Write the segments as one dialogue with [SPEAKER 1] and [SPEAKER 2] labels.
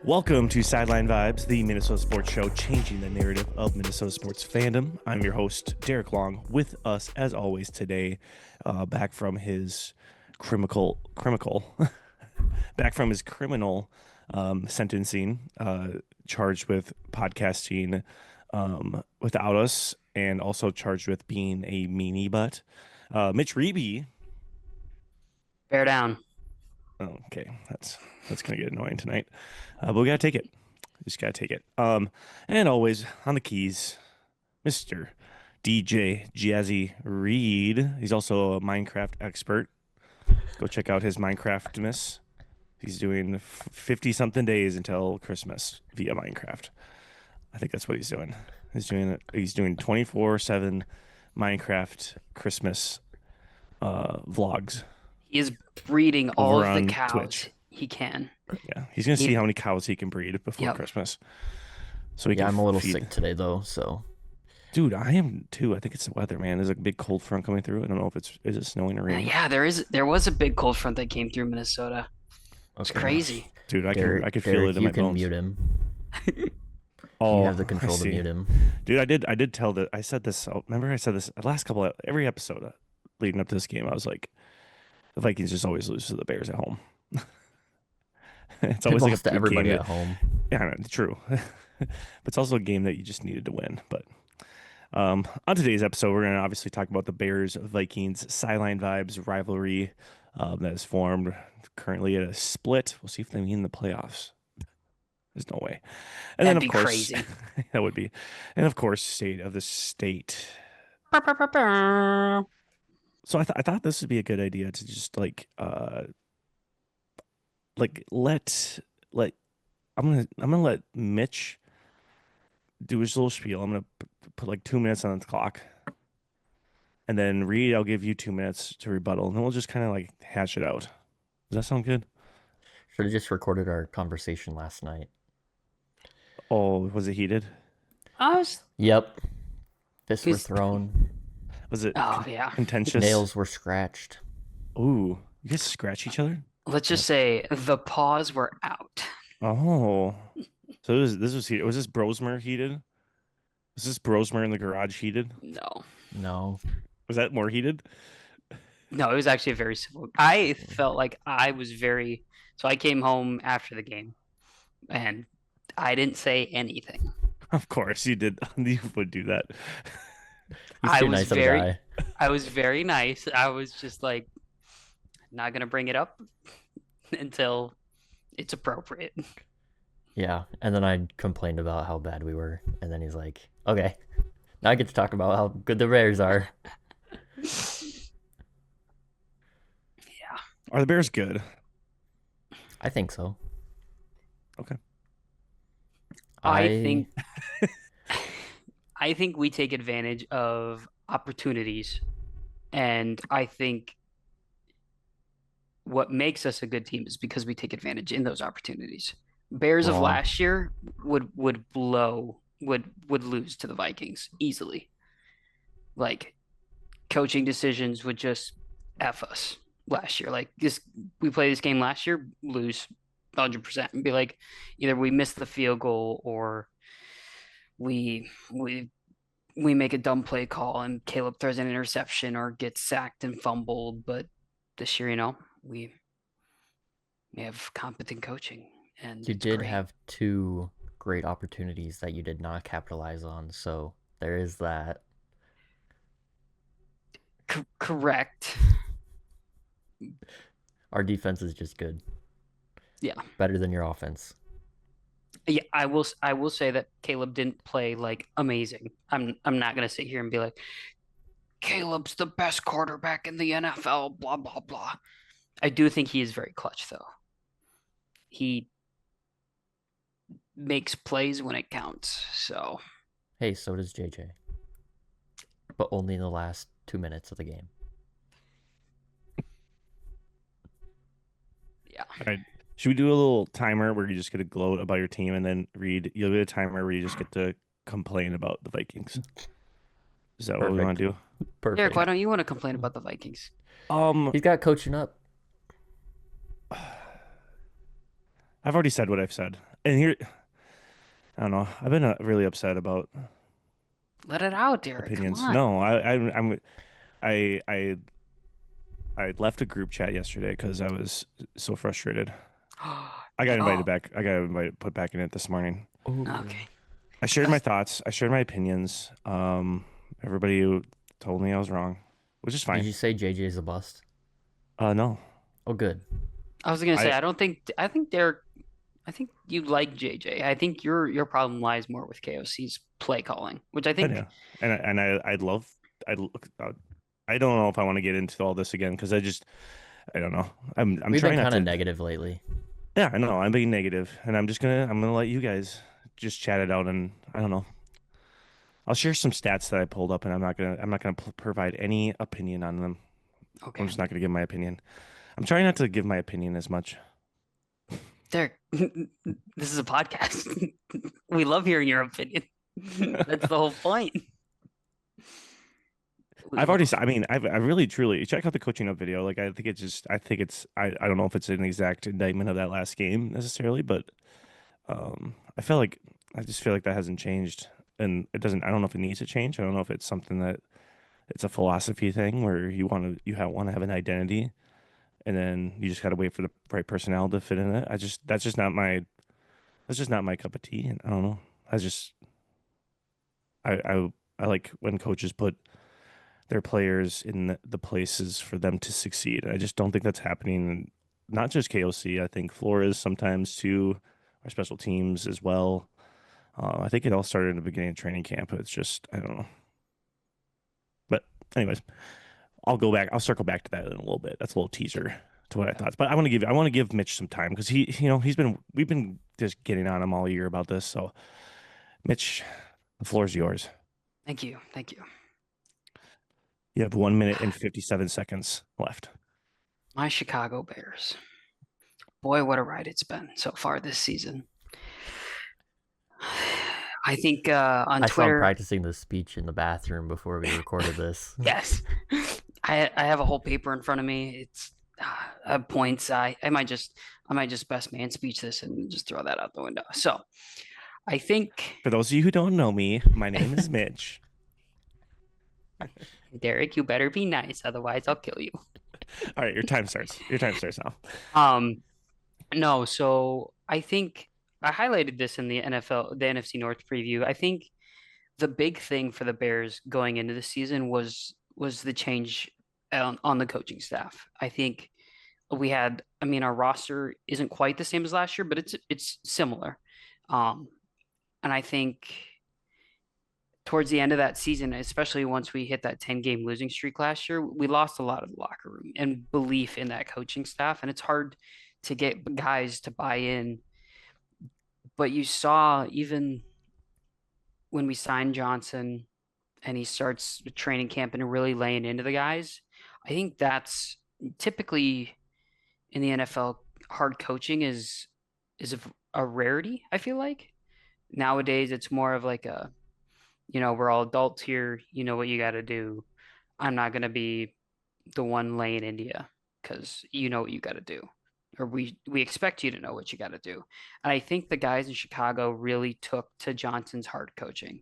[SPEAKER 1] Welcome to Sideline Vibes, the Minnesota sports show changing the narrative of Minnesota sports fandom. I'm your host, Derek Long, with us as always today, back from his criminal sentencing, charged with podcasting without us, and also charged with being a meanie butt. Mitch Reeby.
[SPEAKER 2] Bear down.
[SPEAKER 1] Oh, okay, that's gonna get annoying tonight, but we gotta take it. Just gotta take it. And always on the keys, Mr. DJ Jazzy Reed. He's also a Minecraft expert. Go check out his Minecraftmas. He's doing 50-something days until Christmas via Minecraft. I think that's what he's doing. He's doing 24/7 Minecraft Christmas vlogs.
[SPEAKER 2] He is breeding all of the
[SPEAKER 1] on
[SPEAKER 2] cows
[SPEAKER 1] Twitch.
[SPEAKER 2] he can.
[SPEAKER 1] Yeah, he's gonna see how many cows he can breed before Christmas. So he can
[SPEAKER 3] I'm a little sick today though, so.
[SPEAKER 1] Dude, I am too. I think it's the weather, man. There's a big cold front coming through. I don't know if is it snowing or raining.
[SPEAKER 2] Yeah, there was a big cold front that came through Minnesota. It's crazy.
[SPEAKER 1] Dude, I can feel it in my bones.
[SPEAKER 3] You can mute him.
[SPEAKER 1] Oh,
[SPEAKER 3] you have the control to mute him.
[SPEAKER 1] Dude, I did tell that. I said this. Remember, I said this last every episode leading up to this game. I was like, the Vikings just always lose to the Bears at home. It's always like
[SPEAKER 3] to everybody at home.
[SPEAKER 1] Yeah, true. But it's also a game that you just needed to win. But on today's episode, we're going to obviously talk about the Bears-Vikings Sideline Vibes rivalry that is formed currently at a split. We'll see if they mean the playoffs. There's no way. And
[SPEAKER 2] That'd
[SPEAKER 1] then, of course,
[SPEAKER 2] crazy.
[SPEAKER 1] That would be. And, of course, state of the state. So I thought this would be a good idea to just let I'm gonna let Mitch do his little spiel. I'm gonna put like 2 minutes on the clock, and then Reed, I'll give you 2 minutes to rebuttal, and then we'll just kind of like hash it out. Does that sound good?
[SPEAKER 3] Should have just recorded our conversation last night.
[SPEAKER 1] Oh, was it heated?
[SPEAKER 3] Yep. Fists were thrown.
[SPEAKER 1] Was it?
[SPEAKER 2] Oh yeah.
[SPEAKER 1] Contentious.
[SPEAKER 3] Nails were scratched.
[SPEAKER 1] Ooh, you guys scratch each other?
[SPEAKER 2] Let's just say the paws were out.
[SPEAKER 1] Oh, so this was heated. Was this Brosmer heated? Was this Brosmer in the garage heated?
[SPEAKER 2] No.
[SPEAKER 1] Was that more heated?
[SPEAKER 2] No, it was actually very simple. I felt like I was very. So I came home after the game, and I didn't say anything.
[SPEAKER 1] Of course, you did. You would do that.
[SPEAKER 2] I was very nice. I was just like, not gonna bring it up until it's appropriate.
[SPEAKER 3] Yeah, and then I complained about how bad we were, and then he's like, "Okay, now I get to talk about how good the Bears are."
[SPEAKER 2] Yeah.
[SPEAKER 1] Are the Bears good?
[SPEAKER 3] I think so.
[SPEAKER 1] Okay.
[SPEAKER 2] I think we take advantage of opportunities, and I think what makes us a good team is because we take advantage in those opportunities. Bears of last year would lose to the Vikings easily. Like, coaching decisions would just F us last year. Like, we played this game last year, lose 100%, and be like, either we miss the field goal or we make a dumb play call and Caleb throws an interception or gets sacked and fumbled. But this year, we have competent coaching, and
[SPEAKER 3] you did have two great opportunities that you did not capitalize on. So there is that.
[SPEAKER 2] Correct.
[SPEAKER 3] Our defense is just good.
[SPEAKER 2] Yeah.
[SPEAKER 3] Better than your offense.
[SPEAKER 2] Yeah, I will say that Caleb didn't play like amazing. I'm not gonna sit here and be like, Caleb's the best quarterback in the NFL, blah blah blah. I do think he is very clutch though. He makes plays when it counts. So
[SPEAKER 3] hey, so does JJ. But only in the last 2 minutes of the game.
[SPEAKER 2] Yeah.
[SPEAKER 1] All right. Should we do a little timer where you just get to gloat about your team, and then Reed, you'll get a timer where you just get to complain about the Vikings? Is that what we want to do?
[SPEAKER 3] Perfect.
[SPEAKER 2] Eric, why don't you want to complain about the Vikings?
[SPEAKER 3] He's got coaching up.
[SPEAKER 1] I've already said what I've said. And here, I don't know. I've been really upset about
[SPEAKER 2] Let it out, Derek. Come
[SPEAKER 1] opinions.
[SPEAKER 2] on.
[SPEAKER 1] No, I I I left a group chat yesterday because I was so frustrated. I got invited
[SPEAKER 2] Oh,
[SPEAKER 1] back. I got invited put back in it this morning.
[SPEAKER 3] Oh,
[SPEAKER 2] okay.
[SPEAKER 1] I shared my
[SPEAKER 2] That's,
[SPEAKER 1] thoughts. I shared my opinions. Everybody told me I was wrong, which is
[SPEAKER 3] did
[SPEAKER 1] fine.
[SPEAKER 3] you say JJ's a bust?
[SPEAKER 1] No,
[SPEAKER 3] Oh, good.
[SPEAKER 2] I was gonna say
[SPEAKER 1] I
[SPEAKER 2] I think Derek. I think you like JJ. I think your problem lies more with KOC's play calling, which I
[SPEAKER 1] I
[SPEAKER 2] think
[SPEAKER 1] know, and I'd love I'd look. I don't know if I want to get into all this again because I don't know. I'm
[SPEAKER 3] We've been
[SPEAKER 1] trying not
[SPEAKER 3] kind of
[SPEAKER 1] to.
[SPEAKER 3] negative lately.
[SPEAKER 1] Yeah, I know. I'm being negative, and I'm gonna let you guys just chat it out, and I don't know. I'll share some stats that I pulled up, and I'm not gonna provide any opinion on them. I'm
[SPEAKER 2] okay.
[SPEAKER 1] just not gonna give my opinion. I'm trying not to give my opinion as much.
[SPEAKER 2] Derek, this is a podcast. We love hearing your opinion. That's the whole point. We
[SPEAKER 1] I've already,
[SPEAKER 2] love.
[SPEAKER 1] I mean, I really truly check out the coaching up video. Like, I don't know if it's an exact indictment of that last game necessarily, but I just feel like that hasn't changed, and it doesn't. I don't know if it needs to change. I don't know if it's something that it's a philosophy thing where want to have an identity, and then you just got to wait for the right personnel to fit in it. That's just not my cup of tea, and I don't know. I just I like when coaches put their players in the places for them to succeed. I just don't think that's happening. Not just KOC. I think Flores sometimes too, our special teams as well. I think it all started in the beginning of training camp. It's just I don't know. But anyways, I'll go back. I'll circle back to that in a little bit. That's a little teaser to what I
[SPEAKER 2] Yeah.
[SPEAKER 1] thought. But I want to give Mitch some time because we've been just getting on him all year about this. So Mitch, the floor is yours.
[SPEAKER 2] Thank you. Thank you.
[SPEAKER 1] You have 1 minute and 57 seconds left.
[SPEAKER 2] My Chicago Bears. Boy, what a ride it's been so far this season. I think on
[SPEAKER 3] I saw him
[SPEAKER 2] Twitter,
[SPEAKER 3] practicing the speech in the bathroom before we recorded this.
[SPEAKER 2] yes, I have a whole paper in front of me. It's points. I might just best man speech this and just throw that out the window. So I think
[SPEAKER 1] For those of you who don't know me, my name is Mitch.
[SPEAKER 2] Derek, you better be nice, otherwise I'll kill you.
[SPEAKER 1] All right, your time starts. Your time starts now.
[SPEAKER 2] No, so I think I highlighted this in the NFL, the NFC North preview. I think the big thing for the Bears going into the season was the change on the coaching staff. I think I mean, our roster isn't quite the same as last year, but it's similar. Um, and I think towards the end of that season, especially once we hit that 10-game losing streak last year, we lost a lot of the locker room and belief in that coaching staff. And it's hard to get guys to buy in. But you saw even when we signed Johnson and he starts training camp and really laying into the guys, I think that's typically in the NFL, hard coaching is a rarity, I feel like. Nowadays it's more of like a, we're all adults here, you know what you got to do. I'm not going to be the one laying India because you know what you got to do. Or we expect you to know what you got to do. And I think the guys in Chicago really took to Johnson's hard coaching.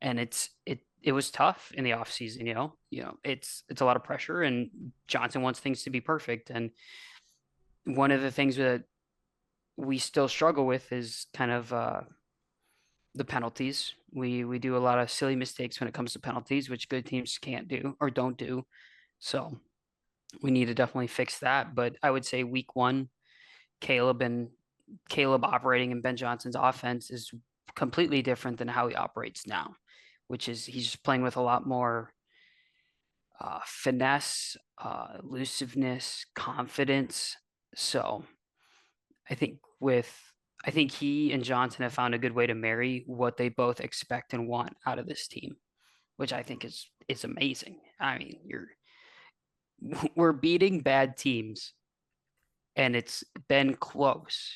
[SPEAKER 2] And it was tough in the offseason, it's a lot of pressure and Johnson wants things to be perfect. And one of the things that we still struggle with is kind of the penalties. We do a lot of silly mistakes when it comes to penalties, which good teams can't do or don't do. So we need to definitely fix that. But I would say week one, Caleb and Caleb operating in Ben Johnson's offense is completely different than how he operates now, which is he's just playing with a lot more finesse, elusiveness, confidence. So I think with I think he and Johnson have found a good way to marry what they both expect and want out of this team, which I think is amazing. I mean, we're beating bad teams and it's been close.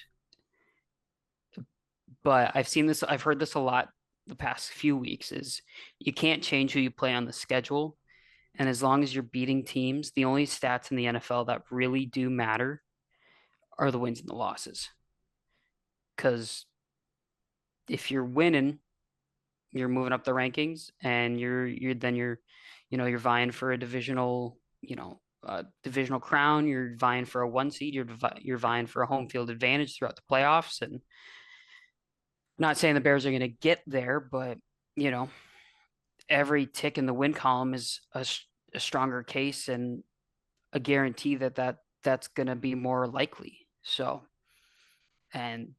[SPEAKER 2] But I've heard this a lot the past few weeks is you can't change who you play on the schedule. And as long as you're beating teams, the only stats in the NFL that really do matter are the wins and the losses. Because if you're winning, you're moving up the rankings, and you're vying for a divisional crown. You're vying for a 1 seed. You're vying for a home field advantage throughout the playoffs. And not saying the Bears are going to get there, but you know, every tick in the win column is a stronger case and a guarantee that's going to be more likely. So, and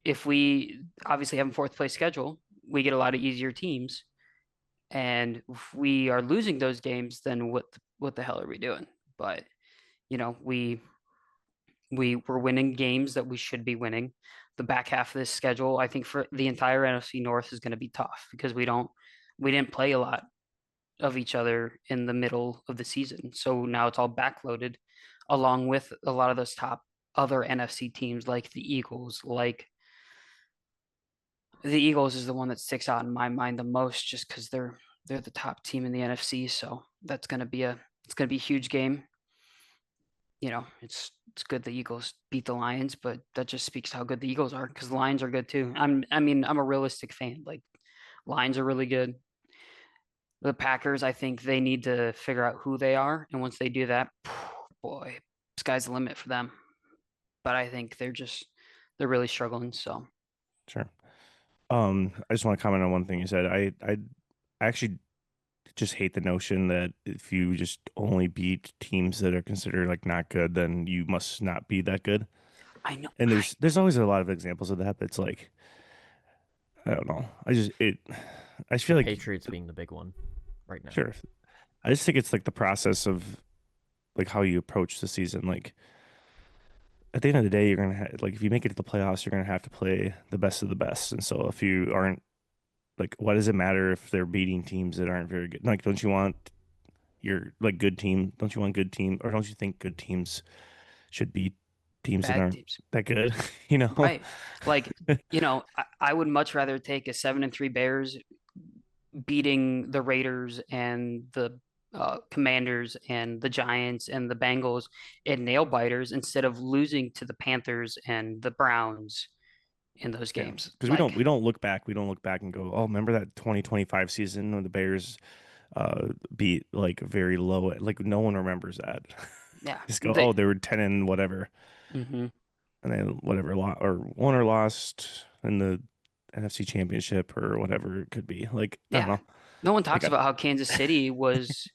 [SPEAKER 2] if we obviously have a fourth place schedule, we get a lot of easier teams. And if we are losing those games, then what the hell are we doing? But we're winning games that we should be winning. The back half of this schedule, I think, for the entire NFC North is going to be tough because we didn't play a lot of each other in the middle of the season. So now it's all backloaded, along with a lot of those top other NFC teams like the Eagles. Like the Eagles is the one that sticks out in my mind the most, just because they're the top team in the NFC. So that's gonna be a huge game. It's good the Eagles beat the Lions, but that just speaks to how good the Eagles are because the Lions are good too. I'm a realistic fan. Like Lions are really good. The Packers, I think they need to figure out who they are, and once they do that, boy, sky's the limit for them. But I think they're really struggling. So
[SPEAKER 1] Sure. I just want to comment on one thing you said. I actually just hate the notion that if you just only beat teams that are considered like not good, then you must not be that good.
[SPEAKER 2] I know.
[SPEAKER 1] And there's always a lot of examples of that, but it's like I don't know. I just feel like
[SPEAKER 3] Patriots being the big one right now.
[SPEAKER 1] sure. I just think it's like the process of like how you approach the season. Like at the end of the day, you're gonna like if you make it to the playoffs, you're gonna have to play the best of the best. And so if you aren't like, what does it matter if they're beating teams that aren't very good? Like, don't you want your like good team? Don't you want good team, or don't you think good teams should beat teams that
[SPEAKER 2] Bad
[SPEAKER 1] aren't
[SPEAKER 2] teams.
[SPEAKER 1] that good? You know,
[SPEAKER 2] Right. Like, I would much rather take a 7-3 Bears beating the Raiders and the Commanders and the Giants and the Bengals and nail biters instead of losing to the Panthers and the Browns in those
[SPEAKER 1] yeah,
[SPEAKER 2] games.
[SPEAKER 1] because
[SPEAKER 2] Like,
[SPEAKER 1] we don't look back and go, oh, remember that 2025 season when the Bears beat like very low, like no one remembers that.
[SPEAKER 2] yeah,
[SPEAKER 1] Just go, oh, they were 10 and whatever,
[SPEAKER 2] mhm.
[SPEAKER 1] and then whatever or won or lost in the NFC Championship or whatever it could be. Like I don't
[SPEAKER 2] Yeah.
[SPEAKER 1] know.
[SPEAKER 2] No one
[SPEAKER 1] Like
[SPEAKER 2] talks about how Kansas City was,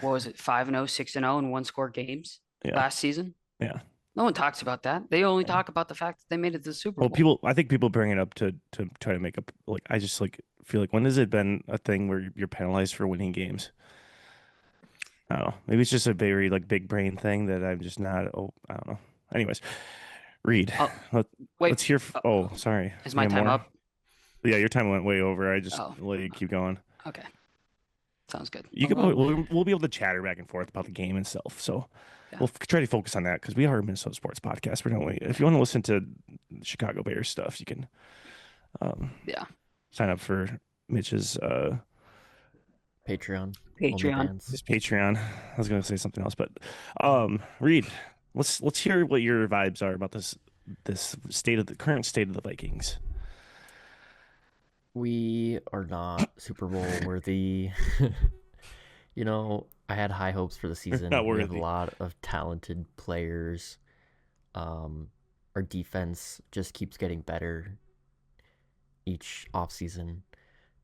[SPEAKER 2] what was it, 5-0, 6-0 in one score games
[SPEAKER 1] yeah,
[SPEAKER 2] last season.
[SPEAKER 1] yeah.
[SPEAKER 2] No one talks about that. They only
[SPEAKER 1] Yeah.
[SPEAKER 2] talk about the fact that they made it to the Super
[SPEAKER 1] Well,
[SPEAKER 2] Bowl.
[SPEAKER 1] I think people bring it up to try to make up. Like, I just like feel like when has it been a thing where you're penalized for winning games? I don't know. Maybe it's just a very like big brain thing that I'm just not. Oh, I don't know. Anyways, Reed,
[SPEAKER 2] Oh,
[SPEAKER 1] let,
[SPEAKER 2] wait.
[SPEAKER 1] let's hear.
[SPEAKER 2] Uh,
[SPEAKER 1] Oh, sorry.
[SPEAKER 2] is
[SPEAKER 1] You
[SPEAKER 2] my
[SPEAKER 1] have
[SPEAKER 2] time
[SPEAKER 1] more?
[SPEAKER 2] up?
[SPEAKER 1] Yeah, your time went way over. I just
[SPEAKER 2] Oh,
[SPEAKER 1] let you keep going.
[SPEAKER 2] okay. Sounds good.
[SPEAKER 1] You could probably we'll be able to chatter back and forth about the game itself. So
[SPEAKER 2] Yeah.
[SPEAKER 1] we'll try to focus on that because we are a Minnesota sports podcast. We're not. If you want to listen to Chicago Bears stuff, you can
[SPEAKER 2] Yeah.
[SPEAKER 1] sign up for Mitch's
[SPEAKER 3] Patreon,
[SPEAKER 2] Patreon.
[SPEAKER 3] OnlyFans.
[SPEAKER 1] his Patreon. I was gonna say something else, but Reed, let's hear what your vibes are about this current state of the Vikings.
[SPEAKER 3] We are not Super Bowl worthy. I had high hopes for the season.
[SPEAKER 1] Not
[SPEAKER 3] We have a
[SPEAKER 1] worthy.
[SPEAKER 3] lot of talented players. Our defense just keeps getting better each offseason.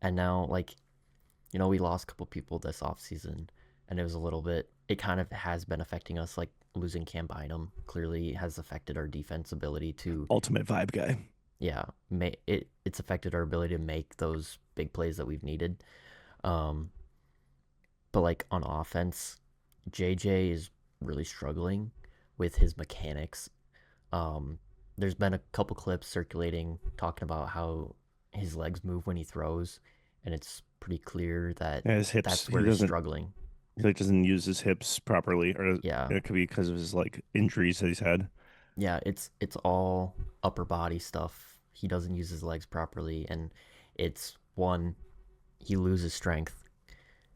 [SPEAKER 3] And now, we lost a couple people this offseason, and it kind of has been affecting us, like losing Cam Bynum clearly has affected our defense ability to,
[SPEAKER 1] Ultimate vibe guy.
[SPEAKER 3] yeah, it's affected our ability to make those big plays that we've needed. But like on offense, JJ is really struggling with his mechanics. There's been a couple clips circulating talking about how his legs move when he throws, and it's pretty clear that
[SPEAKER 1] Yeah, his hips.
[SPEAKER 3] that's where he's struggling.
[SPEAKER 1] He like doesn't use his hips properly, or
[SPEAKER 3] Yeah.
[SPEAKER 1] it could be because of his like injuries that he's had.
[SPEAKER 3] Yeah, it's all upper body stuff. He doesn't use his legs properly, and it's one, he loses strength.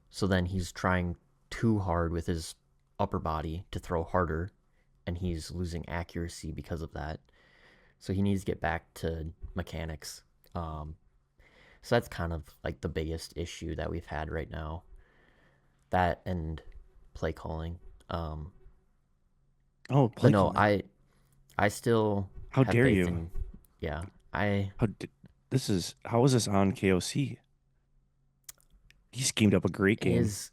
[SPEAKER 3] So then he's trying too hard with his upper body to throw harder, and he's losing accuracy because of that. So he needs to get back to mechanics. So that's kind of like the biggest issue that we've had right now. That and play calling.
[SPEAKER 1] Oh,
[SPEAKER 3] But
[SPEAKER 1] play
[SPEAKER 3] no,
[SPEAKER 1] calling.
[SPEAKER 3] I still
[SPEAKER 1] How
[SPEAKER 3] have
[SPEAKER 1] dare
[SPEAKER 3] faith
[SPEAKER 1] you?
[SPEAKER 3] in. Yeah, I
[SPEAKER 1] How is this on KOC? He schemed up a great game.
[SPEAKER 3] his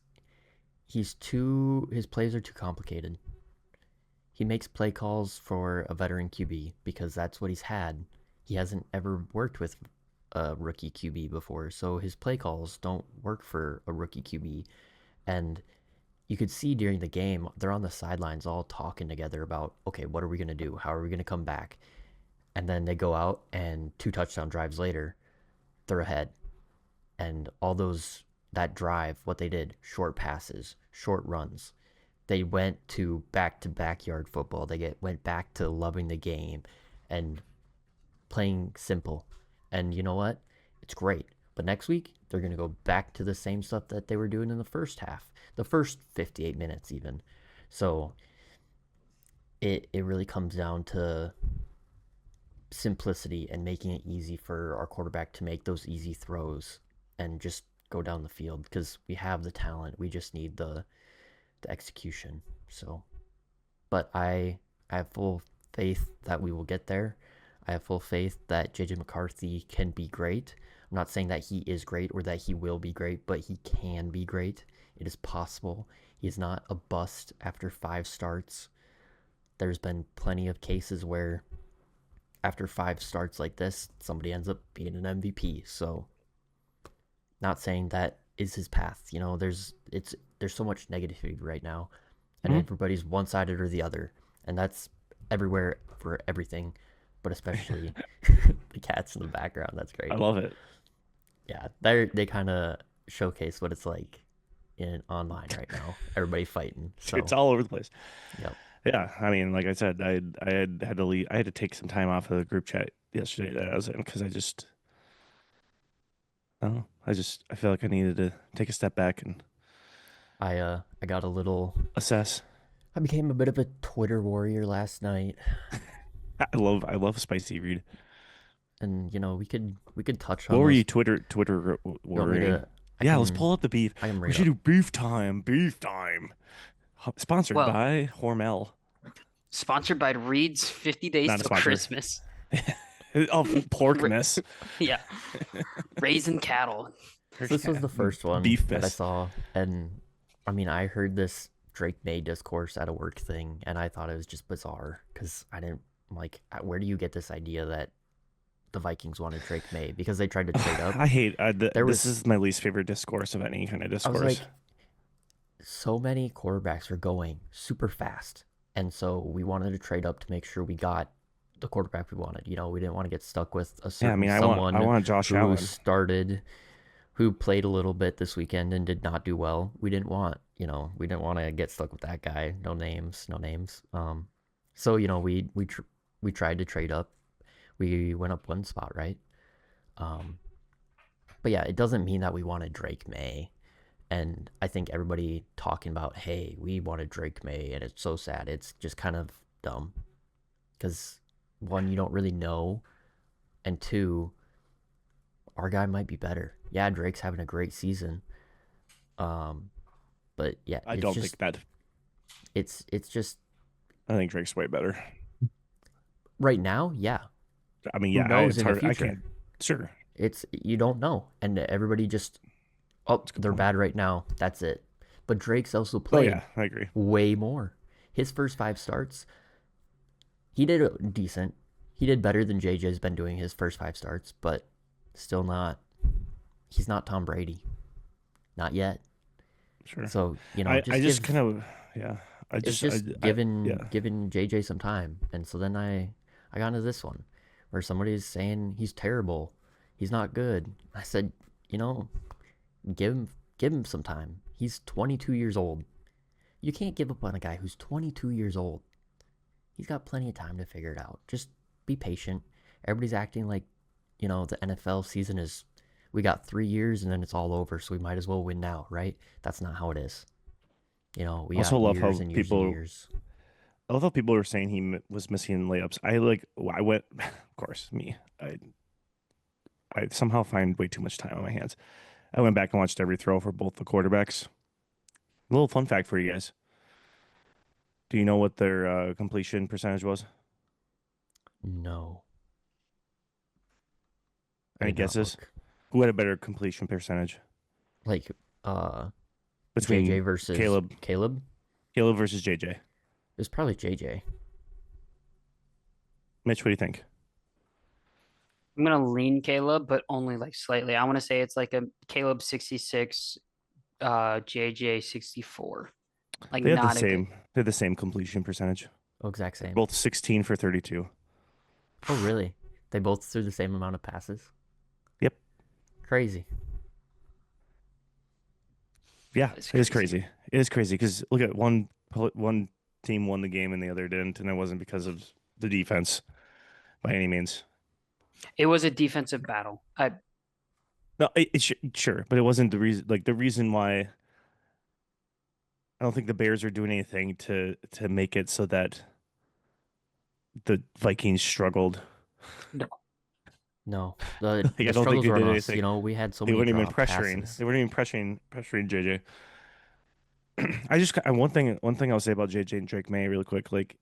[SPEAKER 3] plays are too complicated. He makes play calls for a veteran QB because that's what he's had. He hasn't ever worked with a rookie QB before, so his play calls don't work for a rookie QB. And you could see during the game, they're on the sidelines all talking together about, okay, what are we going to do? How are we going to come back? And then they go out and 2 touchdown drives later, they're ahead. And all that drive, what they did, short passes, short runs. They went to backyard football. They went back to loving the game and playing simple. And you know what? It's great. But next week, they're going to go back to the same stuff that they were doing in the first half, the first 58 minutes even. So it really comes down to simplicity and making it easy for our quarterback to make those easy throws and just go down the field because we have the talent. We just need the execution. So, but I have full faith that we will get there. I have full faith that JJ McCarthy can be great. I'm not saying that he is great or that he will be great, but he can be great. It is possible. He is not a bust after 5 starts. There's been plenty of cases where after 5 starts like this, somebody ends up being an MVP. So, not saying that is his path. You know, there's so much negativity right now, and everybody's one-sided or the other, and that's everywhere for everything, but especially the cats in the background. That's great.
[SPEAKER 1] I love it.
[SPEAKER 3] Yeah, they kind of showcase what it's like in online right now. Everybody fighting. So
[SPEAKER 1] It's all over the place.
[SPEAKER 3] Yep.
[SPEAKER 1] Yeah, I mean, like I said, I had to leave. I had to take some time off of the group chat yesterday that I was in because I feel like I needed to take a step back and
[SPEAKER 3] I got a little.
[SPEAKER 1] assess.
[SPEAKER 3] I became a bit of a Twitter warrior last night,
[SPEAKER 1] I love spicy read.
[SPEAKER 3] and you know we could touch on
[SPEAKER 1] What were
[SPEAKER 3] those.
[SPEAKER 1] you Twitter
[SPEAKER 3] You want me
[SPEAKER 1] ordering?
[SPEAKER 3] to?
[SPEAKER 1] Yeah, let's pull up the beef.
[SPEAKER 3] I can
[SPEAKER 1] We
[SPEAKER 3] read
[SPEAKER 1] should
[SPEAKER 3] up.
[SPEAKER 1] do beef time. Beef time. Sponsored
[SPEAKER 2] Well,
[SPEAKER 1] by Hormel.
[SPEAKER 2] Sponsored by Reed's 50 Days
[SPEAKER 1] Not a
[SPEAKER 2] Till
[SPEAKER 1] sponsor.
[SPEAKER 2] Christmas.
[SPEAKER 1] Oh, porkness.
[SPEAKER 2] Yeah. Raising cattle.
[SPEAKER 3] So this was the first one
[SPEAKER 1] Beef
[SPEAKER 3] that I
[SPEAKER 1] fist.
[SPEAKER 3] saw, and I mean, I heard this Drake May discourse at a work thing, and I thought it was just bizarre because I didn't like. Where do you get this idea that the Vikings wanted Drake May because they tried to trade up?
[SPEAKER 1] I hate
[SPEAKER 3] There
[SPEAKER 1] this
[SPEAKER 3] was-
[SPEAKER 1] is my least favorite discourse of any kind of
[SPEAKER 3] I was
[SPEAKER 1] discourse.
[SPEAKER 3] like, so many quarterbacks are going super fast, and so we wanted to trade up to make sure we got the quarterback we wanted. You know, we didn't want to get stuck with a certain
[SPEAKER 1] I mean,
[SPEAKER 3] someone
[SPEAKER 1] I want Josh
[SPEAKER 3] who
[SPEAKER 1] Allen.
[SPEAKER 3] who played a little bit this weekend and did not do well. We didn't want to get stuck with that guy. No names. So you know, we tried to trade up. We went up 1 spot, right? But yeah, it doesn't mean that we wanted Drake May. And I think everybody talking about, hey, we wanted Drake May, and it's so sad. It's just kind of dumb. Because, 1, you don't really know. And 2, our guy might be better. Yeah, Drake's having a great season. But yeah,
[SPEAKER 1] I don't think that.
[SPEAKER 3] It's just
[SPEAKER 1] I think Drake's way better.
[SPEAKER 3] right now, yeah.
[SPEAKER 1] I mean,
[SPEAKER 3] Who
[SPEAKER 1] yeah,
[SPEAKER 3] knows
[SPEAKER 1] it's
[SPEAKER 3] in the
[SPEAKER 1] hard. I
[SPEAKER 3] future?
[SPEAKER 1] can't. Sure.
[SPEAKER 3] You don't know, and everybody just they're
[SPEAKER 1] point.
[SPEAKER 3] bad right now. That's it. But Drake's also
[SPEAKER 1] Oh
[SPEAKER 3] played
[SPEAKER 1] yeah, I agree.
[SPEAKER 3] way more. His first 5 starts, he did decent. He did better than JJ's been doing his first 5 starts, but still not. He's not Tom Brady, not yet.
[SPEAKER 1] Sure.
[SPEAKER 3] So you know,
[SPEAKER 1] I just kind of
[SPEAKER 3] giving JJ some time, and so then I got into this one where somebody's saying he's terrible, he's not good. I said, you know, give him some time. He's 22 years old. You can't give up on a guy who's 22 years old. He's got plenty of time to figure it out. Just be patient. Everybody's acting like, you know, the NFL season is, we got 3 years and then it's all over, so we might as well win now, right? That's not how it is. You know, we
[SPEAKER 1] also
[SPEAKER 3] got
[SPEAKER 1] love
[SPEAKER 3] years
[SPEAKER 1] how
[SPEAKER 3] and years
[SPEAKER 1] people
[SPEAKER 3] and years.
[SPEAKER 1] although people were saying he was missing layups, I went, of course, me. I somehow find way too much time on my hands. I went back and watched every throw for both the quarterbacks. A little fun fact for you guys. Do you know what their completion percentage was?
[SPEAKER 3] No. I
[SPEAKER 1] Any
[SPEAKER 3] did not
[SPEAKER 1] guesses?
[SPEAKER 3] look.
[SPEAKER 1] Who had a better completion percentage
[SPEAKER 3] Like
[SPEAKER 1] between
[SPEAKER 3] JJ versus
[SPEAKER 1] Caleb versus JJ?
[SPEAKER 3] It was probably JJ.
[SPEAKER 1] Mitch, what do you think?
[SPEAKER 2] I'm gonna lean Caleb, but only like slightly. I want to say it's like a Caleb 66, JJ 64. Like
[SPEAKER 1] They had the
[SPEAKER 2] not a good.
[SPEAKER 1] same. They had the same completion percentage.
[SPEAKER 3] Oh, exact same.
[SPEAKER 1] Both 16 for 32.
[SPEAKER 3] Oh, really? They both threw the same amount of passes?
[SPEAKER 1] Yep.
[SPEAKER 3] Crazy.
[SPEAKER 1] Yeah,
[SPEAKER 2] It's
[SPEAKER 1] it is
[SPEAKER 2] crazy.
[SPEAKER 1] crazy. It is crazy because look at one team won the game and the other didn't, and it wasn't because of the defense by any means.
[SPEAKER 2] It was a defensive battle.
[SPEAKER 1] No, sure, but it wasn't the reason. Like the reason why I don't think the Bears are doing anything to make it so that the Vikings struggled.
[SPEAKER 3] No.
[SPEAKER 1] Like,
[SPEAKER 3] The
[SPEAKER 1] I don't think
[SPEAKER 3] struggles
[SPEAKER 1] they
[SPEAKER 3] were on
[SPEAKER 1] did
[SPEAKER 3] us.
[SPEAKER 1] anything.
[SPEAKER 3] You know, we had so
[SPEAKER 1] They
[SPEAKER 3] many
[SPEAKER 1] weren't even
[SPEAKER 3] drop
[SPEAKER 1] pressuring.
[SPEAKER 3] passes.
[SPEAKER 1] They weren't even pressuring JJ. One thing I'll say about JJ and Drake May really quick. Like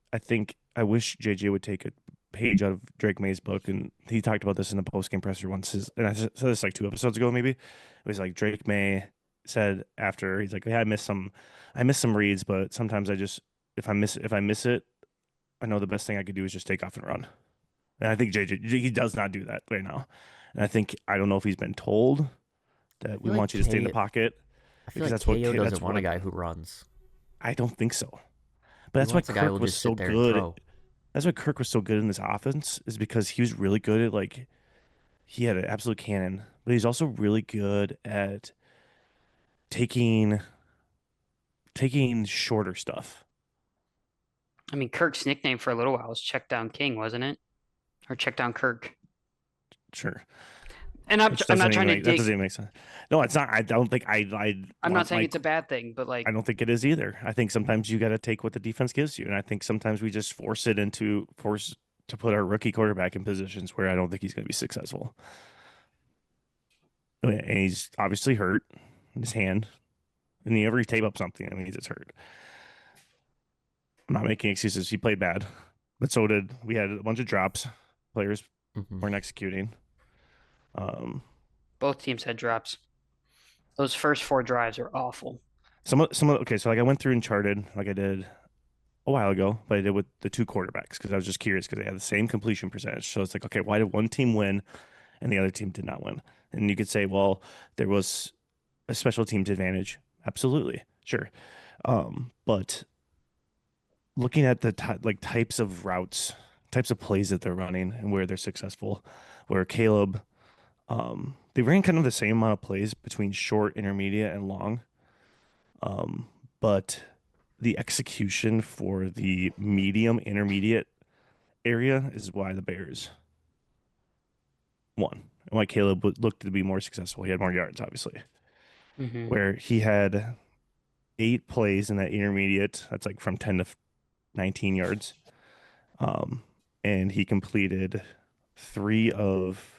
[SPEAKER 1] I wish JJ would take a page out of Drake May's book, and he talked about this in the post game presser once. And I said this like 2 episodes ago, maybe. It was like Drake May said after he's like, yeah, I missed some reads, but sometimes if I miss it, I know the best thing I could do is just take off and run. And I think JJ he does not do that right now. And I don't know if he's been told that we want you to stay in the pocket
[SPEAKER 3] I feel
[SPEAKER 1] because
[SPEAKER 3] like KO doesn't want a guy who runs.
[SPEAKER 1] I don't think so. But that's why
[SPEAKER 3] wants a guy who
[SPEAKER 1] Kirk
[SPEAKER 3] will
[SPEAKER 1] was
[SPEAKER 3] just
[SPEAKER 1] so
[SPEAKER 3] sit there and
[SPEAKER 1] good.
[SPEAKER 3] throw.
[SPEAKER 1] That's why Kirk was so good in this offense is because he was really good at like he had an absolute cannon, but he's also really good at taking shorter stuff.
[SPEAKER 2] I mean, Kirk's nickname for a little while was Check Down King, wasn't it? Or Check Down Kirk.
[SPEAKER 1] Sure.
[SPEAKER 2] And I'm not trying to
[SPEAKER 1] that
[SPEAKER 2] dig.
[SPEAKER 1] doesn't even make sense. No, it's not. I don't think
[SPEAKER 2] I'm not saying
[SPEAKER 1] like
[SPEAKER 2] it's a bad thing, but like
[SPEAKER 1] I don't think it is either. I think sometimes you got to take what the defense gives you, and I think sometimes we just force to put our rookie quarterback in positions where I don't think he's going to be successful. And he's obviously hurt in his hand, and he ever tape up something, I mean, he's just hurt. I'm not making excuses. He played bad, but so did we. Had a bunch of drops. Players weren't executing.
[SPEAKER 2] both teams had drops. Those first 4 drives are awful.
[SPEAKER 1] Okay, so like I went through and charted like I did a while ago, but I did with the 2 quarterbacks because I was just curious because they had the same completion percentage. So it's like, okay, why did one team win and the other team did not win? And you could say, well, there was a special teams advantage. Absolutely, sure. But looking at the types of routes, types of plays that they're running and where they're successful, where Caleb, they ran kind of the same amount of plays between short, intermediate, and long. But the execution for the medium intermediate area is why the Bears won and why Caleb looked to be more successful. He had more yards, obviously, where he had 8 plays in that intermediate. That's like from 10 to 19 yards. And he completed 3 of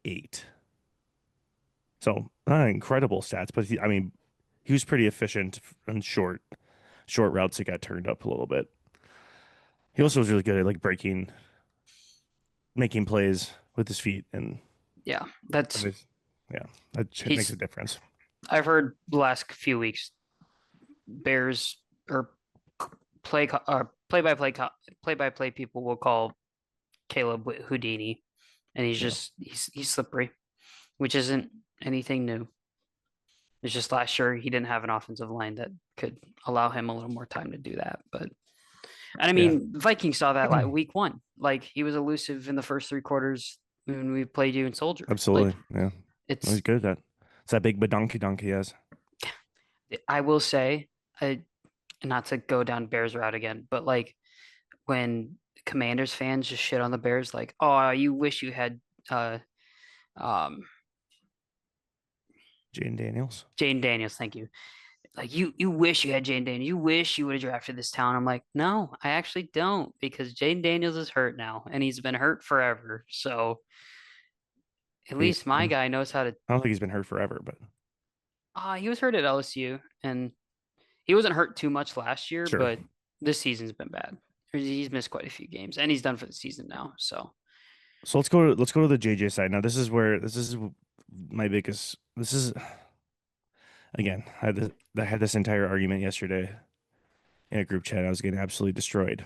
[SPEAKER 1] 8. So not incredible stats, but he was pretty efficient on short routes that got turned up a little bit. He also was really good at like making plays with his feet, and
[SPEAKER 2] that
[SPEAKER 1] makes a difference.
[SPEAKER 2] I've heard the last few weeks Bears or play-by-play people will call Caleb Houdini, and he's slippery, which isn't anything new. It's just last year he didn't have an offensive line that could allow him a little more time to do that. But and I mean, Vikings saw that like week 1. Like he was elusive in the first 3 quarters when we played you in Soldier.
[SPEAKER 1] Absolutely,
[SPEAKER 2] like,
[SPEAKER 1] he's good at that. It's that big badonkey he has.
[SPEAKER 2] I will say, not to go down Bears route again, but like when Commanders fans just shit on the Bears, like, oh, you wish you had
[SPEAKER 1] Jane Daniels.
[SPEAKER 2] Jane Daniels, thank you. like you wish you had Jane Daniels. You wish you would have drafted this talent. I'm like, no, I actually don't because Jane Daniels is hurt now and he's been hurt forever. So at
[SPEAKER 1] I
[SPEAKER 2] least my guy knows how to.
[SPEAKER 1] don't think he's been hurt forever, but
[SPEAKER 2] He was hurt at LSU and he wasn't hurt too much last year,
[SPEAKER 1] sure.
[SPEAKER 2] but this season's been bad. He's missed quite a few games and he's done for the season now. So
[SPEAKER 1] So let's go to the JJ side. Now this is my biggest this is again, I had this entire argument yesterday in a group chat. I was getting absolutely destroyed.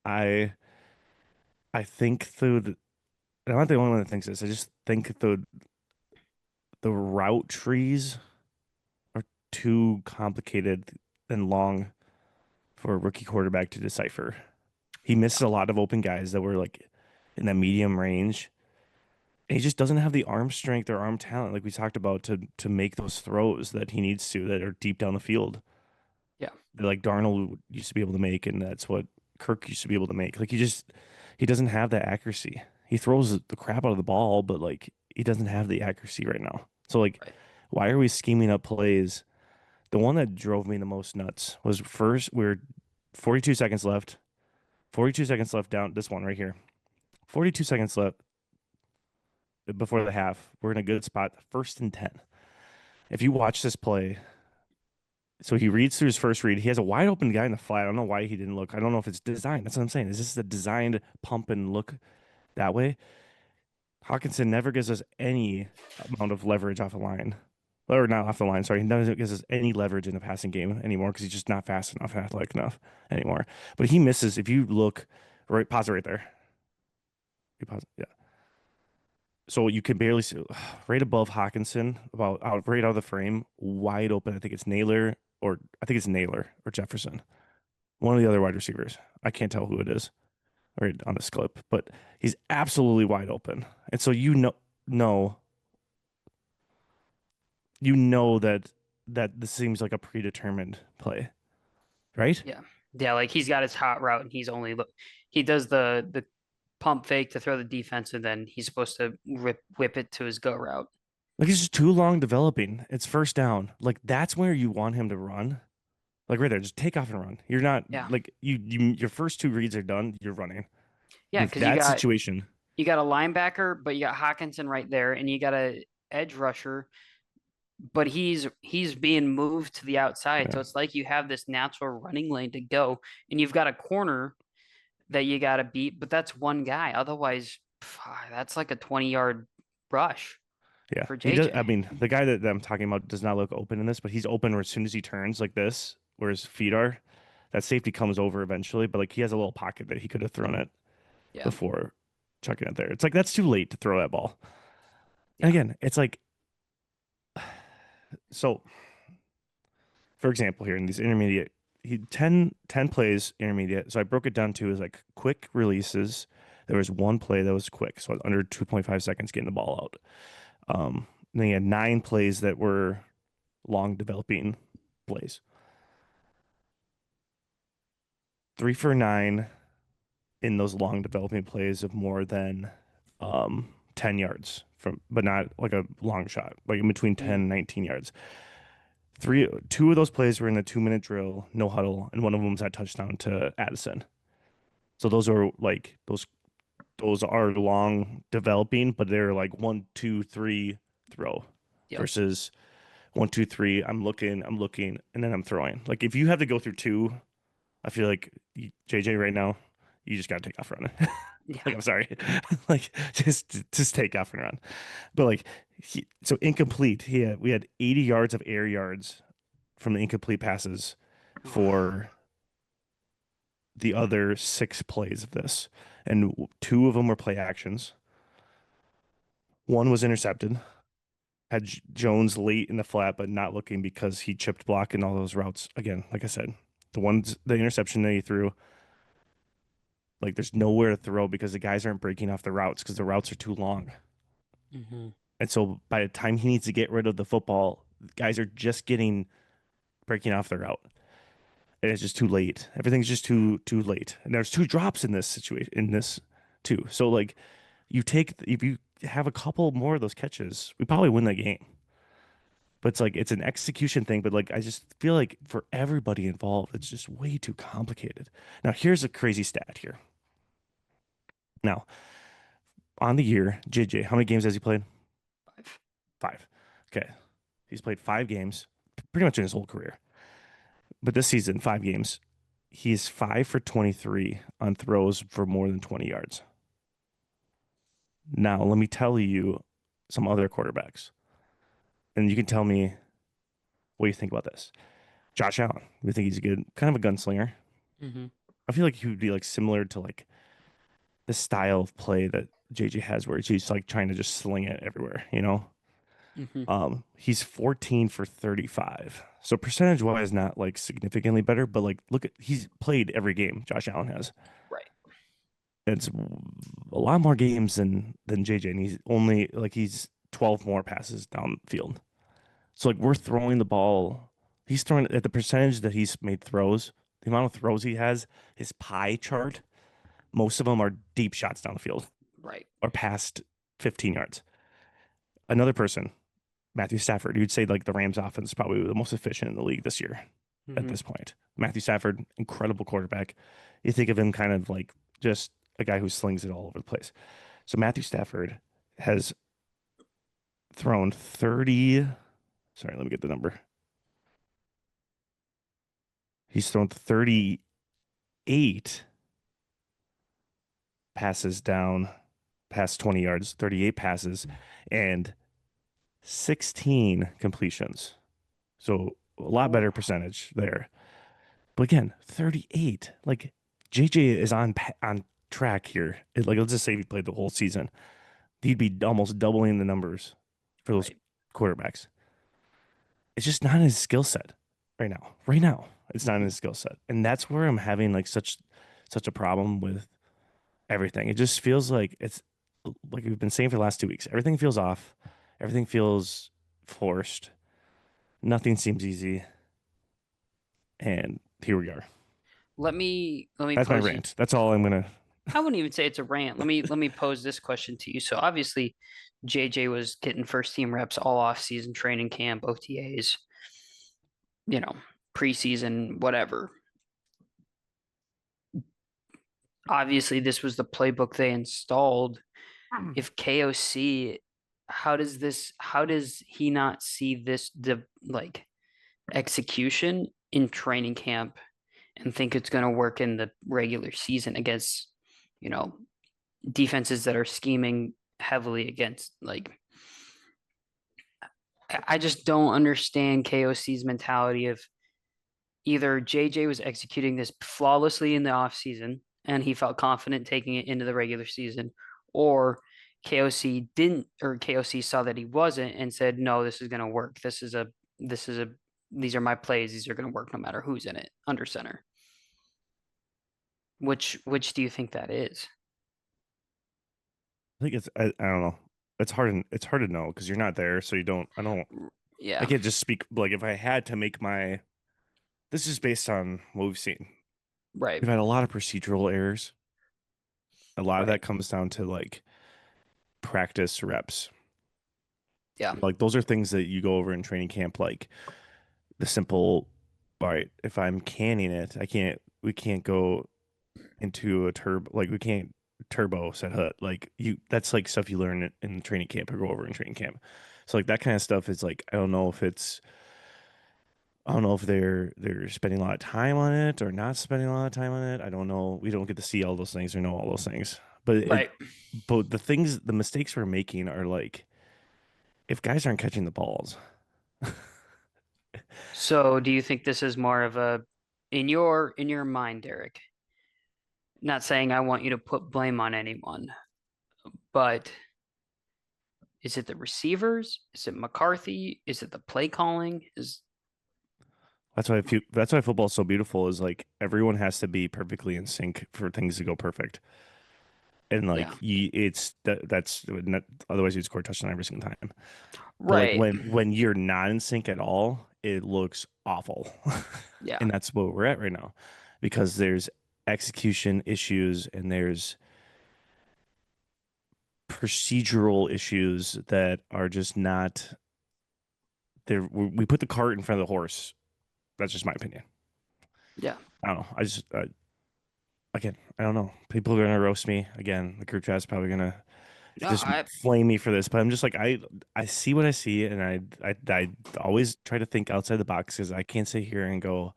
[SPEAKER 1] I I think through the I'm not the only one that thinks this. I just think the route trees are too complicated and long for a rookie quarterback to decipher. He misses
[SPEAKER 2] yeah,
[SPEAKER 1] a lot of open guys that were like in that medium range. And he just doesn't have the arm strength or arm talent like we talked about to make those throws that he needs to that are deep down the field.
[SPEAKER 2] yeah,
[SPEAKER 1] That like Darnold used to be able to make, and that's what Kirk used to be able to make. Like he doesn't have that accuracy. He throws the crap out of the ball, but like he doesn't have the accuracy right now. So like,
[SPEAKER 2] right.
[SPEAKER 1] why are we scheming up plays? The one that drove me the most nuts was first we're 42 seconds left. 42 seconds left down this one right here. 42 seconds left before the half. We're in a good spot. First and 10. If you watch this play, so he reads through his first read. He has a wide open guy in the flat. I don't know why he didn't look. I don't know if it's designed. That's what I'm saying. Is this a designed pump and look that way? Hawkinson never gives us any amount of leverage off the line. Or not off the line, sorry. He doesn't give us any leverage in the passing game anymore because he's just not fast enough, athletic enough anymore. But he misses. If you look, right, pause it right there. You pause, yeah. So you can barely see right above Hawkinson, about out right out of the frame, wide open. I think it's Naylor or Jefferson. One of the other wide receivers. I can't tell who it is right on this clip, but he's absolutely wide open. And so you know that this seems like a predetermined play, right?
[SPEAKER 2] Yeah. Yeah, like he's got his hot route and he does the pump fake to throw the defense and then he's supposed to whip it to his go route.
[SPEAKER 1] Like he's just too long developing. It's first down. Like that's where you want him to run. Like right there, just take off and run. You're not
[SPEAKER 2] Yeah.
[SPEAKER 1] like your first two reads are done, you're running.
[SPEAKER 2] Yeah,
[SPEAKER 1] In
[SPEAKER 2] because
[SPEAKER 1] that situation,
[SPEAKER 2] you got a linebacker, but you got Hawkinson right there, and you got a edge rusher, but he's being moved to the outside. So
[SPEAKER 1] yeah.
[SPEAKER 2] it's like you have this natural running lane to go, and you've got a corner that you got to beat, but that's one guy. Otherwise, that's like a 20-yard rush
[SPEAKER 1] Yeah.
[SPEAKER 2] for
[SPEAKER 1] He does
[SPEAKER 2] JJ.
[SPEAKER 1] I mean, the guy that I'm talking about does not look open in this, but he's open as soon as he turns like this, where his feet are. That safety comes over eventually, but like he has a little pocket that he could have thrown it
[SPEAKER 2] Yeah.
[SPEAKER 1] before chucking it there. It's like that's too late to throw that ball. And
[SPEAKER 2] Yeah.
[SPEAKER 1] again, it's like so for example, here in these intermediate, 10 plays intermediate. So I broke it down to as like quick releases. There was one play that was quick, so under 2.5 seconds getting the ball out. Then he had 9 plays that were long developing plays. 3 for 9 in those long developing plays of more than 10 yards from, but not like a long shot, like in between 10 and 19 yards. Two of those plays were in the 2-minute drill, no huddle, and one of them was that touchdown to Addison. So those are like those are long developing, but they're like 1, 2, 3 throw
[SPEAKER 2] Yep.
[SPEAKER 1] versus 1, 2, 3. I'm looking, and then I'm throwing. Like if you have to go through 2, I feel like JJ right now, you just gotta take off running.
[SPEAKER 2] Yeah.
[SPEAKER 1] Like I'm sorry, like just take off and run. But like so incomplete. We had 80 yards of air yards from the incomplete passes for the other 6 plays of this, and 2 of them were play actions. One was intercepted. Had Jones late in the flat, but not looking because he chipped block in all those routes. Again, like I said, the interception that he threw, like there's nowhere to throw because the guys aren't breaking off the routes because the routes are too long.
[SPEAKER 2] Mm-hmm.
[SPEAKER 1] And so by the time he needs to get rid of the football, guys are just breaking off the route. And it's just too late. Everything's just too late. And there's 2 drops in this situation in this too. So like if you have a couple more of those catches, we probably win that game. But it's like it's an execution thing, but like I just feel like for everybody involved, it's just way too complicated. Now, here's a crazy stat here. Now, on the year, JJ, how many games has he played?
[SPEAKER 2] 5.
[SPEAKER 1] 5. Okay. He's played 5 games pretty much in his whole career. But this season, 5 games, he's 5 for 23 on throws for more than 20 yards. Now, let me tell you some other quarterbacks, and you can tell me what you think about this. Josh Allen, we think he's a good, kind of a gunslinger.
[SPEAKER 2] Mm-hmm.
[SPEAKER 1] I feel like he would be like similar to like the style of play that JJ has, where he's like trying to just sling it everywhere, you know?
[SPEAKER 2] Mm-hmm.
[SPEAKER 1] He's 14 for 35. So percentage wise, not like significantly better, but like look at he's played every game Josh Allen has.
[SPEAKER 2] Right.
[SPEAKER 1] It's a lot more games than JJ, and he's only like he's 12 more passes down the field. So like we're throwing the ball. He's throwing at the percentage that he's made throws, the amount of throws he has, his pie chart, most of them are deep shots down the field
[SPEAKER 2] Right.
[SPEAKER 1] or past 15 yards. Another person, Matthew Stafford, you'd say like the Rams offense is probably the most efficient in the league this year at
[SPEAKER 2] Mm-hmm.
[SPEAKER 1] this point. Matthew Stafford, incredible quarterback. You think of him kind of like just a guy who slings it all over the place. So Matthew Stafford has thrown 30. Sorry, let me get the number. He's thrown 38 passes down past 20 yards, 38 passes, and 16 completions. So a lot better percentage there. But again, 38. Like JJ is on track here. Like let's just say he played the whole season. He'd be almost doubling the numbers for those
[SPEAKER 2] Right.
[SPEAKER 1] quarterbacks. It's just not in his skill set right now. Right now, it's not in his skill set. And that's where I'm having like such a problem with everything. It just feels like it's like we've been saying for the last 2 weeks. Everything feels off. Everything feels forced. Nothing seems easy. And here we are.
[SPEAKER 2] Let me
[SPEAKER 1] That's my
[SPEAKER 2] pose you.
[SPEAKER 1] rant. That's all I'm gonna.
[SPEAKER 2] I wouldn't even say it's a rant. Let me pose this question to you. So obviously, JJ was getting first team reps all off season, training camp, OTAs, you know, preseason, whatever. Obviously, this was the playbook they installed. If KOC, how does he not see this like execution in training camp and think it's going to work in the regular season against, you know, defenses that are scheming heavily against like I just don't understand KOC's mentality of either JJ was executing this flawlessly in the offseason and he felt confident taking it into the regular season, or KOC didn't, or KOC saw that he wasn't and said, no, this is going to work. This is a, these are my plays. These are going to work no matter who's in it under center. Which do you think that is?
[SPEAKER 1] I think I don't know. It's hard to know because you're not there, so you don't. I
[SPEAKER 2] Yeah,
[SPEAKER 1] can't just speak like if I had to make my. This is based on what we've seen.
[SPEAKER 2] right,
[SPEAKER 1] We've had a lot of procedural errors. A lot of
[SPEAKER 2] right.
[SPEAKER 1] that comes down to like practice reps.
[SPEAKER 2] Yeah,
[SPEAKER 1] Like those are things that you go over in training camp, like the simple, all right, if I'm canning it, we can't go into a turbo, like we can't turbo set hut. Like that's like stuff you learn in training camp or go over in training camp. So like that kind of stuff is like, I don't know if they're spending a lot of time on it or not spending a lot of time on it. I don't know. We don't get to see all those things or know all those things.
[SPEAKER 2] right.
[SPEAKER 1] But the mistakes we're making are like, if guys aren't catching the balls,
[SPEAKER 2] So do you think this is more of a in your mind, Derek? Not saying I want you to put blame on anyone, but is it the receivers? Is it McCarthy? Is it the play calling? Is
[SPEAKER 1] that's why football is so beautiful is like everyone has to be perfectly in sync for things to go perfect. And like
[SPEAKER 2] yeah.
[SPEAKER 1] that's otherwise you'd score a touchdown every single time. But like
[SPEAKER 2] Right.
[SPEAKER 1] when you're not in sync at all, it looks awful.
[SPEAKER 2] Yeah.
[SPEAKER 1] And that's what we're at right now because there's execution issues and there's procedural issues that are just not we put the cart in front of the horse. That's just my opinion.
[SPEAKER 2] Yeah.
[SPEAKER 1] I don't know. Again, I don't know. People are gonna roast me again. The group chat's probably gonna
[SPEAKER 2] No,
[SPEAKER 1] just flame me for this, but I'm just like I see what I see, and I always try to think outside the box because I can't sit here and go.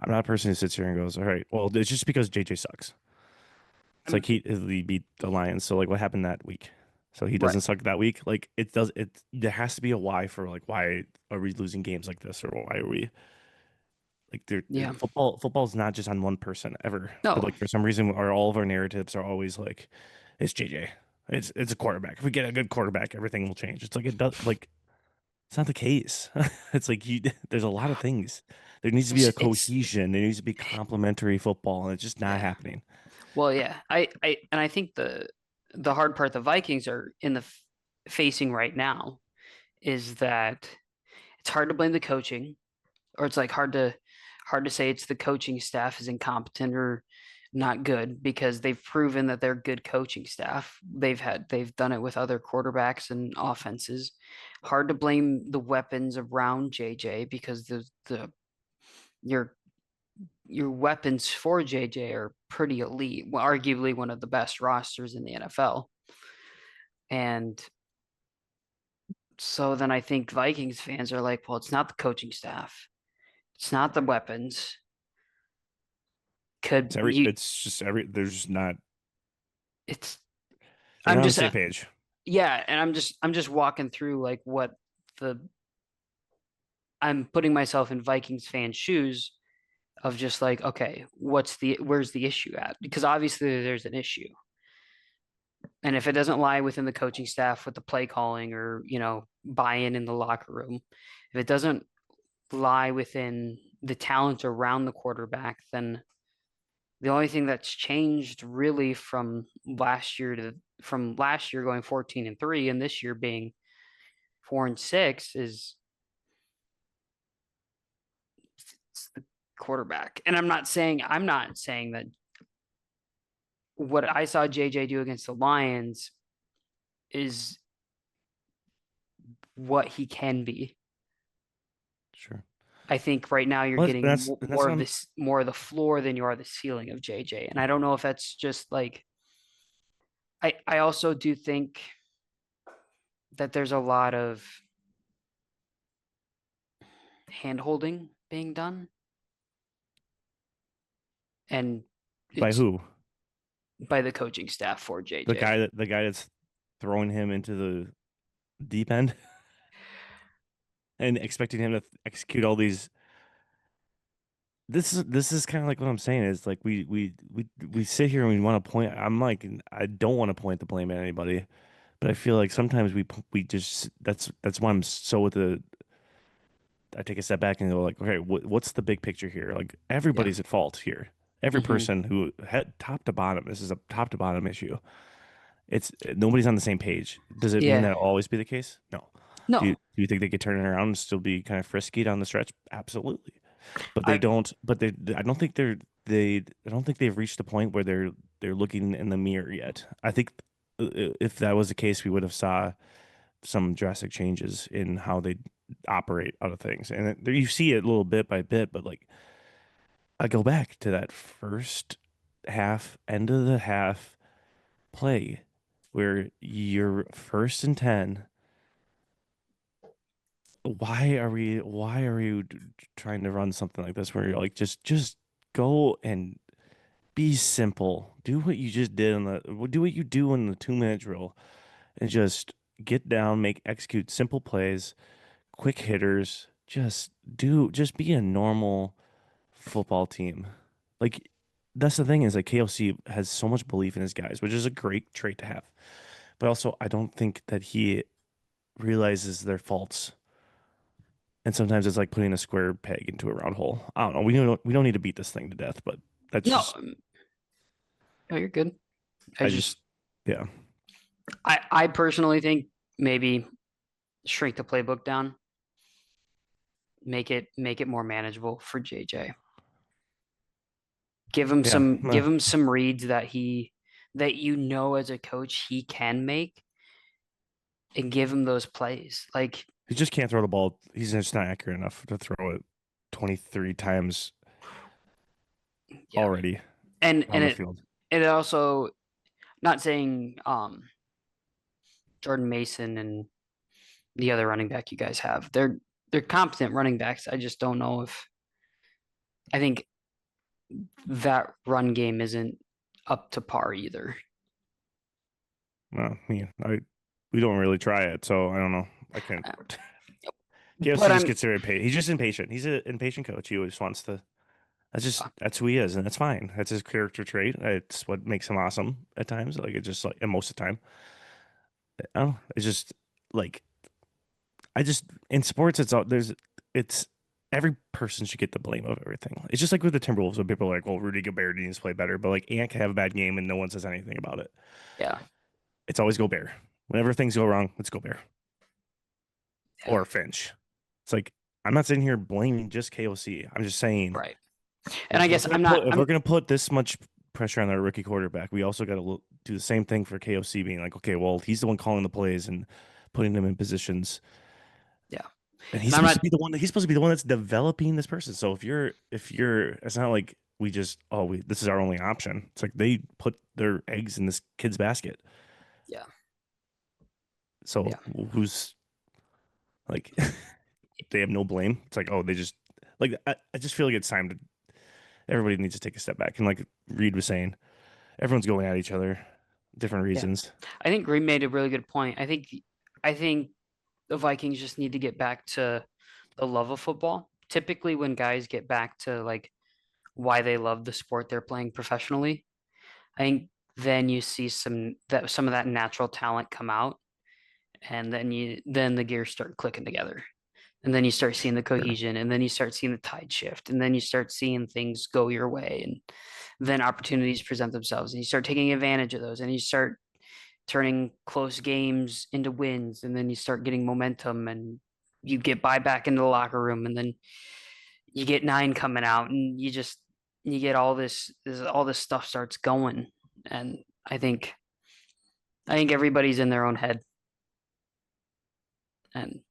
[SPEAKER 1] I'm not a person who sits here and goes, all right, well, it's just because JJ sucks. It's like he beat the Lions, so like what happened that week? So he doesn't suck that week. Like there has to be a why for like why are we losing games like this, or why are we like
[SPEAKER 2] Yeah.
[SPEAKER 1] football is not just on one person ever.
[SPEAKER 2] No.
[SPEAKER 1] But like for some reason all of our narratives are always like it's JJ. It's a quarterback. If we get a good quarterback, everything will change. It's like it does like it's not the case. It's like there's a lot of things. There needs to be a cohesion. There needs to be complementary football, and it's just not happening.
[SPEAKER 2] Well, yeah. I think the hard part the Vikings are facing right now is that it's hard to blame the coaching, or it's like hard to say it's the coaching staff is incompetent or not good, because they've proven that they're good coaching staff. They've done it with other quarterbacks and offenses. Hard to blame the weapons around JJ, because your weapons for JJ are pretty elite, arguably one of the best rosters in the NFL. And so then I think Vikings fans are like, well, it's not the coaching staff. It's not the weapons.
[SPEAKER 1] It's just there's just not.
[SPEAKER 2] It's.
[SPEAKER 1] They're
[SPEAKER 2] I'm
[SPEAKER 1] not on the
[SPEAKER 2] just
[SPEAKER 1] same page.
[SPEAKER 2] Yeah, and I'm just walking through like I'm putting myself in Vikings fan shoes of just like, okay, where's the issue at? Because obviously there's an issue. And if it doesn't lie within the coaching staff with the play calling or, buy-in in the locker room, if it doesn't lie within the talent around the quarterback, then the only thing that's changed really from last year going 14-3 and this year being 4-6 is it's the quarterback. And I'm not saying that what I saw JJ do against the Lions is what he can be.
[SPEAKER 1] Sure.
[SPEAKER 2] I think right now you're getting more of the floor than you are the ceiling of JJ. And I don't know if that's just like I also do think that there's a lot of hand holding being done. And
[SPEAKER 1] by who?
[SPEAKER 2] By the coaching staff for JJ.
[SPEAKER 1] The guy that's throwing him into the deep end and expecting him to execute all these. This is kind of like what I'm saying is like we sit here and we want to point. I'm like I don't want to point the blame at anybody, but I feel like sometimes we just that's why I'm so with the. I take a step back and go like, okay, what's the big picture here? Like everybody's at fault here. Every person who had top to bottom. This is a top to bottom issue. It's nobody's on the same page. Does it mean that will always be the case? No.
[SPEAKER 2] No.
[SPEAKER 1] Do you think they could turn it around and still be kind of frisky down the stretch? Absolutely. But they don't. But I don't think I don't think they've reached the point where they're looking in the mirror yet. I think if that was the case, we would have saw some drastic changes in how they operate out of things, and you see it a little bit by bit. But like, I go back to that first half, end of the half play where you're 1st and 10. Why are you trying to run something like this where you're like just go and be simple. Do what you just did do what you do in the 2-minute drill and just get down, execute simple plays, quick hitters, just be a normal football team. Like that's the thing is like KOC has so much belief in his guys, which is a great trait to have. But also I don't think that he realizes their faults. And sometimes it's like putting a square peg into a round hole. I don't know. We don't need to beat this thing to death, but that's
[SPEAKER 2] no, you're good.
[SPEAKER 1] Yeah.
[SPEAKER 2] I personally think maybe shrink the playbook down. Make it more manageable for JJ. Give him some reads that as a coach he can make, and give him those plays. Like
[SPEAKER 1] He just can't throw the ball. He's just not accurate enough to throw it 23 times
[SPEAKER 2] Yeah.
[SPEAKER 1] already
[SPEAKER 2] And
[SPEAKER 1] on the field.
[SPEAKER 2] it also, not saying Jordan Mason and the other running back you guys have, they're competent running backs. I just don't know if I think that run game isn't up to par either.
[SPEAKER 1] Well, we don't really try it, so I don't know. I can't. KFC
[SPEAKER 2] But
[SPEAKER 1] just gets very impatient. He's just impatient. He's an impatient coach. He just wants to. That's who he is, and that's fine. That's his character trait. It's what makes him awesome at times. Like it just like, and most of the time, oh, it's just like I just in sports. It's every person should get the blame of everything. It's just like with the Timberwolves, when people are like, "Well, Rudy Gobert needs to play better," but like Ant can have a bad game and no one says anything about it.
[SPEAKER 2] yeah,
[SPEAKER 1] It's always Gobert. Whenever things go wrong, it's Gobert
[SPEAKER 2] yeah.
[SPEAKER 1] or Finch. It's like I'm not sitting here blaming just KOC. I'm just saying,
[SPEAKER 2] Right. And I guess
[SPEAKER 1] if we're going to put this much pressure on our rookie quarterback, we also got to do the same thing for KOC, being like, okay, well, he's the one calling the plays and putting them in positions.
[SPEAKER 2] Yeah.
[SPEAKER 1] And he's supposed to be the one. He's supposed to be the one that's developing this person. So if you're, it's not like we just, this is our only option. It's like they put their eggs in this kid's basket.
[SPEAKER 2] Yeah.
[SPEAKER 1] So who's like, they have no blame. It's like, they just like, I just feel like it's time to, everybody needs to take a step back. And like Reed was saying, everyone's going at each other, different reasons.
[SPEAKER 2] Yeah. I think Green made a really good point. I think the Vikings just need to get back to the love of football. Typically, when guys get back to like why they love the sport they're playing professionally, I think then you see some of that natural talent come out, and then the gears start clicking together. And then you start seeing the cohesion, and then you start seeing the tide shift, and then you start seeing things go your way, and then opportunities present themselves, and you start taking advantage of those, and you start turning close games into wins, and then you start getting momentum, and you get back into the locker room, and then you get 9 coming out, and you get all this stuff starts going, and I think everybody's in their own head, and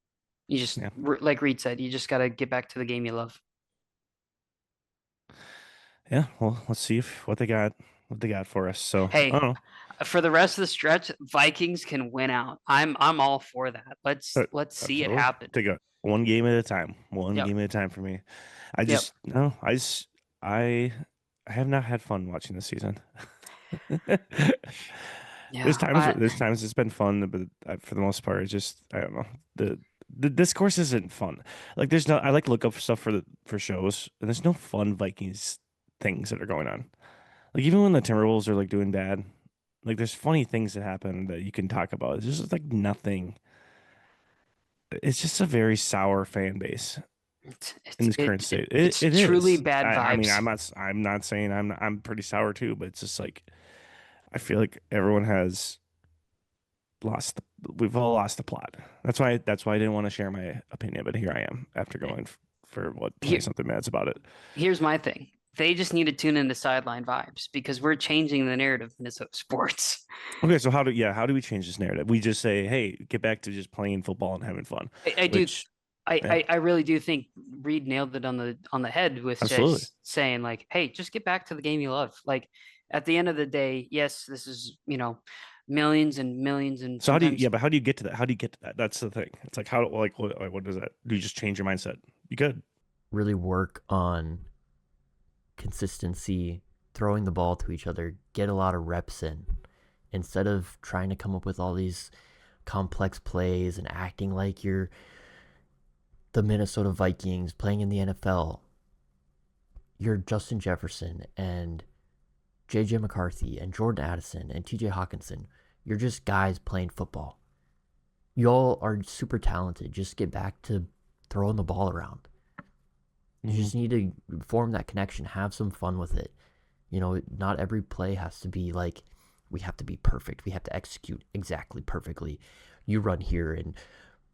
[SPEAKER 2] you just like Reed said, you just got to get back to the game you love.
[SPEAKER 1] Yeah, well, let's see what they got for us. So
[SPEAKER 2] hey, for the rest of the stretch, Vikings can win out. I'm all for that. Let's see it happen.
[SPEAKER 1] Take one game at a time. Game at a time for me. I have not had fun watching this season. There's times it's been fun, but for the most part, it's just I don't know. The discourse isn't fun. Like I like to look up stuff for shows, and there's no fun Vikings things that are going on. Like even when the Timberwolves are like doing bad, like there's funny things that happen that you can talk about. It's just like nothing. It's just a very sour fan base in this current state. It
[SPEAKER 2] truly
[SPEAKER 1] is
[SPEAKER 2] bad vibes.
[SPEAKER 1] I mean, I'm not saying I'm pretty sour too, but it's just like I feel like everyone has we've all lost the plot. That's why I didn't want to share my opinion, but here I am after going for 20 something minutes about it.
[SPEAKER 2] Here's my thing. They just need to tune into Sideline vibes because we're changing the narrative of Minnesota sports.
[SPEAKER 1] Okay, so how do we change this narrative? We just say, hey, get back to just playing football and having fun.
[SPEAKER 2] I really do think Reed nailed it on the head with just saying like, hey, just get back to the game you love. Like at the end of the day, yes, this is, millions and millions and
[SPEAKER 1] so but how do you get to that? How do you get to that? That's the thing. It's like what does that? Do you just change your mindset? You could
[SPEAKER 3] really work on consistency, throwing the ball to each other, get a lot of reps in instead of trying to come up with all these complex plays and acting like you're the Minnesota Vikings playing in the NFL. You're Justin Jefferson and JJ McCarthy and Jordan Addison and TJ Hawkinson. You're just guys playing football. You all are super talented. Just get back to throwing the ball around. You just need to form that connection, have some fun with it. Not every play has to be like, we have to be perfect. We have to execute exactly perfectly. You run here and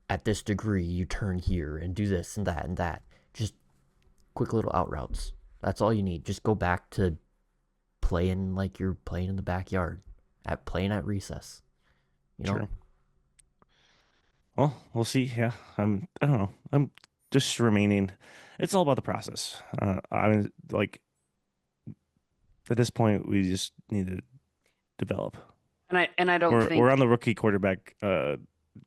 [SPEAKER 3] at this degree, you turn here and do this and that and that. Just quick little out routes. That's all you need. Just go back to playing like you're playing in the backyard, playing at recess.
[SPEAKER 1] True. Well, we'll see. Yeah, I don't know. I'm just remaining. It's all about the process. I mean, like at this point, we just need to develop.
[SPEAKER 2] And I don't
[SPEAKER 1] We're on
[SPEAKER 2] think
[SPEAKER 1] the rookie quarterback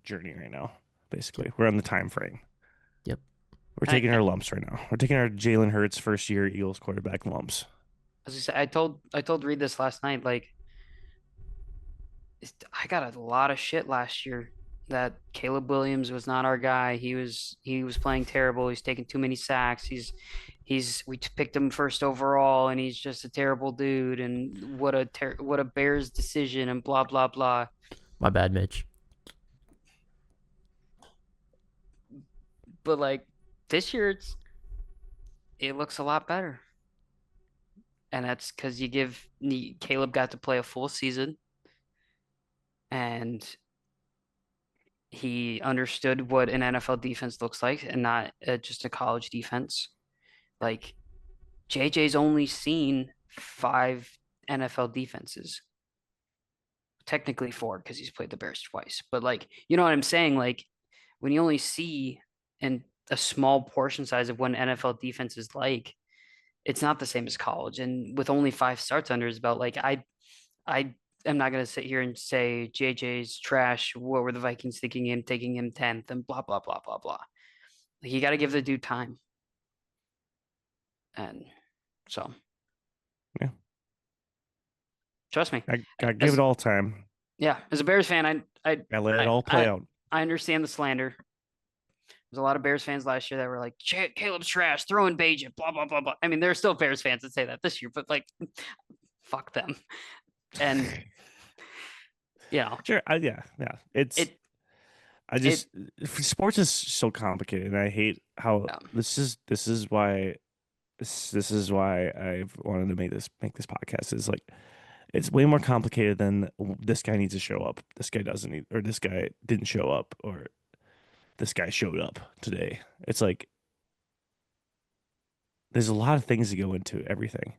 [SPEAKER 1] journey right now. Basically,
[SPEAKER 3] Yep.
[SPEAKER 1] we're on the time frame.
[SPEAKER 3] Yep.
[SPEAKER 1] We're
[SPEAKER 2] I,
[SPEAKER 1] taking
[SPEAKER 2] I
[SPEAKER 1] our lumps right now. We're taking our Jalen Hurts first year Eagles quarterback lumps.
[SPEAKER 2] as I said, I told Reed this last night. Like I got a lot of shit last year that Caleb Williams was not our guy. He was playing terrible. He's taking too many sacks. He's we picked him first overall, and he's just a terrible dude. And what a Bears decision, and blah blah blah.
[SPEAKER 3] My bad, Mitch.
[SPEAKER 2] But like this year, it looks a lot better, and that's because Caleb got to play a full season, and he understood what an NFL defense looks like, and not just a college defense. Like JJ's only seen 5 NFL defenses, technically 4 because he's played the Bears twice. But like, you know what I'm saying? Like when you only see in a small portion size of what an NFL defense is like, it's not the same as college. And with only 5 starts under his belt, like I am not gonna sit here and say JJ's trash. What were the Vikings thinking him taking him 10th and blah blah blah blah blah. Like, you got to give the dude time, and so
[SPEAKER 1] Yeah,
[SPEAKER 2] trust me.
[SPEAKER 1] I give
[SPEAKER 2] As
[SPEAKER 1] it all time.
[SPEAKER 2] Yeah, as a Bears fan,
[SPEAKER 1] I let it all play out.
[SPEAKER 2] I understand the slander. There's a lot of Bears fans last year that were like, Caleb's trash, throwing Bajan, blah blah blah blah. I mean, there are still Bears fans that say that this year, but like, fuck them. And
[SPEAKER 1] Sure. Yeah. It's
[SPEAKER 2] it
[SPEAKER 1] I just sports is so complicated, and I hate how
[SPEAKER 2] Yeah.
[SPEAKER 1] this is why this is why I've wanted to make this podcast. Is like it's way more complicated than this guy needs to show up. This guy doesn't need, or this guy didn't show up, or this guy showed up today. It's like there's a lot of things that go into everything.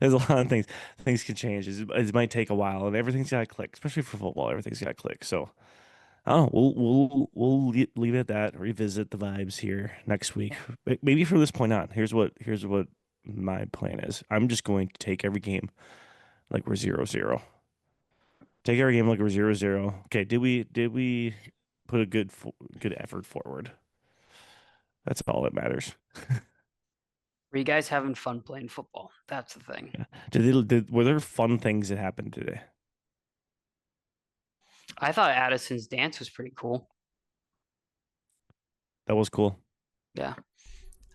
[SPEAKER 1] There's a lot of things. Things can change. It might take a while, and everything's got to click. Especially for football, everything's got to click. So, oh, we'll leave it at that. Revisit the vibes here next week. Maybe from this point on. Here's what my plan is. I'm just going to take every game like we're 0-0. Take every game like we're 0-0. Okay, did we put a good effort forward? That's all that matters.
[SPEAKER 2] Were you guys having fun playing football? That's the thing.
[SPEAKER 1] Yeah. Were there fun things that happened today?
[SPEAKER 2] I thought Addison's dance was pretty cool.
[SPEAKER 1] That was cool.
[SPEAKER 2] Yeah.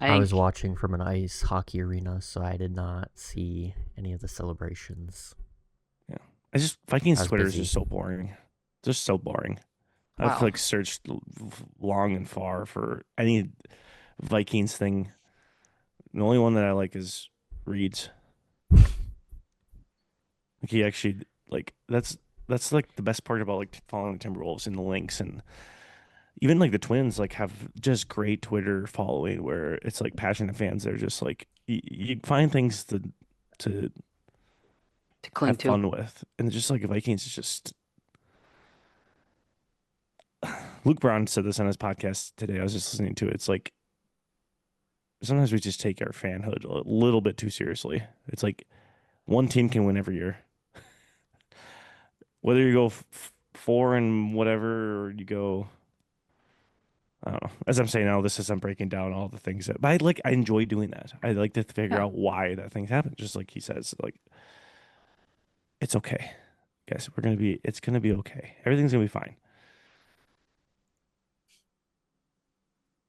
[SPEAKER 3] I was
[SPEAKER 2] think
[SPEAKER 3] watching from an ice hockey arena, so I did not see any of the celebrations.
[SPEAKER 1] Yeah. Vikings
[SPEAKER 3] I was
[SPEAKER 1] Twitter is
[SPEAKER 3] busy.
[SPEAKER 1] just so boring. Just so boring.
[SPEAKER 2] Wow.
[SPEAKER 1] I've like searched long and far for any Vikings thing. The only one that I like is Reed's. Like he actually like that's like the best part about like following the Timberwolves and the Lynx, and even like the Twins like have just great Twitter following where it's like passionate fans that are just like you find things to
[SPEAKER 2] to cling
[SPEAKER 1] have
[SPEAKER 2] to.
[SPEAKER 1] fun with, and just like Vikings is just. Luke Brown said this on his podcast today. I was just listening to it. It's like sometimes we just take our fanhood a little bit too seriously. It's like one team can win every year. Whether you go 4 and whatever, or you go, I don't know. As I'm saying now, I'm breaking down all the things that, but I enjoy doing that. I like to figure
[SPEAKER 2] Yeah.
[SPEAKER 1] out why that thing happened. Just like he says, like, it's okay, guys. It's gonna be okay. Everything's gonna be fine.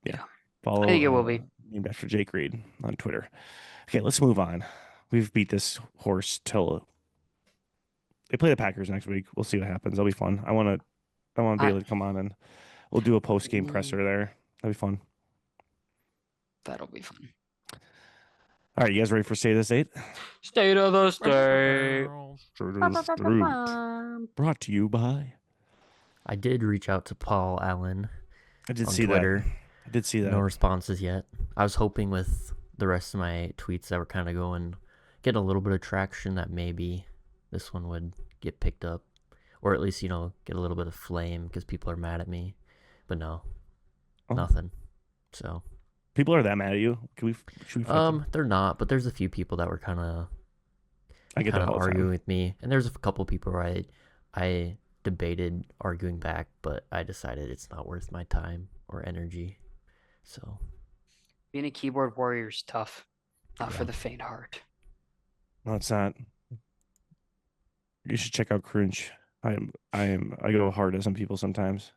[SPEAKER 1] Yeah. Follow
[SPEAKER 2] I think it will be.
[SPEAKER 1] named after Jake Reed on Twitter. Okay, let's move on. We've beat this horse till they play the Packers next week. We'll see what happens. That'll be fun. I want to be able to come on and we'll do a post game presser there. That'll be fun.
[SPEAKER 2] That'll be fun.
[SPEAKER 1] All right, you guys ready for State of the State?
[SPEAKER 2] State of the state.
[SPEAKER 1] Brought to you by.
[SPEAKER 3] I did reach out to Paul Allen
[SPEAKER 1] I did
[SPEAKER 3] on
[SPEAKER 1] see
[SPEAKER 3] Twitter.
[SPEAKER 1] that. I did see that.
[SPEAKER 3] No responses yet. I was hoping with the rest of my tweets that were kind of getting a little bit of traction that maybe this one would get picked up. or at least, get a little bit of flame because people are mad at me. But no,
[SPEAKER 1] Oh.
[SPEAKER 3] nothing. So
[SPEAKER 1] People are that mad at you? Should we fight them?
[SPEAKER 3] they're not, but there's a few people that were kind of
[SPEAKER 1] I get that all the
[SPEAKER 3] arguing
[SPEAKER 1] time.
[SPEAKER 3] with me, and there's a couple people where I debated arguing back, but I decided it's not worth my time or energy. So
[SPEAKER 2] Being a keyboard warrior is tough, not
[SPEAKER 3] Yeah.
[SPEAKER 2] for the faint heart.
[SPEAKER 1] No, it's not. You should check out Croonch. I go hard at some people sometimes.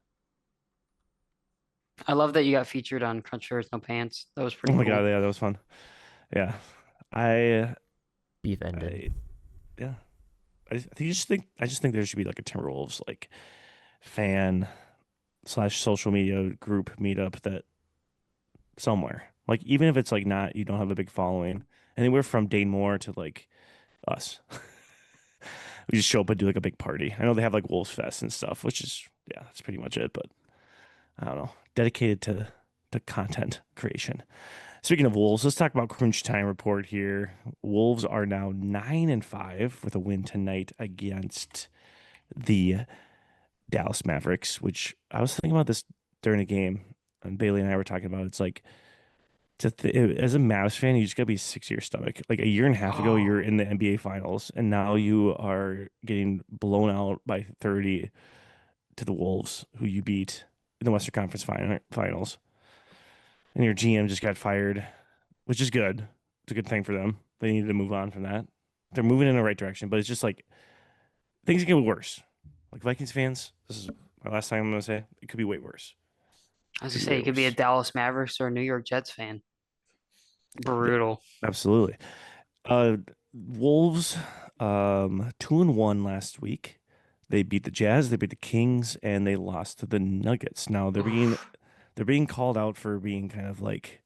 [SPEAKER 2] I love that you got featured on Crunch Shirts No Pants. That was pretty
[SPEAKER 1] Oh my
[SPEAKER 2] cool.
[SPEAKER 1] God, yeah, that was fun. Yeah. I
[SPEAKER 3] beef ended.
[SPEAKER 1] yeah. I just think there should be like a Timberwolves like fan / social media group meetup that somewhere. Like even if it's like not you don't have a big following. Anywhere from Dane Moore to like us. We just show up and do like a big party. I know they have like Wolves Fest and stuff, which is that's pretty much it, but I don't know. Dedicated to content creation. Speaking of Wolves, let's talk about Crunch Time report here. Wolves are now 9-5 with a win tonight against the Dallas Mavericks, which I was thinking about this during the game, and Bailey and I were talking about. It's like as a Mavs fan, you just gotta be sick to your stomach. Like a year and a half ago, you're in the NBA Finals, and now you are getting blown out by 30 to the Wolves, who you beat in the Western Conference Finals. And your GM just got fired, which is good. It's a good thing for them. They needed to move on from that. They're moving in the right direction, but it's just like things get worse. Like Vikings fans, this is my last time I'm gonna say it could be way worse.
[SPEAKER 2] I was gonna say, you could be a Dallas Mavericks or a New York Jets fan. Brutal.
[SPEAKER 1] Yeah, absolutely. Wolves, 2-1 last week. They beat the Jazz, they beat the Kings, and they lost to the Nuggets. Now they're being called out for being kind of like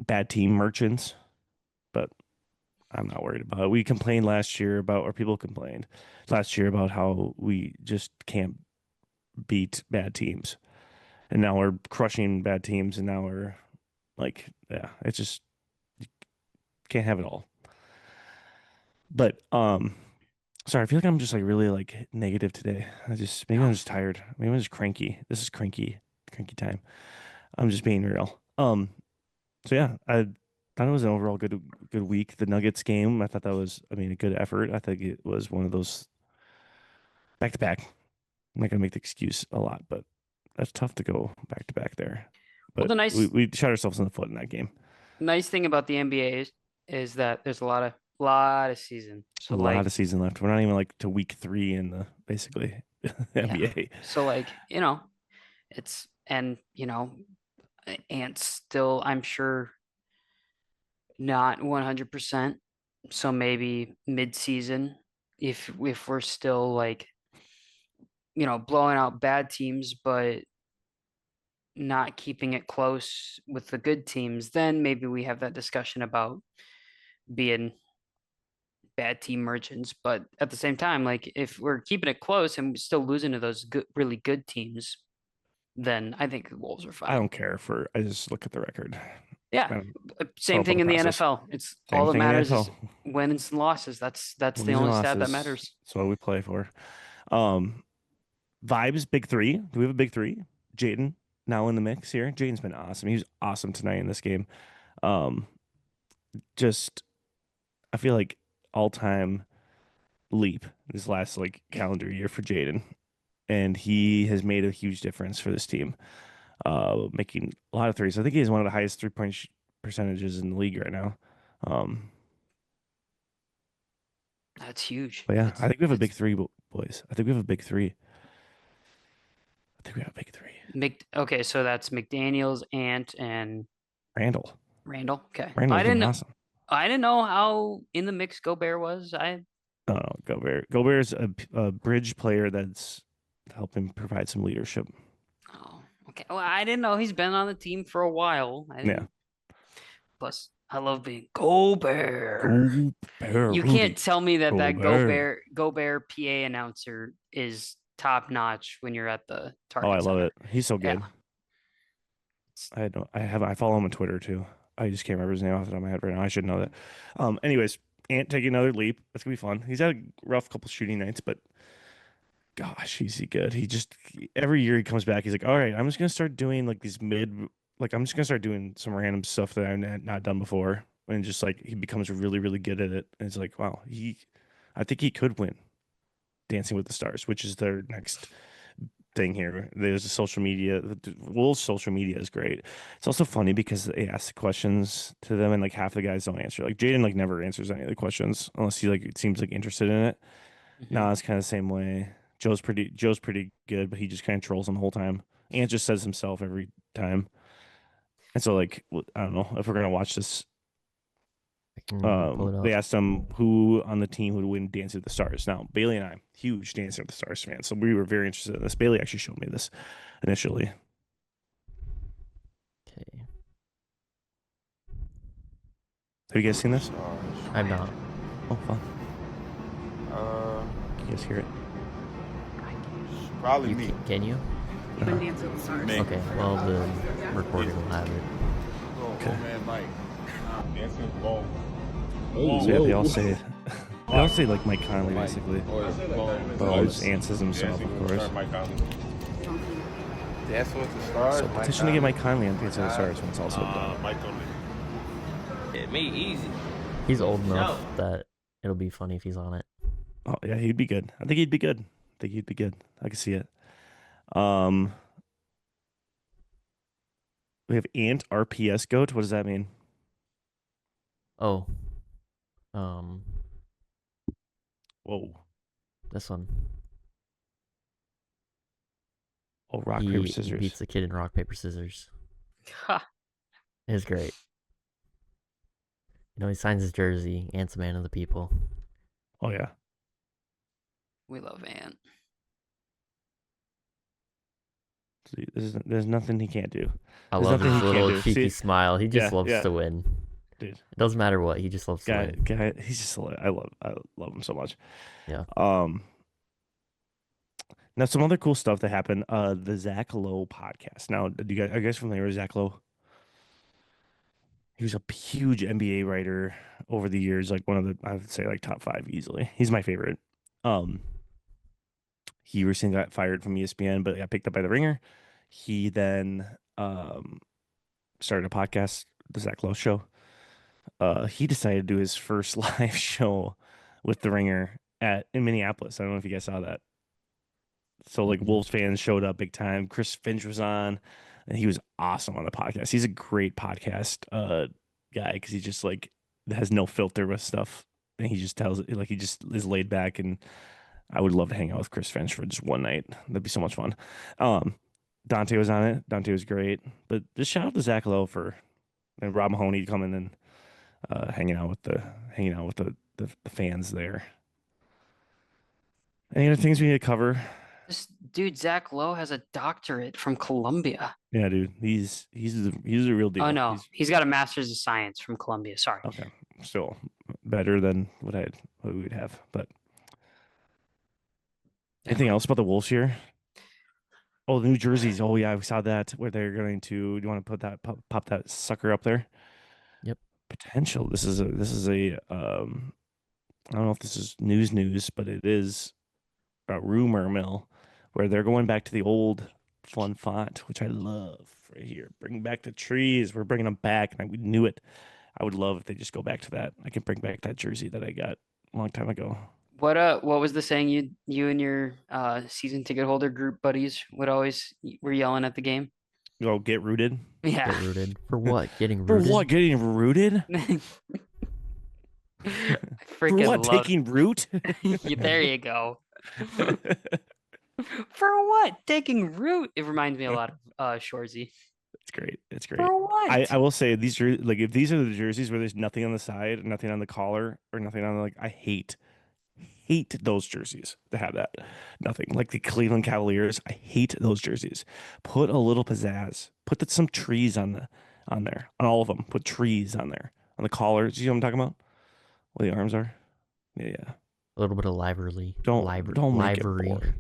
[SPEAKER 1] bad team merchants, but I'm not worried about it. We complained last year about, or people complained last year about how we just can't beat bad teams. And now we're crushing bad teams, and now we're like, it's just you can't have it all. But sorry, I feel like I'm just like really like negative today. I'm just tired. Maybe I'm just cranky. This is cranky time. I'm just being real. So yeah, I thought it was an overall good week. The Nuggets game, I thought that was, a good effort. I think it was one of those back to back. I'm not gonna make the excuse a lot, but that's tough to go back to back there. But we shot ourselves in the foot in that game.
[SPEAKER 2] Nice thing about the NBA is that there's a lot of season. So
[SPEAKER 1] a lot of season left. We're not even like to week 3 in the basically NBA.
[SPEAKER 2] So it's Ant's still, I'm sure, not 100%. So maybe mid-season, if we're still like, blowing out bad teams, but not keeping it close with the good teams, then maybe we have that discussion about being bad team merchants. But at the same time, like if we're keeping it close and still losing to those really good teams, then I think the Wolves are fine.
[SPEAKER 1] I don't care I just look at the record.
[SPEAKER 2] Yeah. Same thing in the NFL. It's all that matters is wins and losses. That's the only stat that matters.
[SPEAKER 1] That's what we play for. Vibes, big 3. Do we have a big 3? Jaden now in the mix here. Jaden's been awesome. He was awesome tonight in this game. Just I feel like all-time leap this last like calendar year for Jaden, and he has made a huge difference for this team. Making a lot of threes. I think he has one of the highest 3-point percentages in the league right now.
[SPEAKER 2] That's huge.
[SPEAKER 1] But yeah, I think we have a big 3, boys. I think we have a big 3.
[SPEAKER 2] Okay, so that's McDaniels, Ant, and
[SPEAKER 1] Randall.
[SPEAKER 2] Okay.
[SPEAKER 1] Randall's awesome.
[SPEAKER 2] I didn't know how in the mix Gobert was.
[SPEAKER 1] Gobert. Gobert's a bridge player that's helping provide some leadership.
[SPEAKER 2] Oh, okay. Well, I didn't know he's been on the team for a while.
[SPEAKER 1] Yeah.
[SPEAKER 2] Plus, I love being Gobert. You can't tell me that Gobert PA announcer is top notch when you're at the Target.
[SPEAKER 1] Oh, I love it. He's so good.
[SPEAKER 2] Yeah.
[SPEAKER 1] I follow him on Twitter too. I just can't remember his name off the top of my head right now. I should know that. Anyways, Ant taking another leap. That's gonna be fun. He's had a rough couple shooting nights, but gosh, he's good. Every year he comes back. He's like, all right, I'm just gonna start doing like these like I'm just gonna start doing some random stuff that I've not done before, and just like he becomes really really good at it. And it's like, wow, I think he could win Dancing with the Stars, which is their next thing here. There's a social media. Wolves' social media is great. It's also funny because they ask the questions to them, and like half the guys don't answer. Like Jaden, like never answers any of the questions unless he like it seems like interested in it.
[SPEAKER 2] Mhm.
[SPEAKER 1] Nah, it's kind of the same way. Joe's pretty good, but he just kind of trolls them the whole time. Ant just says himself every time. And so like I don't know if we're gonna watch this.
[SPEAKER 3] I can pull it up.
[SPEAKER 1] They asked him who on the team would win Dancing with the Stars. Now Bailey and I, huge Dancing with the Stars fans, so we were very interested in this. Bailey actually showed me this initially.
[SPEAKER 3] Okay.
[SPEAKER 1] Have you guys seen this?
[SPEAKER 3] I'm not.
[SPEAKER 1] Oh, fun. Can you guys hear it?
[SPEAKER 4] Probably me.
[SPEAKER 3] Can you?
[SPEAKER 4] Me.
[SPEAKER 3] Okay. Well, the recording will have it.
[SPEAKER 1] Okay.
[SPEAKER 4] Man, Mike. Dancing with Bo.
[SPEAKER 1] So yeah, they all say like Mike Conley basically. But all just Ant says himself, of course.
[SPEAKER 4] Dancing with the Stars.
[SPEAKER 1] So petition to get Mike Conley on Dancing with the Stars when it's all said and done.
[SPEAKER 4] Mike Conley.
[SPEAKER 5] It made easy.
[SPEAKER 3] He's old enough that it'll be funny if he's on it.
[SPEAKER 1] Oh yeah, he'd be good. I think he'd be good. I can see it. We have Ant RPS Goat. What does that mean?
[SPEAKER 3] Oh.
[SPEAKER 1] Whoa.
[SPEAKER 3] This one.
[SPEAKER 1] Oh, rock,
[SPEAKER 3] He
[SPEAKER 1] paper, scissors.
[SPEAKER 3] beats the kid in rock, paper, scissors.
[SPEAKER 2] Ha.
[SPEAKER 3] It's great. He signs his jersey. Ant's a man of the people.
[SPEAKER 1] Oh yeah.
[SPEAKER 2] We love Ant.
[SPEAKER 1] See, there's nothing he can't do.
[SPEAKER 3] I
[SPEAKER 1] There's
[SPEAKER 3] love
[SPEAKER 1] nothing
[SPEAKER 3] his
[SPEAKER 1] he can't
[SPEAKER 3] little
[SPEAKER 1] do.
[SPEAKER 3] cheeky
[SPEAKER 1] See?
[SPEAKER 3] smile. He just
[SPEAKER 1] Yeah,
[SPEAKER 3] loves
[SPEAKER 1] yeah.
[SPEAKER 3] to win.
[SPEAKER 1] Dude.
[SPEAKER 3] It doesn't matter what. He just loves to win.
[SPEAKER 1] Guy, he's just I love him so much.
[SPEAKER 3] Yeah.
[SPEAKER 1] Now some other cool stuff that happened. The Zach Lowe podcast. Now, are you guys familiar with Zach Lowe? He was a huge NBA writer over the years, like one of the I would say like top 5 easily. He's my favorite. He recently got fired from ESPN, but got picked up by the Ringer. He then started a podcast, the Zach Lowe Show. He decided to do his first live show with the Ringer in Minneapolis. I don't know if you guys saw that. So like Wolves fans showed up big time. Chris Finch was on, and he was awesome on the podcast. He's a great podcast guy because he just like has no filter with stuff, and he just tells it like he just is laid back. And I would love to hang out with Chris Finch for just one night. That'd be so much fun. Dante was on it. Dante was great. But just shout out to Zach Lowe and Rob Mahoney coming and hanging out with the fans there. Any other things we need to cover?
[SPEAKER 2] This dude, Zach Lowe, has a doctorate from Columbia.
[SPEAKER 1] Yeah, dude, he's a real deal.
[SPEAKER 2] Oh no, he's got a master's of science from Columbia. Sorry.
[SPEAKER 1] Okay, still better than what we would have. But anything else about the Wolves here? Oh, the New Jerseys. Oh yeah, we saw that where they're going to. Do you want to put that pop that sucker up there?
[SPEAKER 3] Yep.
[SPEAKER 1] Potential. This is a I don't know if this is news, but it is a rumor mill where they're going back to the old fun font, which I love right here. Bring back the trees. We're bringing them back, and we knew it. I would love if they just go back to that. I can bring back that jersey that I got a long time ago.
[SPEAKER 2] What was the saying you and your season ticket holder group buddies were yelling at the game?
[SPEAKER 1] Go get rooted.
[SPEAKER 2] Yeah.
[SPEAKER 3] Get rooted. For what? Getting
[SPEAKER 1] For
[SPEAKER 3] rooted?
[SPEAKER 1] what? Getting rooted?
[SPEAKER 2] I
[SPEAKER 1] For
[SPEAKER 2] freaking
[SPEAKER 1] what?
[SPEAKER 2] love
[SPEAKER 1] Taking root?
[SPEAKER 2] there you go. For what? Taking root. It reminds me a lot of Shorzy.
[SPEAKER 1] It's great. It's great.
[SPEAKER 2] For what?
[SPEAKER 1] I will say these are like if these are the jerseys where there's nothing on the side, nothing on the collar, or nothing on I hate those jerseys to have that. Nothing. Like the Cleveland Cavaliers, I hate those jerseys. Put a little pizzazz. Put some trees on there. On all of them. Put trees on there. On the collars. You know what I'm talking about? Where the arms are? Yeah.
[SPEAKER 3] A little bit of livery.
[SPEAKER 1] Don't make it
[SPEAKER 3] livery.
[SPEAKER 1] boring.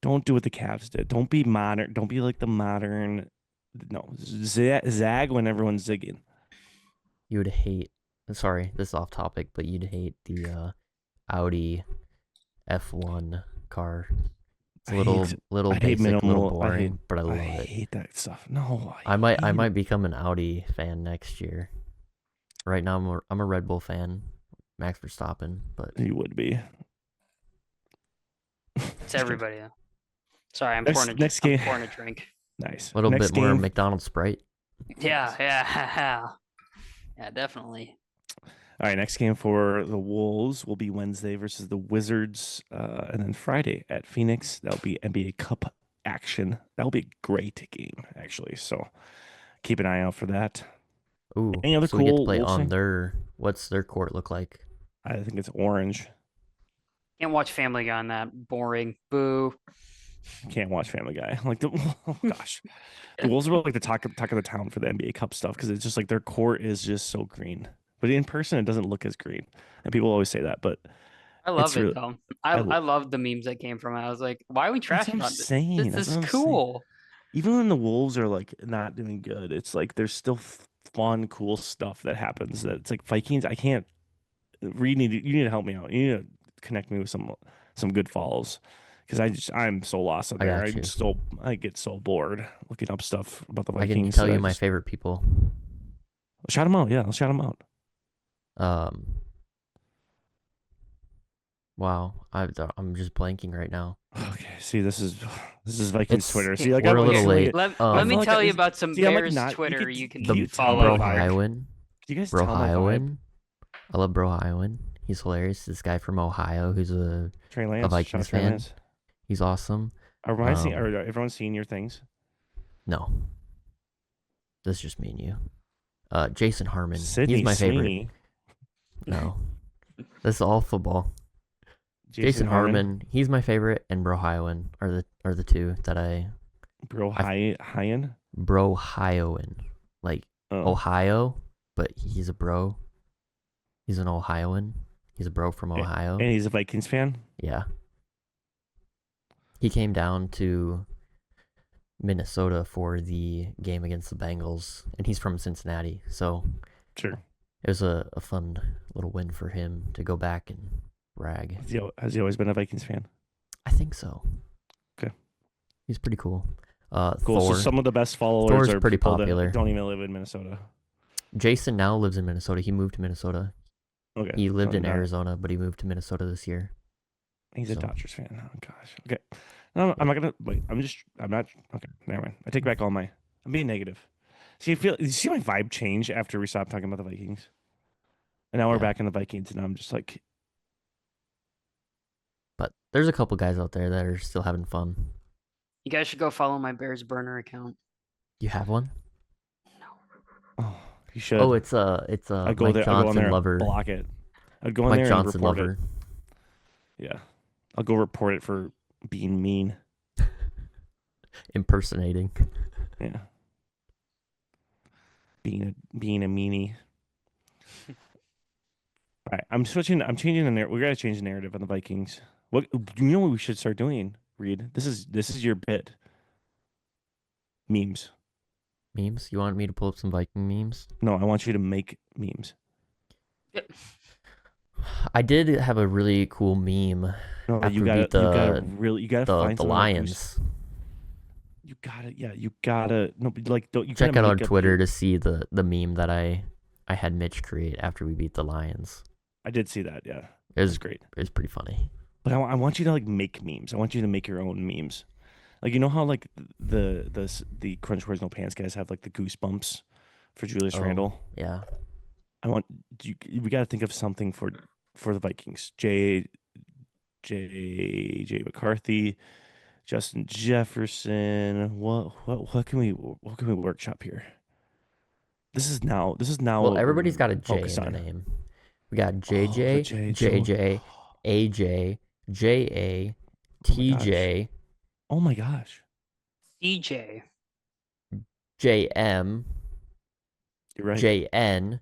[SPEAKER 1] Don't do what the Cavs did. Don't be modern. Don't be like the modern. No, zag when everyone's zigging.
[SPEAKER 3] You would hate sorry, this is off topic, but you'd hate the Audi F1 car. It's a little
[SPEAKER 1] I hate
[SPEAKER 3] basic, little
[SPEAKER 1] minimal.
[SPEAKER 3] boring, but I love
[SPEAKER 1] I
[SPEAKER 3] it.
[SPEAKER 1] hate that stuff. No,
[SPEAKER 3] I
[SPEAKER 1] hate
[SPEAKER 3] might
[SPEAKER 1] it.
[SPEAKER 3] become an Audi fan next year. Right now, I'm a Red Bull fan, Max Verstappen, but
[SPEAKER 1] You would be.
[SPEAKER 2] It's everybody. Though. Sorry, I'm
[SPEAKER 1] Next game.
[SPEAKER 2] pouring a drink.
[SPEAKER 1] Nice.
[SPEAKER 3] a little
[SPEAKER 1] Next
[SPEAKER 3] bit more
[SPEAKER 1] game.
[SPEAKER 3] McDonald's Sprite.
[SPEAKER 2] Yeah, definitely.
[SPEAKER 1] All right, next game for the Wolves will be Wednesday versus the Wizards, and then Friday at Phoenix. That'll be NBA Cup action. That'll be a great game, actually. So keep an eye out for that.
[SPEAKER 3] Ooh,
[SPEAKER 1] Any other
[SPEAKER 3] so we get to
[SPEAKER 1] cool
[SPEAKER 3] play
[SPEAKER 1] Wolves
[SPEAKER 3] on
[SPEAKER 1] thing?
[SPEAKER 3] their. What's their court look like?
[SPEAKER 1] I think it's orange.
[SPEAKER 2] Can't watch Family Guy on that. Boring. Boo.
[SPEAKER 1] Can't watch Family Guy. Like oh gosh, the Wolves are like the talk of the town for the NBA Cup stuff because it's just like their court is just so green, but in person it doesn't look as green, and people always say that. But
[SPEAKER 2] I love
[SPEAKER 1] It's
[SPEAKER 2] it
[SPEAKER 1] really-
[SPEAKER 2] though.
[SPEAKER 1] I
[SPEAKER 2] I love the memes that came from it. I was like, why are we
[SPEAKER 1] That's what
[SPEAKER 2] trashing
[SPEAKER 1] I'm
[SPEAKER 2] on this?
[SPEAKER 1] saying.
[SPEAKER 2] This
[SPEAKER 1] That's
[SPEAKER 2] is
[SPEAKER 1] what I'm saying.
[SPEAKER 2] cool.
[SPEAKER 1] even when the Wolves are like not doing good, it's like there's still fun, cool stuff that happens. That it's like Vikings. I can't. You need to help me out. You need to connect me with some good follows because I'm so lost out
[SPEAKER 3] I
[SPEAKER 1] there.
[SPEAKER 3] got you.
[SPEAKER 1] I get so bored looking up stuff about the
[SPEAKER 3] I
[SPEAKER 1] Vikings.
[SPEAKER 3] can tell
[SPEAKER 1] that
[SPEAKER 3] you
[SPEAKER 1] I
[SPEAKER 3] my
[SPEAKER 1] just-
[SPEAKER 3] favorite people.
[SPEAKER 1] Shout them out. Yeah, I'll shout them out.
[SPEAKER 3] Wow, I'm just blanking right now.
[SPEAKER 1] Okay, see, this is Vikings
[SPEAKER 3] It's-
[SPEAKER 1] Twitter. See, like
[SPEAKER 3] we're
[SPEAKER 1] I'm
[SPEAKER 3] a little
[SPEAKER 1] actually-
[SPEAKER 3] late.
[SPEAKER 2] Let
[SPEAKER 3] I
[SPEAKER 2] me
[SPEAKER 1] feel like
[SPEAKER 2] tell
[SPEAKER 1] I-
[SPEAKER 2] you about some
[SPEAKER 1] see, I'm like
[SPEAKER 2] Bears
[SPEAKER 1] not- you
[SPEAKER 2] Twitter
[SPEAKER 1] could-
[SPEAKER 2] you can
[SPEAKER 1] you could tell
[SPEAKER 2] follow.
[SPEAKER 1] my vibe.
[SPEAKER 3] Brohiowen.
[SPEAKER 1] Do you guys tell my vibe?
[SPEAKER 3] Brohiowen. I love Brohiowen. He's hilarious. This guy from Ohio who's a
[SPEAKER 1] Trey Lance, shout out
[SPEAKER 3] Vikings
[SPEAKER 1] Trey
[SPEAKER 3] fan.
[SPEAKER 1] Lance.
[SPEAKER 3] he's awesome.
[SPEAKER 1] Are everyone seeing your things?
[SPEAKER 3] No. This is just me and you. Jason Harmon.
[SPEAKER 1] Sydney
[SPEAKER 3] He's my favorite.
[SPEAKER 1] Sweeney.
[SPEAKER 3] No. This is all football. Jason Harmon, he's my favorite, and Brohiowen are the two that
[SPEAKER 1] Hyen.
[SPEAKER 3] Brohiowen. Like
[SPEAKER 1] Oh.
[SPEAKER 3] Ohio, but he's a bro. He's an Ohioan. He's a bro from Ohio.
[SPEAKER 1] And he's a Vikings fan.
[SPEAKER 3] Yeah. He came down to Minnesota for the game against the Bengals, and he's from Cincinnati, so
[SPEAKER 1] Sure.
[SPEAKER 3] it was a fun little win for him to go back and brag.
[SPEAKER 1] Has he always been a Vikings fan?
[SPEAKER 3] I think so.
[SPEAKER 1] Okay.
[SPEAKER 3] He's pretty cool.
[SPEAKER 1] Cool.
[SPEAKER 3] Thor.
[SPEAKER 1] So some of the best followers
[SPEAKER 3] Thor's
[SPEAKER 1] are
[SPEAKER 3] pretty
[SPEAKER 1] people that
[SPEAKER 3] popular.
[SPEAKER 1] don't even live in Minnesota.
[SPEAKER 3] Jason now lives in Minnesota. He moved to Minnesota.
[SPEAKER 1] Okay.
[SPEAKER 3] He lived
[SPEAKER 1] so
[SPEAKER 3] in
[SPEAKER 1] not-
[SPEAKER 3] Arizona, but he moved to Minnesota this year.
[SPEAKER 1] He's a
[SPEAKER 3] so-
[SPEAKER 1] Dodgers fan. Oh gosh. Okay. No, I'm not gonna wait. I'm not. Okay. Never mind. I take back all my. I'm being negative. See, you see my vibe change after we stopped talking about the Vikings, and now we're
[SPEAKER 3] Yeah.
[SPEAKER 1] back in the Vikings, and I'm just like,
[SPEAKER 3] But there's a couple guys out there that are still having fun.
[SPEAKER 2] You guys should go follow my Bears burner account.
[SPEAKER 3] You have one?
[SPEAKER 1] oh, you should.
[SPEAKER 3] Oh, it's
[SPEAKER 1] I'd go
[SPEAKER 3] Mike
[SPEAKER 1] there. I'd go on
[SPEAKER 3] Johnson
[SPEAKER 1] there and
[SPEAKER 3] lover.
[SPEAKER 1] block it. I'd go in
[SPEAKER 3] Mike
[SPEAKER 1] there and
[SPEAKER 3] Johnson
[SPEAKER 1] report
[SPEAKER 3] lover.
[SPEAKER 1] it. Yeah, I'll go report it for being mean.
[SPEAKER 3] Impersonating.
[SPEAKER 1] Yeah, being a meanie. All right, I'm changing the narrative. We gotta change the narrative on the Vikings. What you know? What we should start doing, Reed? This is your bit. Memes.
[SPEAKER 3] Memes? You want me to pull up some Viking memes?
[SPEAKER 1] No, I want you to make memes.
[SPEAKER 3] I did have a really cool meme
[SPEAKER 1] No,
[SPEAKER 3] after
[SPEAKER 1] you
[SPEAKER 3] we
[SPEAKER 1] gotta
[SPEAKER 3] beat the
[SPEAKER 1] find
[SPEAKER 3] the
[SPEAKER 1] some
[SPEAKER 3] Lions.
[SPEAKER 1] You gotta no, but like don't you
[SPEAKER 3] Check
[SPEAKER 1] gotta
[SPEAKER 3] out on
[SPEAKER 1] make up
[SPEAKER 3] Twitter
[SPEAKER 1] your-
[SPEAKER 3] to see the meme that I had Mitch create after we beat the Lions.
[SPEAKER 1] I did see that. Yeah,
[SPEAKER 3] It was
[SPEAKER 1] it's great.
[SPEAKER 3] It was pretty funny.
[SPEAKER 1] But I want you to like make memes. I want you to make your own memes. Like you know how like the Crunch Wears No Pants guys have like the goosebumps for Julius
[SPEAKER 3] Oh.
[SPEAKER 1] Randle.
[SPEAKER 3] Yeah.
[SPEAKER 1] We got to think of something for the Vikings. JJ McCarthy, Justin Jefferson. What can we workshop here? This is now.
[SPEAKER 3] Well, everybody's got a J in
[SPEAKER 1] focus
[SPEAKER 3] their
[SPEAKER 1] on.
[SPEAKER 3] name. We got
[SPEAKER 1] the
[SPEAKER 3] JJ,
[SPEAKER 1] J,
[SPEAKER 3] JJ, AJ, JA, TJ,
[SPEAKER 1] Oh my gosh.
[SPEAKER 2] DJ.
[SPEAKER 3] JM,
[SPEAKER 1] You're right.
[SPEAKER 3] JN.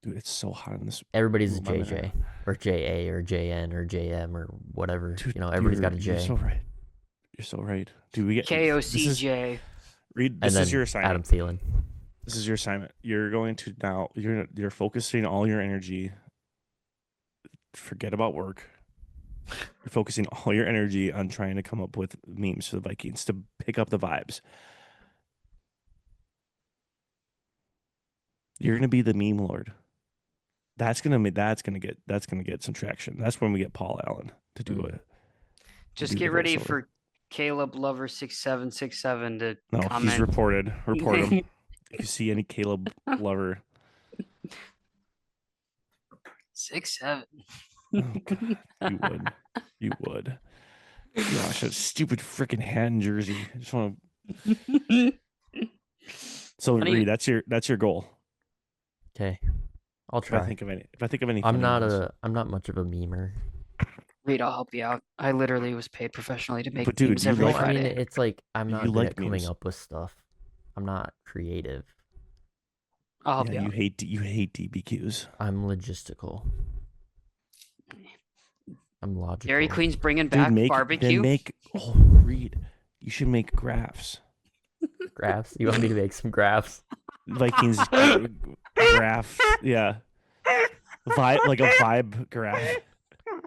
[SPEAKER 1] Dude, it's so hot in this.
[SPEAKER 3] Everybody's a
[SPEAKER 1] room I'm in.
[SPEAKER 3] JJ or JA or JN or JM or whatever.
[SPEAKER 1] Dude,
[SPEAKER 3] You know, everybody's got a
[SPEAKER 1] You're
[SPEAKER 3] J.
[SPEAKER 1] so right. Dude, we get this is-
[SPEAKER 2] KOCJ.
[SPEAKER 1] Reed,
[SPEAKER 3] And
[SPEAKER 1] this
[SPEAKER 3] then
[SPEAKER 1] is your assignment.
[SPEAKER 3] Adam Thielen.
[SPEAKER 1] This is your assignment. You're going to now. You're focusing all your energy. Forget about work. You're focusing all your energy on trying to come up with memes for the Vikings to pick up the vibes. You're gonna be the meme lord. That's gonna get some traction. That's when we get Paul Allen to do it.
[SPEAKER 2] Just get ready for Caleb Lover 6767 to
[SPEAKER 1] No,
[SPEAKER 2] comment.
[SPEAKER 1] he's reported. Report him. If you see any Caleb Lover,
[SPEAKER 2] 6'7".
[SPEAKER 1] you would. You would. Gosh, that stupid freaking hat and jersey. I just want to. So Reed, that's your goal.
[SPEAKER 3] Okay, I'll
[SPEAKER 1] If
[SPEAKER 3] try.
[SPEAKER 1] I think of any,
[SPEAKER 3] I'm
[SPEAKER 1] funny ones.
[SPEAKER 3] not much of a memer.
[SPEAKER 2] Reed, I'll help you out. I literally was paid professionally to make
[SPEAKER 1] But dude,
[SPEAKER 2] memes
[SPEAKER 1] you
[SPEAKER 2] every
[SPEAKER 1] like-
[SPEAKER 3] I
[SPEAKER 2] Friday.
[SPEAKER 3] mean, it's like I'm not
[SPEAKER 1] You
[SPEAKER 3] good
[SPEAKER 1] like
[SPEAKER 3] at coming
[SPEAKER 1] memes.
[SPEAKER 3] up with stuff. I'm not creative.
[SPEAKER 2] I'll help
[SPEAKER 1] Yeah,
[SPEAKER 2] you out.
[SPEAKER 1] you hate DBQs.
[SPEAKER 3] I'm logistical. I'm logical.
[SPEAKER 2] Dairy Queen's bringing
[SPEAKER 1] Dude,
[SPEAKER 2] back barbecue.
[SPEAKER 1] Reed, you should make graphs.
[SPEAKER 3] Graphs. You want me to make some graphs?
[SPEAKER 1] Vikings graph, yeah. Like a vibe graph.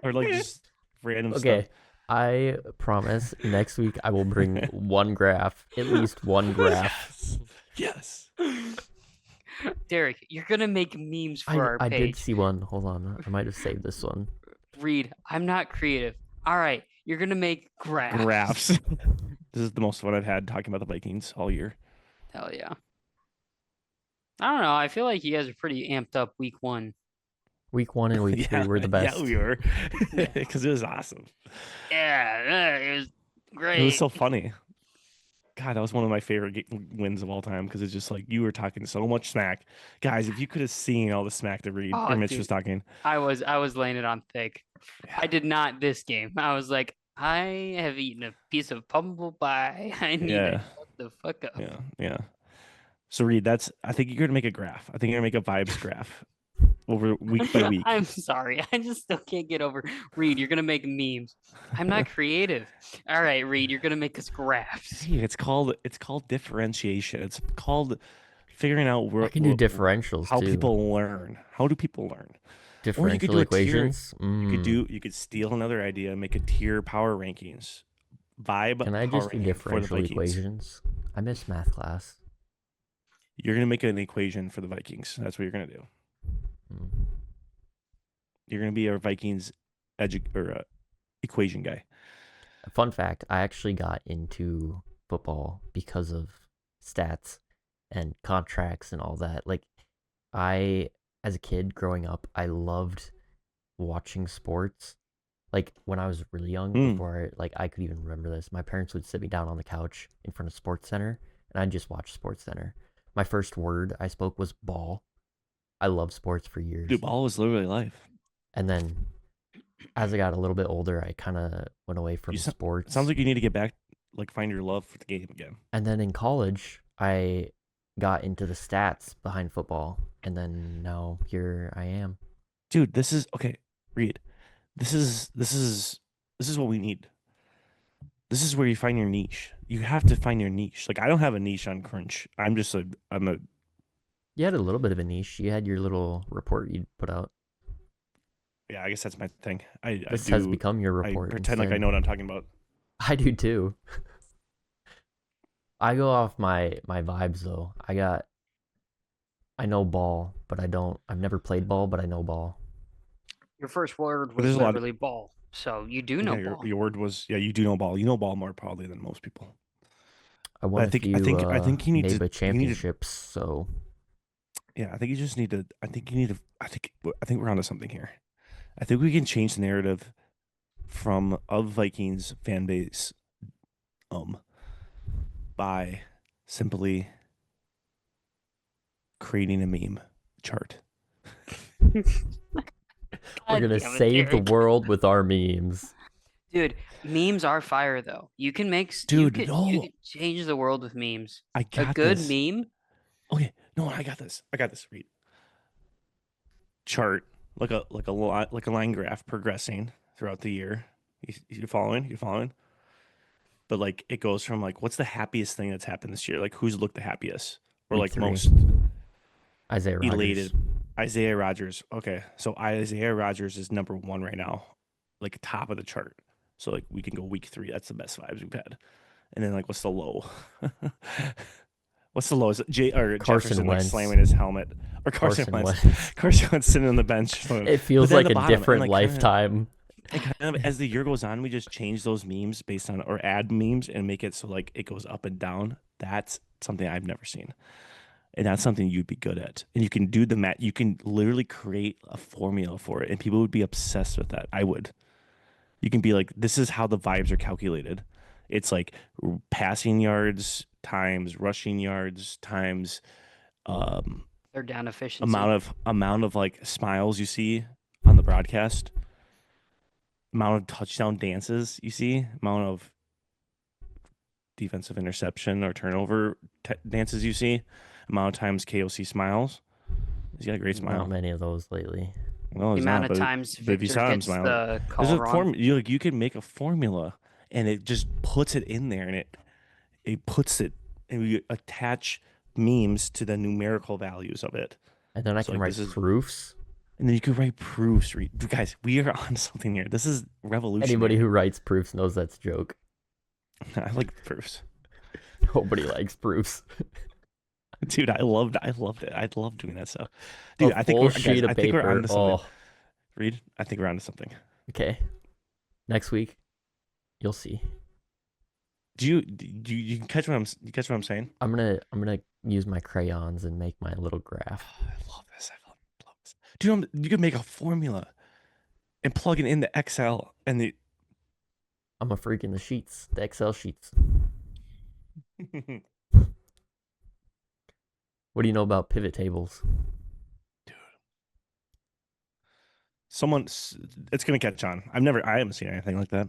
[SPEAKER 1] Or like just random
[SPEAKER 3] Okay.
[SPEAKER 1] stuff.
[SPEAKER 3] I promise next week I will bring one graph, at least one graph.
[SPEAKER 1] Yes.
[SPEAKER 2] Derek, you're gonna make memes for our
[SPEAKER 3] I
[SPEAKER 2] page.
[SPEAKER 3] did see one. Hold on. I might have saved this one.
[SPEAKER 2] Reed, I'm not creative. All right, you're gonna make graphs.
[SPEAKER 1] Graphs. This is the most fun I've had talking about the Vikings all year.
[SPEAKER 2] Hell yeah. I don't know. I feel like you guys are pretty amped up week 1.
[SPEAKER 3] Week 1 and week 3 were the best.
[SPEAKER 1] Yeah, we were. Because it was awesome.
[SPEAKER 2] Yeah, it was great.
[SPEAKER 1] It was so funny. God, that was one of my favorite wins of all time because it's just like you were talking so much smack. Guys, if you could have seen all the smack that Reed or Mitch was talking.
[SPEAKER 2] I was laying it on thick.
[SPEAKER 1] Yeah.
[SPEAKER 2] I did not this game. I was like, I have eaten a piece of pumpkin pie. I need to shut the fuck up.
[SPEAKER 1] Yeah. So Reed, I think you're gonna make a graph. I think you're gonna make a vibes graph over week by week.
[SPEAKER 2] I'm sorry. I just still can't get over Reed, you're gonna make memes. I'm not creative. All right, Reed, you're gonna make us graphs.
[SPEAKER 1] Hey, it's called differentiation. It's called figuring out
[SPEAKER 3] I can do differentials
[SPEAKER 1] how
[SPEAKER 3] too.
[SPEAKER 1] people learn. How do people learn?
[SPEAKER 3] Differential equations.
[SPEAKER 1] You could steal another idea, make a tier power rankings. Vibe.
[SPEAKER 3] Can I
[SPEAKER 1] power
[SPEAKER 3] just do
[SPEAKER 1] ranking for the
[SPEAKER 3] differential
[SPEAKER 1] Vikings.
[SPEAKER 3] equations? I miss math class.
[SPEAKER 1] You're gonna make an equation for the Vikings. That's what you're gonna do. You're gonna be our Vikings equation guy.
[SPEAKER 3] Fun fact, I actually got into football because of stats and contracts and all that. Like, as a kid growing up, I loved watching sports. Like, when I was really young, before I could even remember this, my parents would sit me down on the couch in front of Sports Center, and I'd just watch Sports Center. My first word I spoke was ball. I loved sports for years.
[SPEAKER 1] Dude, ball was literally life.
[SPEAKER 3] And then as I got a little bit older, I kind of went away from sports.
[SPEAKER 1] It sounds like you need to get back, find your love for the game again.
[SPEAKER 3] And then in college, I got into the stats behind football. And then now here I am.
[SPEAKER 1] Dude, this is okay. Reed, this is what we need. This is where you find your niche. You have to find your niche. Like, I don't have a niche on Croonch.
[SPEAKER 3] You had a little bit of a niche. You had your little report you'd put out.
[SPEAKER 1] Yeah, I guess that's my thing.
[SPEAKER 3] This has become your report.
[SPEAKER 1] I pretend like I know what I'm talking about.
[SPEAKER 3] I do too. I go off my vibes though. I know ball, but I've never played ball, but I know ball.
[SPEAKER 2] Your first word was
[SPEAKER 1] there's a lot of-
[SPEAKER 2] literally ball. So you do know ball.
[SPEAKER 1] Your word was you do know ball. You know ball more probably than most people.
[SPEAKER 3] I won
[SPEAKER 1] I think you need to
[SPEAKER 3] NABA championships, so
[SPEAKER 1] yeah, I think you just need to. I think we're onto something here. I think we can change the narrative of Vikings fan base, by simply creating a meme chart.
[SPEAKER 3] we're gonna save the world with our memes.
[SPEAKER 2] Dude, memes are fire though. You can make you can change the world with memes.
[SPEAKER 1] I got
[SPEAKER 2] a good
[SPEAKER 1] this.
[SPEAKER 2] meme.
[SPEAKER 1] Okay, no, I got this. Read chart like a line graph progressing throughout the year. You're following. But it goes from what's the happiest thing that's happened this year? Who's looked the happiest? or
[SPEAKER 3] Week
[SPEAKER 1] like
[SPEAKER 3] 3.
[SPEAKER 1] most
[SPEAKER 3] Isaiah Rodgers.
[SPEAKER 1] elated? Isaiah Rodgers. Okay, so Isaiah Rodgers is number 1 right now, like top of the chart. So like we can go week 3. That's the best vibes we've had. And then like what's the low? What's the low? Is it
[SPEAKER 3] Carson
[SPEAKER 1] Jefferson like
[SPEAKER 3] Wentz.
[SPEAKER 1] slamming his helmet, or Carson Wentz? Carson Wentz sitting on the bench.
[SPEAKER 3] It feels
[SPEAKER 1] But then
[SPEAKER 3] like
[SPEAKER 1] at
[SPEAKER 3] a
[SPEAKER 1] the bottom, and,
[SPEAKER 3] different
[SPEAKER 1] like,
[SPEAKER 3] lifetime.
[SPEAKER 1] And kind of as the year goes on, we just change those memes based on, or add memes and make it so like it goes up and down. That's something I've never seen. And that's something you'd be good at. And you can do the math. You can literally create a formula for it, and people would be obsessed with that. I would. You can be like, this is how the vibes are calculated. It's like passing yards times rushing yards times
[SPEAKER 2] They're down efficiency.
[SPEAKER 1] amount of like smiles you see on the broadcast, amount of touchdown dances you see, amount of defensive interception or turnover dances you see, amount of times KOC smiles. He's got a great smile.
[SPEAKER 3] Not many of those lately.
[SPEAKER 1] Well,
[SPEAKER 2] The
[SPEAKER 1] he's
[SPEAKER 2] amount
[SPEAKER 1] not,
[SPEAKER 2] of
[SPEAKER 1] but
[SPEAKER 2] times
[SPEAKER 1] if you
[SPEAKER 2] Victor
[SPEAKER 1] saw him
[SPEAKER 2] gets
[SPEAKER 1] smile,
[SPEAKER 2] the
[SPEAKER 1] there's
[SPEAKER 2] call
[SPEAKER 1] a
[SPEAKER 2] wrong.
[SPEAKER 1] you can make a formula, and it just puts it in there, and it puts it, and we attach memes to the numerical values of it.
[SPEAKER 3] And then I
[SPEAKER 1] So,
[SPEAKER 3] can
[SPEAKER 1] like,
[SPEAKER 3] write
[SPEAKER 1] this is-
[SPEAKER 3] proofs.
[SPEAKER 1] And then you could write proofs. Guys, we are on something here. This is revolutionary.
[SPEAKER 3] Anybody who writes proofs knows that's a joke.
[SPEAKER 1] I like proofs.
[SPEAKER 3] Nobody likes proofs.
[SPEAKER 1] Dude, I loved it. I love doing that stuff. Dude,
[SPEAKER 3] A
[SPEAKER 1] I think
[SPEAKER 3] full
[SPEAKER 1] we're
[SPEAKER 3] sheet of
[SPEAKER 1] I think we're
[SPEAKER 3] paper.
[SPEAKER 1] onto something.
[SPEAKER 3] Oh,
[SPEAKER 1] Reed, I think we're onto something.
[SPEAKER 3] okay. Next week, you'll see.
[SPEAKER 1] Do you catch what I'm saying?
[SPEAKER 3] I'm gonna use my crayons and make my little graph.
[SPEAKER 1] I love this. Love this. Dude, you could make a formula and plug it in the Excel and the
[SPEAKER 3] I'm a freak in the sheets, the Excel sheets. What do you know about pivot tables?
[SPEAKER 1] It's gonna catch on. I haven't seen anything like that.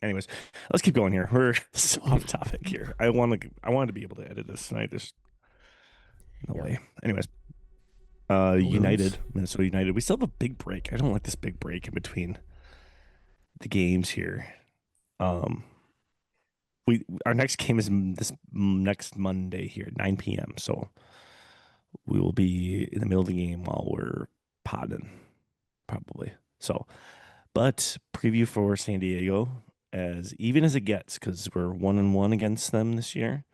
[SPEAKER 1] Anyways, let's keep going here. We're so off topic here. I wanted to be able to edit this tonight. There's no way. Anyways, United, Minnesota United. We still have a big break. I don't like this big break in between the games here. Our next game is this next Monday here, 9 p.m. So we will be in the middle of the game while we're podding, probably. So, but preview for San Diego, as even as it gets, because we're 1-1 against them this year,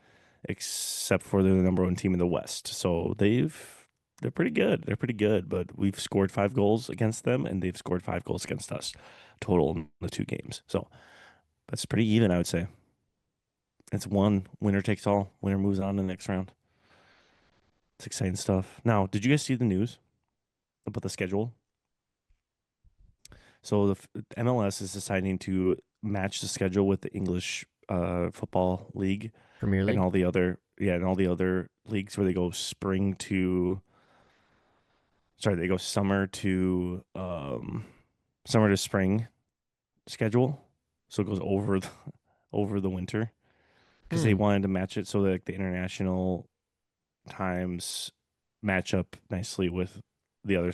[SPEAKER 1] except for they're the number 1 team in the West. So they're pretty good. They're pretty good, but we've scored 5 goals against them, and they've scored 5 goals against us total in the 2 games. So that's pretty even, I would say. It's one winner takes all. Winner moves on to the next round. It's exciting stuff. Now, did you guys see the news about the schedule? So the MLS is deciding to match the schedule with the English football league
[SPEAKER 3] Premier League.
[SPEAKER 1] and all the other leagues where they go summer to spring schedule. So it goes over the winter, because they wanted to match it so that like, the international times match up nicely with the other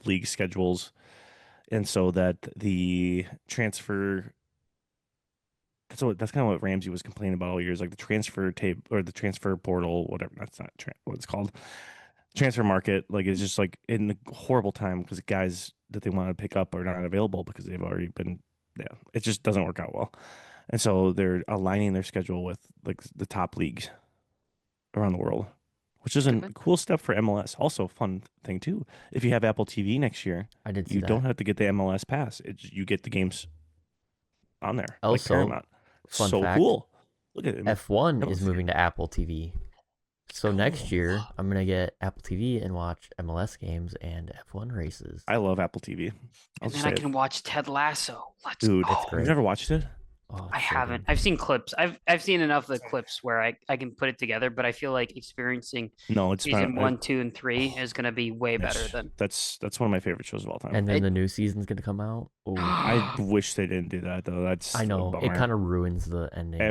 [SPEAKER 1] league schedules, and so that the transfer. That's kind of what Ramsey was complaining about all years, like the transfer tape or the transfer portal, whatever. That's not what it's called. Transfer market, like, is just like in a horrible time because guys that they want to pick up are not available because they've already been. Yeah, it just doesn't work out well, and so they're aligning their schedule with like the top leagues around the world, which is a cool step for MLS. Also, fun thing too. If you have Apple TV next year,
[SPEAKER 3] I did see
[SPEAKER 1] you
[SPEAKER 3] that.
[SPEAKER 1] don't have to get the MLS pass. You get the games on there.
[SPEAKER 3] Also,
[SPEAKER 1] like Paramount.
[SPEAKER 3] fun
[SPEAKER 1] So
[SPEAKER 3] fact,
[SPEAKER 1] cool. Look at it.
[SPEAKER 3] F1 is moving to Apple TV. So next year, I'm going to get Apple TV and watch MLS games and F1 races.
[SPEAKER 1] I love Apple TV.
[SPEAKER 2] And then I can watch Ted Lasso.
[SPEAKER 1] Dude,
[SPEAKER 3] It's great.
[SPEAKER 1] you've never watched it?
[SPEAKER 3] Oh,
[SPEAKER 2] I
[SPEAKER 3] it's so
[SPEAKER 2] haven't.
[SPEAKER 3] good.
[SPEAKER 2] I've seen clips. I've seen enough of the clips where I can put it together, but I feel like experiencing
[SPEAKER 1] No, it's
[SPEAKER 2] season
[SPEAKER 1] not.
[SPEAKER 2] 1, 2, and 3 is going to be way better than.
[SPEAKER 1] That's one of my favorite shows of all time.
[SPEAKER 3] And then the new season's going to come out. Oh,
[SPEAKER 1] I wish they didn't do that though. That's
[SPEAKER 3] I know.
[SPEAKER 1] a
[SPEAKER 3] It
[SPEAKER 1] bummer.
[SPEAKER 3] kind of ruins the ending.
[SPEAKER 1] the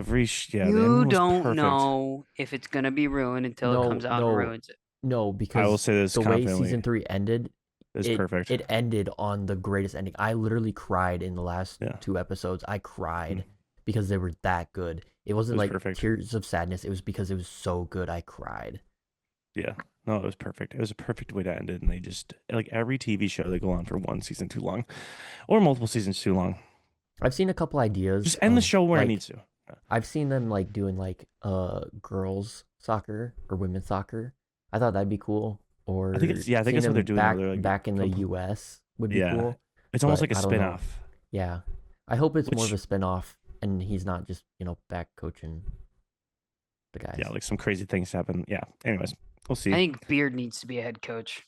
[SPEAKER 1] ending
[SPEAKER 2] You
[SPEAKER 1] was
[SPEAKER 2] don't
[SPEAKER 1] perfect.
[SPEAKER 2] know if it's going to be ruined until it comes out and ruins it.
[SPEAKER 3] No,
[SPEAKER 1] I will
[SPEAKER 3] because
[SPEAKER 1] say this
[SPEAKER 3] the way
[SPEAKER 1] confidently.
[SPEAKER 3] season 3 ended,
[SPEAKER 1] It's perfect.
[SPEAKER 3] It ended on the greatest ending. I literally cried in the last
[SPEAKER 1] Yeah.
[SPEAKER 3] 2 episodes. I cried because they were that good. It wasn't
[SPEAKER 1] It was
[SPEAKER 3] like
[SPEAKER 1] perfect.
[SPEAKER 3] tears of sadness. It was because it was so good. I cried.
[SPEAKER 1] Yeah. No, it was perfect. It was a perfect way to end it. And they just, like every TV show, they go on for one season too long or multiple seasons too long.
[SPEAKER 3] I've seen a couple ideas.
[SPEAKER 1] Just end the show where it
[SPEAKER 3] like,
[SPEAKER 1] needs to.
[SPEAKER 3] I've seen them like doing like girls soccer or women's soccer. I thought that'd be cool. Or
[SPEAKER 1] I think it's, I think
[SPEAKER 3] seeing
[SPEAKER 1] that's what
[SPEAKER 3] them
[SPEAKER 1] they're doing.
[SPEAKER 3] back,
[SPEAKER 1] They're like,
[SPEAKER 3] back in the US would be cool.
[SPEAKER 1] It's almost
[SPEAKER 3] but
[SPEAKER 1] like a
[SPEAKER 3] I don't know.
[SPEAKER 1] spin-off.
[SPEAKER 3] Yeah. I hope it's more of
[SPEAKER 1] Which-
[SPEAKER 3] a spin-off and he's not just, back coaching the guys.
[SPEAKER 1] Yeah, like some crazy things happen. Yeah. Anyways, we'll see.
[SPEAKER 2] I think Beard needs to be a head coach.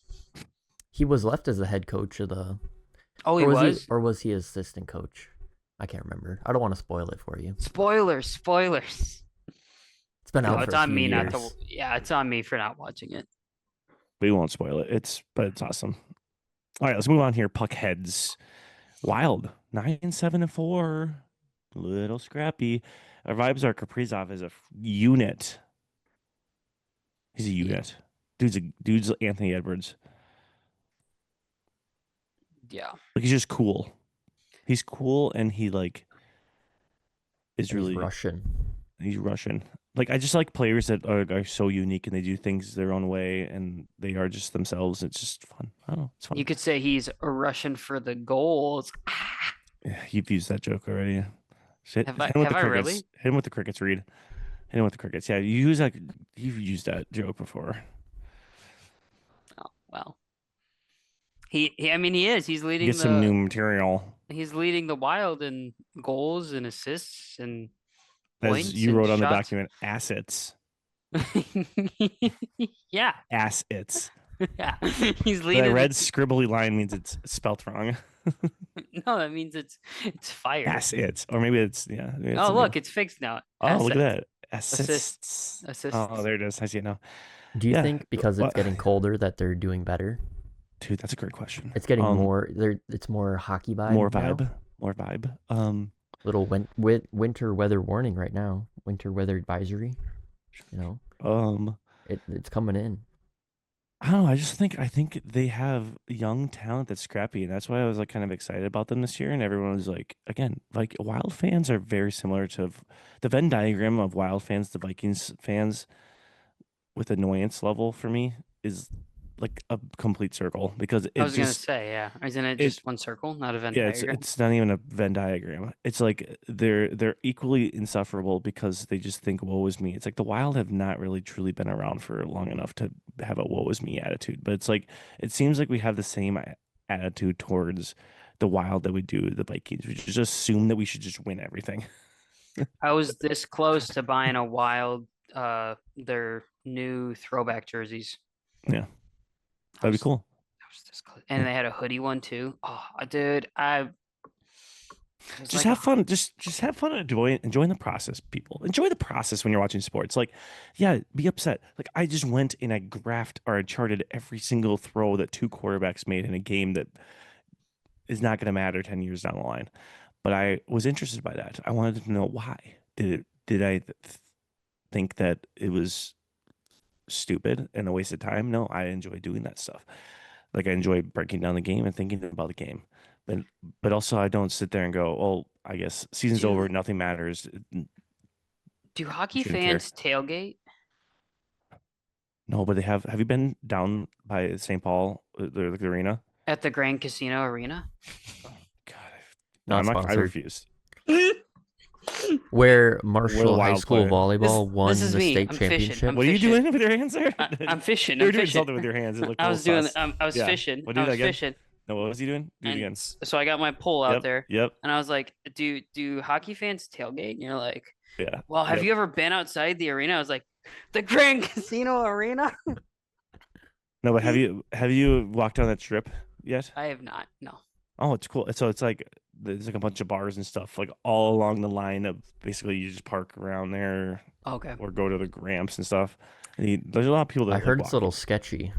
[SPEAKER 3] He was left as the head coach of the
[SPEAKER 2] Oh, he
[SPEAKER 3] or
[SPEAKER 2] was?
[SPEAKER 3] or was he assistant coach? I can't remember. I don't want to spoil it for you.
[SPEAKER 2] Spoilers.
[SPEAKER 3] It's been
[SPEAKER 2] No,
[SPEAKER 3] out
[SPEAKER 2] it's
[SPEAKER 3] for a
[SPEAKER 2] on
[SPEAKER 3] few
[SPEAKER 2] me
[SPEAKER 3] years.
[SPEAKER 2] not to. Yeah, it's on me for not watching it.
[SPEAKER 1] We won't spoil it. But it's awesome. All right, let's move on here. Puckheads. Wild. 9-7-4. Little scrappy. Our vibes are Kaprizov is a unit. He's a unit. Dude's Anthony Edwards.
[SPEAKER 2] Yeah.
[SPEAKER 1] Like he's just cool. He's cool and he like is
[SPEAKER 3] And he's
[SPEAKER 1] really
[SPEAKER 3] Russian.
[SPEAKER 1] He's Russian. Like I just like players that are so unique and they do things their own way and they are just themselves. It's just fun. I don't know. It's fun.
[SPEAKER 2] You could say he's a Russian for the goals.
[SPEAKER 1] Yeah, you've used that joke already. Shit.
[SPEAKER 2] Have
[SPEAKER 1] Hit him with the
[SPEAKER 2] I
[SPEAKER 1] crickets.
[SPEAKER 2] really?
[SPEAKER 1] Hit him with the crickets, Reed. Hit him with the crickets. Yeah, you've used that joke before.
[SPEAKER 2] Oh, well. I mean, he is. He's leading
[SPEAKER 1] Get some new material.
[SPEAKER 2] He's leading the Wild in goals and assists and
[SPEAKER 1] As
[SPEAKER 2] points
[SPEAKER 1] you
[SPEAKER 2] and
[SPEAKER 1] wrote on the
[SPEAKER 2] shots.
[SPEAKER 1] document, assets.
[SPEAKER 2] Yeah,
[SPEAKER 1] Assets.
[SPEAKER 2] yeah. He's
[SPEAKER 1] That
[SPEAKER 2] leading.
[SPEAKER 1] red scribbly line means it's spelt wrong.
[SPEAKER 2] No, that means it's fire.
[SPEAKER 1] Assets. Or maybe it's, maybe it's
[SPEAKER 2] Oh,
[SPEAKER 1] something.
[SPEAKER 2] look, it's fixed now.
[SPEAKER 1] Oh, look at
[SPEAKER 2] Assets.
[SPEAKER 1] that. Assists.
[SPEAKER 2] Assists.
[SPEAKER 1] Oh, there it is. I see it now.
[SPEAKER 3] Do you
[SPEAKER 1] Yeah,
[SPEAKER 3] think because it's getting colder that they're doing better?
[SPEAKER 1] Dude, that's a great question.
[SPEAKER 3] It's getting more. It's more hockey vibe.
[SPEAKER 1] More
[SPEAKER 3] now?
[SPEAKER 1] vibe. More vibe.
[SPEAKER 3] Little winter weather warning right now. Winter weather advisory. It's coming in.
[SPEAKER 1] I don't know. I think they have young talent that's scrappy, and that's why I was like kind of excited about them this year. And everyone was like, again, like Wild fans are very similar to the Venn diagram of Wild fans, the Vikings fans, with annoyance level for me is like a complete circle because
[SPEAKER 2] I
[SPEAKER 1] it
[SPEAKER 2] was gonna
[SPEAKER 1] just
[SPEAKER 2] say, yeah. Isn't it just one circle, not a Venn diagram?
[SPEAKER 1] it's not even a Venn diagram. It's like they're equally insufferable because they just think woe is me. It's like the Wild have not really truly been around for long enough to have a woe is me attitude. But it's like it seems like we have the same attitude towards the Wild that we do the Vikings. We just assume that we should just win everything.
[SPEAKER 2] I was this close to buying a Wild, their new throwback jerseys.
[SPEAKER 1] Yeah. That'd be cool.
[SPEAKER 2] I was this close. And they had a hoodie one too. Oh, dude,
[SPEAKER 1] Just have fun. Just have fun and enjoying the process, people. Enjoy the process when you're watching sports. Like, yeah, be upset. Like I just went and I graphed or I charted every single throw that two quarterbacks made in a game that is not going to matter 10 years down the line. But I was interested by that. I wanted to know why. Did I think that it was stupid and a waste of time? No, I enjoy doing that stuff. Like I enjoy breaking down the game and thinking about the game. But also I don't sit there and go, oh, I guess season's over, nothing matters.
[SPEAKER 2] Do hockey
[SPEAKER 1] Shouldn't care.
[SPEAKER 2] fans tailgate?
[SPEAKER 1] No, but they have you been down by St. Paul, the arena?
[SPEAKER 2] At the Grand Casino Arena?
[SPEAKER 1] God,
[SPEAKER 3] Not
[SPEAKER 1] I
[SPEAKER 3] sponsored.
[SPEAKER 1] refuse.
[SPEAKER 3] Where Marshall High
[SPEAKER 1] Wild
[SPEAKER 3] School
[SPEAKER 1] player.
[SPEAKER 3] volleyball won
[SPEAKER 2] this is
[SPEAKER 3] the
[SPEAKER 2] me.
[SPEAKER 3] state
[SPEAKER 2] I'm fishing.
[SPEAKER 3] championship.
[SPEAKER 2] I'm
[SPEAKER 1] What are you
[SPEAKER 2] fishing.
[SPEAKER 1] doing with your hands there?
[SPEAKER 2] I'm fishing.
[SPEAKER 1] You were
[SPEAKER 2] I'm
[SPEAKER 1] doing
[SPEAKER 2] fishing.
[SPEAKER 1] something with your hands. It looked a
[SPEAKER 2] I
[SPEAKER 1] little
[SPEAKER 2] was doing.
[SPEAKER 1] sus.
[SPEAKER 2] I was
[SPEAKER 1] Yeah.
[SPEAKER 2] fishing.
[SPEAKER 1] Well, do
[SPEAKER 2] I
[SPEAKER 1] that
[SPEAKER 2] was
[SPEAKER 1] again.
[SPEAKER 2] fishing.
[SPEAKER 1] No, what was he doing? Do it
[SPEAKER 2] And
[SPEAKER 1] again.
[SPEAKER 2] so I got my pole out there,
[SPEAKER 1] Yep.
[SPEAKER 2] and I was like, "Do hockey fans tailgate?" And you're like,
[SPEAKER 1] Yeah.
[SPEAKER 2] "Well, have
[SPEAKER 1] Yep.
[SPEAKER 2] you ever been outside the arena?" I was like, "The Grand Casino Arena."
[SPEAKER 1] No, but have you walked down that strip yet?
[SPEAKER 2] I have not. No.
[SPEAKER 1] Oh, it's cool. So it's like there's like a bunch of bars and stuff like all along the line of basically you just park around there
[SPEAKER 2] Okay.
[SPEAKER 1] or go to the ramps and stuff. And there's a lot of people that
[SPEAKER 3] I
[SPEAKER 1] like
[SPEAKER 3] heard it's a
[SPEAKER 1] walking.
[SPEAKER 3] little sketchy.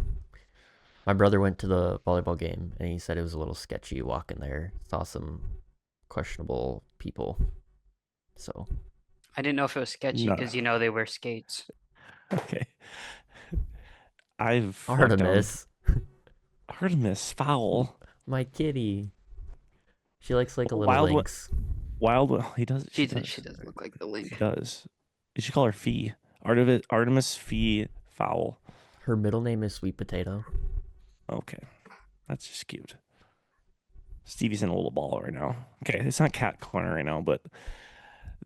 [SPEAKER 3] My brother went to the volleyball game and he said it was a little sketchy walking there. Saw some questionable people. So
[SPEAKER 2] I didn't know if it was sketchy
[SPEAKER 1] No.
[SPEAKER 2] because they wear skates.
[SPEAKER 1] Okay. I've walked down-
[SPEAKER 3] Artemis,
[SPEAKER 1] Artemis foul.
[SPEAKER 3] my kitty. She likes like a little
[SPEAKER 1] Wild one-
[SPEAKER 3] lynx.
[SPEAKER 1] Wild. He does.
[SPEAKER 2] She
[SPEAKER 1] does.
[SPEAKER 2] doesn't look like the
[SPEAKER 1] She
[SPEAKER 2] link.
[SPEAKER 1] does. You should call her Fee. Artemis Fee foul.
[SPEAKER 3] Her middle name is Sweet Potato.
[SPEAKER 1] Okay, that's just cute. Stevie's in a little ball right now. Okay, it's not cat corner right now, but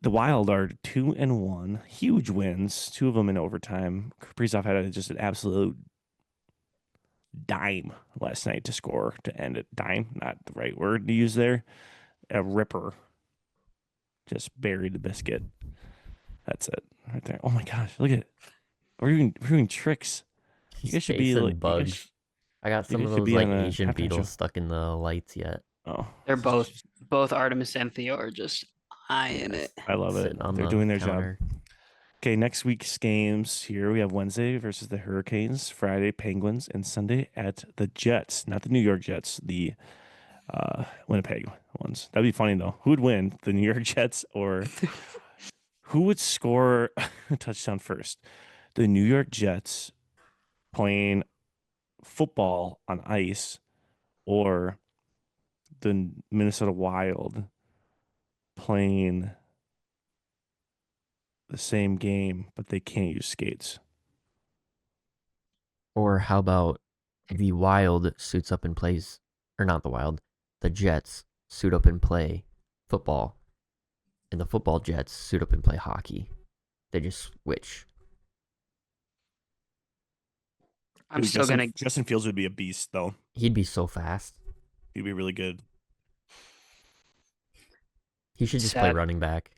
[SPEAKER 1] the Wild are 2-1, huge wins, 2 of them in overtime. Kaprizov had just an absolute dime last night to score to end it. Dime, not the right word to use there. A ripper. Just buried the biscuit. That's it right there. Oh my gosh, look at it. We're doing tricks. You guys should be
[SPEAKER 3] Chasing
[SPEAKER 1] like
[SPEAKER 3] bugs. I got some
[SPEAKER 1] guys
[SPEAKER 3] of
[SPEAKER 1] should
[SPEAKER 3] those
[SPEAKER 1] be
[SPEAKER 3] like
[SPEAKER 1] on a
[SPEAKER 3] Asian
[SPEAKER 1] halftime show.
[SPEAKER 3] beetles stuck in the lights yet.
[SPEAKER 1] Oh,
[SPEAKER 2] They're both Artemis and Theo are just eyeing it.
[SPEAKER 1] I love it.
[SPEAKER 3] Sitting on
[SPEAKER 1] They're
[SPEAKER 3] the
[SPEAKER 1] doing their
[SPEAKER 3] counter.
[SPEAKER 1] job. Okay, next week's games here we have Wednesday versus the Hurricanes, Friday Penguins, and Sunday at the Jets, not the New York Jets, the Winnipeg ones. That'd be funny though. Who would win, the New York Jets or who would score a touchdown first? The New York Jets playing football on ice or the Minnesota Wild playing the same game, but they can't use skates.
[SPEAKER 3] Or how about the Wild suits up and plays, or not the Wild, the Jets suit up and play football, and the football Jets suit up and play hockey. They just switch.
[SPEAKER 2] I'm
[SPEAKER 1] Dude,
[SPEAKER 2] still gonna.
[SPEAKER 1] Justin Fields would be a beast though.
[SPEAKER 3] He'd be so fast.
[SPEAKER 1] He'd be really good.
[SPEAKER 3] He should just play
[SPEAKER 2] Sad.
[SPEAKER 3] running back.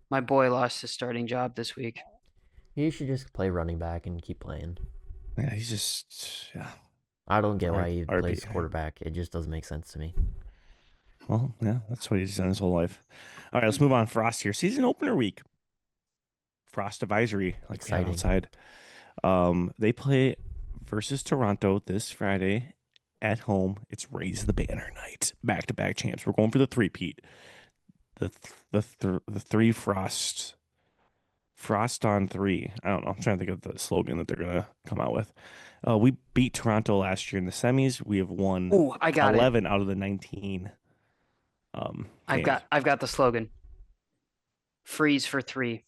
[SPEAKER 2] My boy lost his starting job this week.
[SPEAKER 3] He should just play running back and keep playing.
[SPEAKER 1] Yeah, he's just
[SPEAKER 3] I don't get why he
[SPEAKER 1] RP.
[SPEAKER 3] plays quarterback. It just doesn't make sense to me.
[SPEAKER 1] Well, yeah, that's what he's done his whole life. All right, let's move on. Frost here. Season opener week. Frost advisory, like we have
[SPEAKER 3] Exciting.
[SPEAKER 1] outside. They play versus Toronto this Friday at home. It's Raise the Banner night. Back-to-back champs. We're going for the three-peat. The three Frost on 3. I don't know. I'm trying to think of the slogan that they're gonna come out with. We beat Toronto last year in the semis. We have won
[SPEAKER 2] Oh, I got
[SPEAKER 1] 11 out of the 19.
[SPEAKER 2] I've got the slogan. Freeze for 3.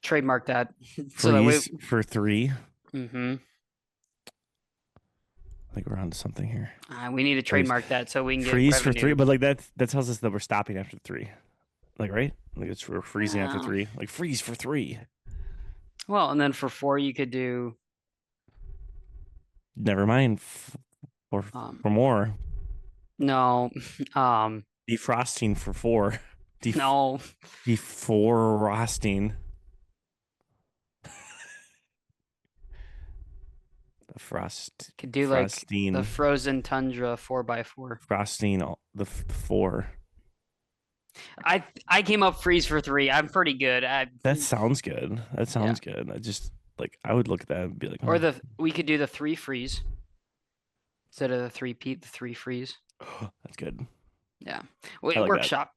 [SPEAKER 2] Trademark that. So that way.
[SPEAKER 1] Freeze for 3.
[SPEAKER 2] Mm-hmm.
[SPEAKER 1] I think we're on to something here.
[SPEAKER 2] We need to trademark that so we can get
[SPEAKER 1] Freeze for 3,
[SPEAKER 2] revenue.
[SPEAKER 1] but like that tells us that we're stopping after 3. Like, right? Like we're freezing after
[SPEAKER 2] No.
[SPEAKER 1] 3. Like freeze for 3.
[SPEAKER 2] Well, and then for 4 you could do
[SPEAKER 1] Never mind. For more.
[SPEAKER 2] no.
[SPEAKER 1] Defrosting for 4.
[SPEAKER 2] No.
[SPEAKER 1] Defrosting. The frost.
[SPEAKER 2] Could do
[SPEAKER 1] frosting.
[SPEAKER 2] like the frozen tundra 4x4.
[SPEAKER 1] Frosting the 4.
[SPEAKER 2] I came up freeze for 3. I'm pretty good.
[SPEAKER 1] That sounds good. That sounds good. I just like I would look at that and be like,
[SPEAKER 2] Or we could do the 3 freeze instead of the 3-peat, the 3 freeze.
[SPEAKER 1] That's good.
[SPEAKER 2] Yeah.
[SPEAKER 1] like that.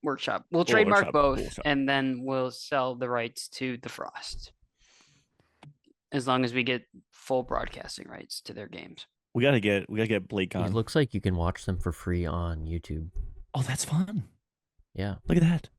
[SPEAKER 2] Workshop. We'll trademark
[SPEAKER 1] workshop,
[SPEAKER 2] both
[SPEAKER 1] workshop.
[SPEAKER 2] and then we'll sell the rights to the Frost. As long as we get full broadcasting rights to their games.
[SPEAKER 1] We gotta get Blake
[SPEAKER 3] It
[SPEAKER 1] on.
[SPEAKER 3] looks like you can watch them for free on YouTube.
[SPEAKER 1] Oh, that's fun.
[SPEAKER 3] Yeah.
[SPEAKER 1] Look at that.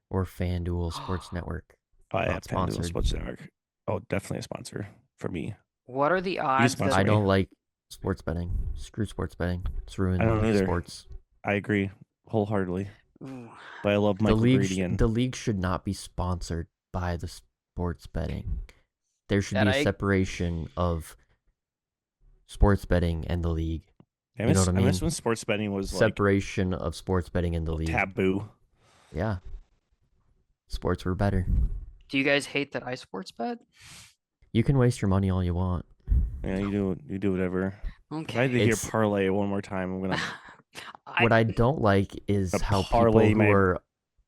[SPEAKER 3] Or FanDuel Sports Network.
[SPEAKER 1] Oh, yeah,
[SPEAKER 3] Not
[SPEAKER 1] FanDuel
[SPEAKER 3] sponsored.
[SPEAKER 1] Sports Network. Oh, definitely a sponsor for me.
[SPEAKER 2] What are the odds
[SPEAKER 1] sponsor
[SPEAKER 2] that
[SPEAKER 3] I
[SPEAKER 1] me.
[SPEAKER 3] don't like sports betting. Screw sports betting. It's ruined
[SPEAKER 1] I don't either.
[SPEAKER 3] sports.
[SPEAKER 1] I agree wholeheartedly.
[SPEAKER 2] Ooh.
[SPEAKER 1] But I love Michael
[SPEAKER 3] the
[SPEAKER 1] Gradian.
[SPEAKER 3] league should not be sponsored by the sports betting. There should
[SPEAKER 2] That
[SPEAKER 3] be a separation of sports betting and the league.
[SPEAKER 1] I
[SPEAKER 3] you
[SPEAKER 1] miss,
[SPEAKER 3] know what I
[SPEAKER 1] I miss
[SPEAKER 3] mean?
[SPEAKER 1] when sports betting was
[SPEAKER 3] Separation of sports betting and the
[SPEAKER 1] like
[SPEAKER 3] league.
[SPEAKER 1] taboo.
[SPEAKER 3] Yeah. Sports were better.
[SPEAKER 2] Do you guys hate that I sports bet?
[SPEAKER 3] You can waste your money all you want.
[SPEAKER 1] Yeah, you do whatever. If I had to
[SPEAKER 2] Okay.
[SPEAKER 1] hear
[SPEAKER 3] It's-
[SPEAKER 1] parlay one more time, I'm gonna.
[SPEAKER 3] What I don't like is
[SPEAKER 1] A
[SPEAKER 3] how people
[SPEAKER 1] parlay
[SPEAKER 3] who
[SPEAKER 1] my-
[SPEAKER 3] are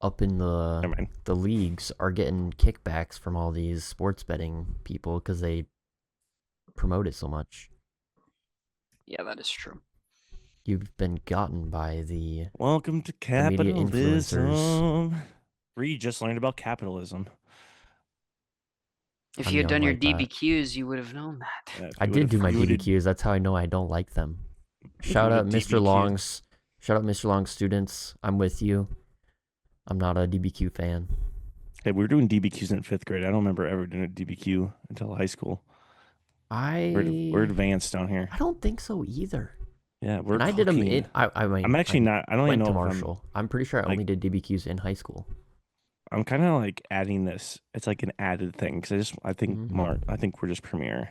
[SPEAKER 3] up in
[SPEAKER 1] Never mind.
[SPEAKER 3] the leagues are getting kickbacks from all these sports betting people because they promote it so much.
[SPEAKER 2] Yeah, that is true.
[SPEAKER 3] You've been gotten by the
[SPEAKER 1] Welcome to
[SPEAKER 3] media
[SPEAKER 1] capitalism. Reed just learned about capitalism.
[SPEAKER 2] If
[SPEAKER 3] I'm
[SPEAKER 2] you had
[SPEAKER 3] young
[SPEAKER 2] done your
[SPEAKER 3] like that.
[SPEAKER 2] DBQs, you would have known that.
[SPEAKER 1] Yeah, if
[SPEAKER 3] I
[SPEAKER 1] you
[SPEAKER 3] did
[SPEAKER 1] would've-
[SPEAKER 3] do my
[SPEAKER 1] you would've-
[SPEAKER 3] DBQs. That's how I know I don't like them.
[SPEAKER 1] you
[SPEAKER 3] Shout out
[SPEAKER 1] would've
[SPEAKER 3] Mr.
[SPEAKER 1] DBQ'd.
[SPEAKER 3] Long's. Shout out Mr. Long's students. I'm with you. I'm not a DBQ fan.
[SPEAKER 1] Hey, we were doing DBQs in 5th grade. I don't remember ever doing a DBQ until high school. We're advanced down here.
[SPEAKER 3] I don't think so either.
[SPEAKER 1] Yeah, we're
[SPEAKER 3] And I did them
[SPEAKER 1] cooking.
[SPEAKER 3] in. I mean,
[SPEAKER 1] I'm actually not. I don't even
[SPEAKER 3] went
[SPEAKER 1] know
[SPEAKER 3] to
[SPEAKER 1] if
[SPEAKER 3] Marshall. I'm pretty sure I
[SPEAKER 1] like-
[SPEAKER 3] only did DBQs in high school.
[SPEAKER 1] I'm kind of like adding this. It's like an added thing because I think
[SPEAKER 3] Mhm.
[SPEAKER 1] I think we're just premier.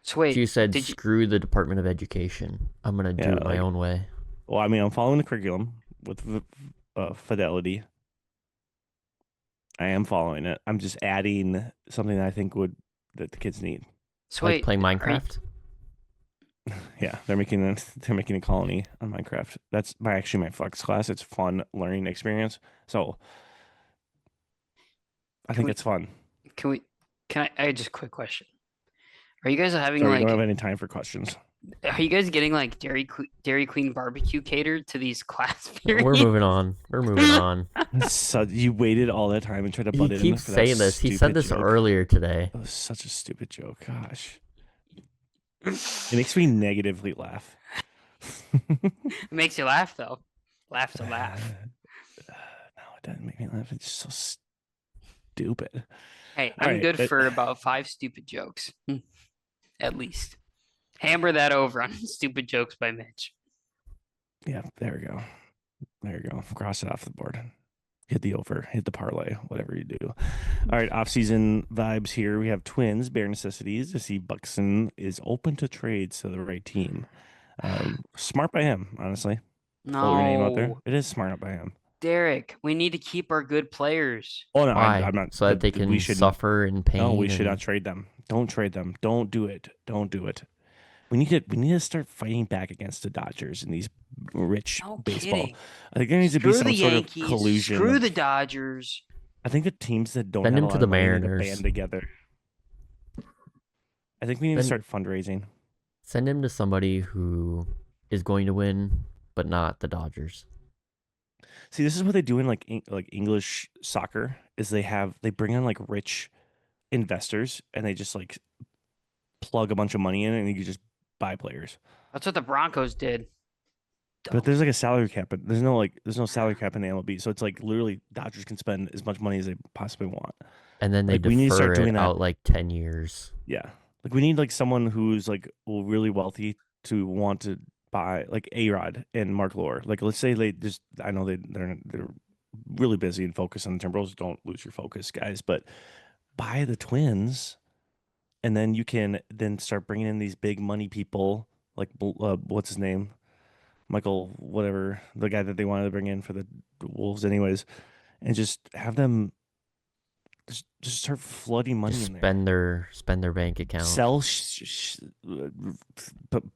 [SPEAKER 2] So wait,
[SPEAKER 3] She said,
[SPEAKER 2] did you?
[SPEAKER 3] "Screw the Department of Education. I'm gonna do
[SPEAKER 1] Yeah,
[SPEAKER 3] it my
[SPEAKER 1] like-
[SPEAKER 3] own way."
[SPEAKER 1] Well, I mean, I'm following the curriculum with fidelity. I am following it. I'm just adding something that I think that the kids need.
[SPEAKER 2] So
[SPEAKER 3] Like
[SPEAKER 2] wait,
[SPEAKER 3] playing
[SPEAKER 2] are you-
[SPEAKER 3] Minecraft.
[SPEAKER 1] Yeah, they're making a colony on Minecraft. That's actually my flex class. It's fun learning experience. So I think
[SPEAKER 2] we-
[SPEAKER 1] it's fun.
[SPEAKER 2] Can I just a quick question. Are you guys having
[SPEAKER 1] Sorry, we
[SPEAKER 2] like?
[SPEAKER 1] don't have any time for questions.
[SPEAKER 2] Are you guys getting like Dairy Queen barbecue catered to these class periods?
[SPEAKER 3] We're moving on. We're moving on.
[SPEAKER 1] So you waited all that time and tried to
[SPEAKER 3] He
[SPEAKER 1] butt in
[SPEAKER 3] keeps
[SPEAKER 1] for that
[SPEAKER 3] saying this. He said
[SPEAKER 1] stupid
[SPEAKER 3] this
[SPEAKER 1] joke.
[SPEAKER 3] earlier today.
[SPEAKER 1] That was such a stupid joke. Gosh, it makes me negatively laugh.
[SPEAKER 2] It makes you laugh though. Laugh to laugh.
[SPEAKER 1] No, it doesn't make me laugh. It's just so stupid.
[SPEAKER 2] Hey,
[SPEAKER 1] All
[SPEAKER 2] I'm
[SPEAKER 1] right,
[SPEAKER 2] good
[SPEAKER 1] that-
[SPEAKER 2] for about 5 stupid jokes. At least. Hammer that over on stupid jokes by Mitch.
[SPEAKER 1] Yeah, there we go. There you go. Cross it off the board. Hit the over, hit the parlay, whatever you do. All right, off-season vibes here. We have Twins, bare necessities to see Buxton is open to trades to the right team. Smart by him, honestly. Float your name out there.
[SPEAKER 2] No.
[SPEAKER 1] It is smart by him.
[SPEAKER 2] Derek, we need to keep our good players.
[SPEAKER 1] Oh no,
[SPEAKER 3] Why?
[SPEAKER 1] I'm not.
[SPEAKER 3] So that they can
[SPEAKER 1] we shouldn't-
[SPEAKER 3] suffer in pain.
[SPEAKER 1] No, we should
[SPEAKER 3] and-
[SPEAKER 1] not trade them. Don't trade them. Don't do it. Don't do it. We need to start fighting back against the Dodgers and these rich
[SPEAKER 2] No
[SPEAKER 1] baseball.
[SPEAKER 2] kidding.
[SPEAKER 1] I think there needs to be
[SPEAKER 2] Screw
[SPEAKER 1] some
[SPEAKER 2] the
[SPEAKER 1] sort
[SPEAKER 2] Yankees.
[SPEAKER 1] of collusion.
[SPEAKER 2] Screw
[SPEAKER 1] of-
[SPEAKER 2] the Dodgers.
[SPEAKER 1] I think the teams that don't
[SPEAKER 3] Send
[SPEAKER 1] have
[SPEAKER 3] him
[SPEAKER 1] a
[SPEAKER 3] to
[SPEAKER 1] lot
[SPEAKER 3] the
[SPEAKER 1] of money need to
[SPEAKER 3] Mariners.
[SPEAKER 1] band together. I think we need to
[SPEAKER 3] Send-
[SPEAKER 1] start fundraising.
[SPEAKER 3] Send him to somebody who is going to win, but not the Dodgers.
[SPEAKER 1] See, this is what they do in like English soccer is they bring in like rich investors and they just like plug a bunch of money in and you can just buy players.
[SPEAKER 2] That's what the Broncos did.
[SPEAKER 1] But there's like a salary cap, but there's no salary cap in the MLB. So it's like literally Dodgers can spend as much money as they possibly want.
[SPEAKER 3] And then they
[SPEAKER 1] Like, we need to
[SPEAKER 3] defer
[SPEAKER 1] start doing
[SPEAKER 3] it
[SPEAKER 1] that.
[SPEAKER 3] out like 10 years.
[SPEAKER 1] Yeah. Like we need like someone who's like really wealthy to want to buy like A-Rod and Mark Lohr. Like let's say I know they're really busy and focused on the Timberwolves. Don't lose your focus, guys, but buy the Twins and then you can then start bringing in these big money people like what's his name? Michael, whatever, the guy that they wanted to bring in for the Wolves anyways, and just have them just start flooding money
[SPEAKER 3] Just
[SPEAKER 1] in there.
[SPEAKER 3] spend their bank account.
[SPEAKER 1] Sell,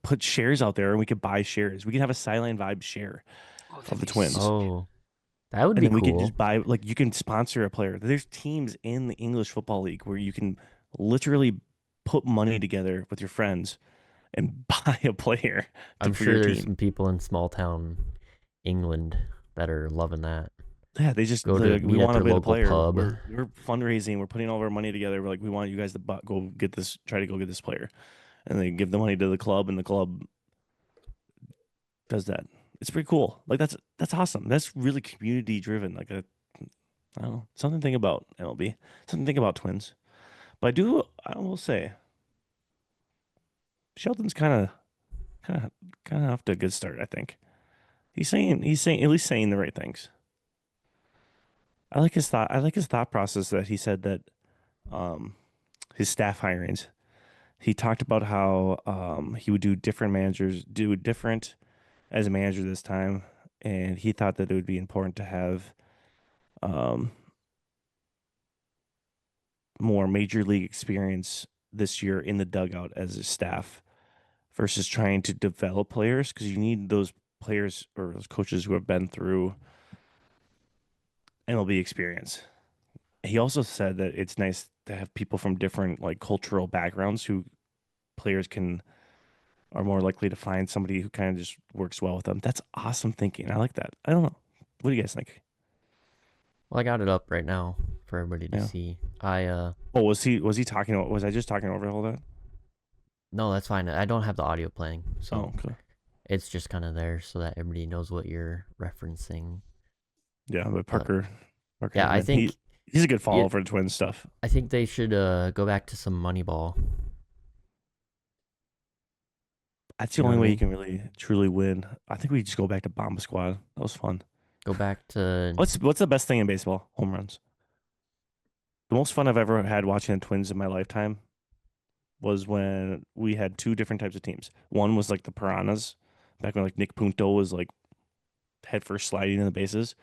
[SPEAKER 1] put shares out there, and we could buy shares. We could have a Sideline vibe share
[SPEAKER 2] Oh,
[SPEAKER 1] of
[SPEAKER 2] that'd
[SPEAKER 1] the
[SPEAKER 2] be
[SPEAKER 1] Twins.
[SPEAKER 3] Oh, that would
[SPEAKER 1] And
[SPEAKER 3] be
[SPEAKER 1] then we could
[SPEAKER 3] cool.
[SPEAKER 1] just buy, like, you can sponsor a player. There's teams in the English Football League where you can literally put money together with your friends and buy a player
[SPEAKER 3] I'm
[SPEAKER 1] for
[SPEAKER 3] sure
[SPEAKER 1] your
[SPEAKER 3] there's
[SPEAKER 1] team.
[SPEAKER 3] some people in small town England that are loving that.
[SPEAKER 1] Yeah, they just
[SPEAKER 3] Go to
[SPEAKER 1] they're like, we
[SPEAKER 3] meet at
[SPEAKER 1] want to
[SPEAKER 3] their
[SPEAKER 1] be the
[SPEAKER 3] local
[SPEAKER 1] player.
[SPEAKER 3] pub.
[SPEAKER 1] We're fundraising. We're putting all of our money together. We're like, we want you guys to go get this. Try to go get this player, and they give the money to the club, and the club does that. It's pretty cool. Like that's awesome. That's really community driven. Like I don't know, something to think about MLB. Something to think about Twins. But I will say, Shelton's kind of off to a good start. I think he's saying at least saying the right things. I like his thought process that he said that his staff hirings. He talked about how he would do different as a manager this time, and he thought that it would be important to have more major league experience this year in the dugout as a staff versus trying to develop players because you need those players or those coaches who have been through MLB experience. He also said that it's nice to have people from different like cultural backgrounds who players are more likely to find somebody who kind of just works well with them. That's awesome thinking. I like that. I don't know. What do you guys think?
[SPEAKER 3] Well, I got it up right now for everybody to
[SPEAKER 1] Yeah.
[SPEAKER 3] see.
[SPEAKER 1] Oh, was he talking about, was I just talking over all that?
[SPEAKER 3] No, that's fine. I don't have the audio playing, so
[SPEAKER 1] Oh, okay.
[SPEAKER 3] it's just kind of there so that everybody knows what you're referencing.
[SPEAKER 1] Yeah, but Parker.
[SPEAKER 3] Yeah, I think
[SPEAKER 1] he's a good follow for the Twins stuff.
[SPEAKER 3] they should go back to some Moneyball.
[SPEAKER 1] That's
[SPEAKER 3] You
[SPEAKER 1] the
[SPEAKER 3] know
[SPEAKER 1] only
[SPEAKER 3] what I
[SPEAKER 1] way you
[SPEAKER 3] mean?
[SPEAKER 1] can really truly win. I think we just go back to Bomba Squad. That was fun.
[SPEAKER 3] Go back to
[SPEAKER 1] What's the best thing in baseball? Home runs. The most fun I've ever had watching the Twins in my lifetime was when we had two different types of teams. One was like the Piranhas, back when like Nick Punto was like head first sliding in the bases,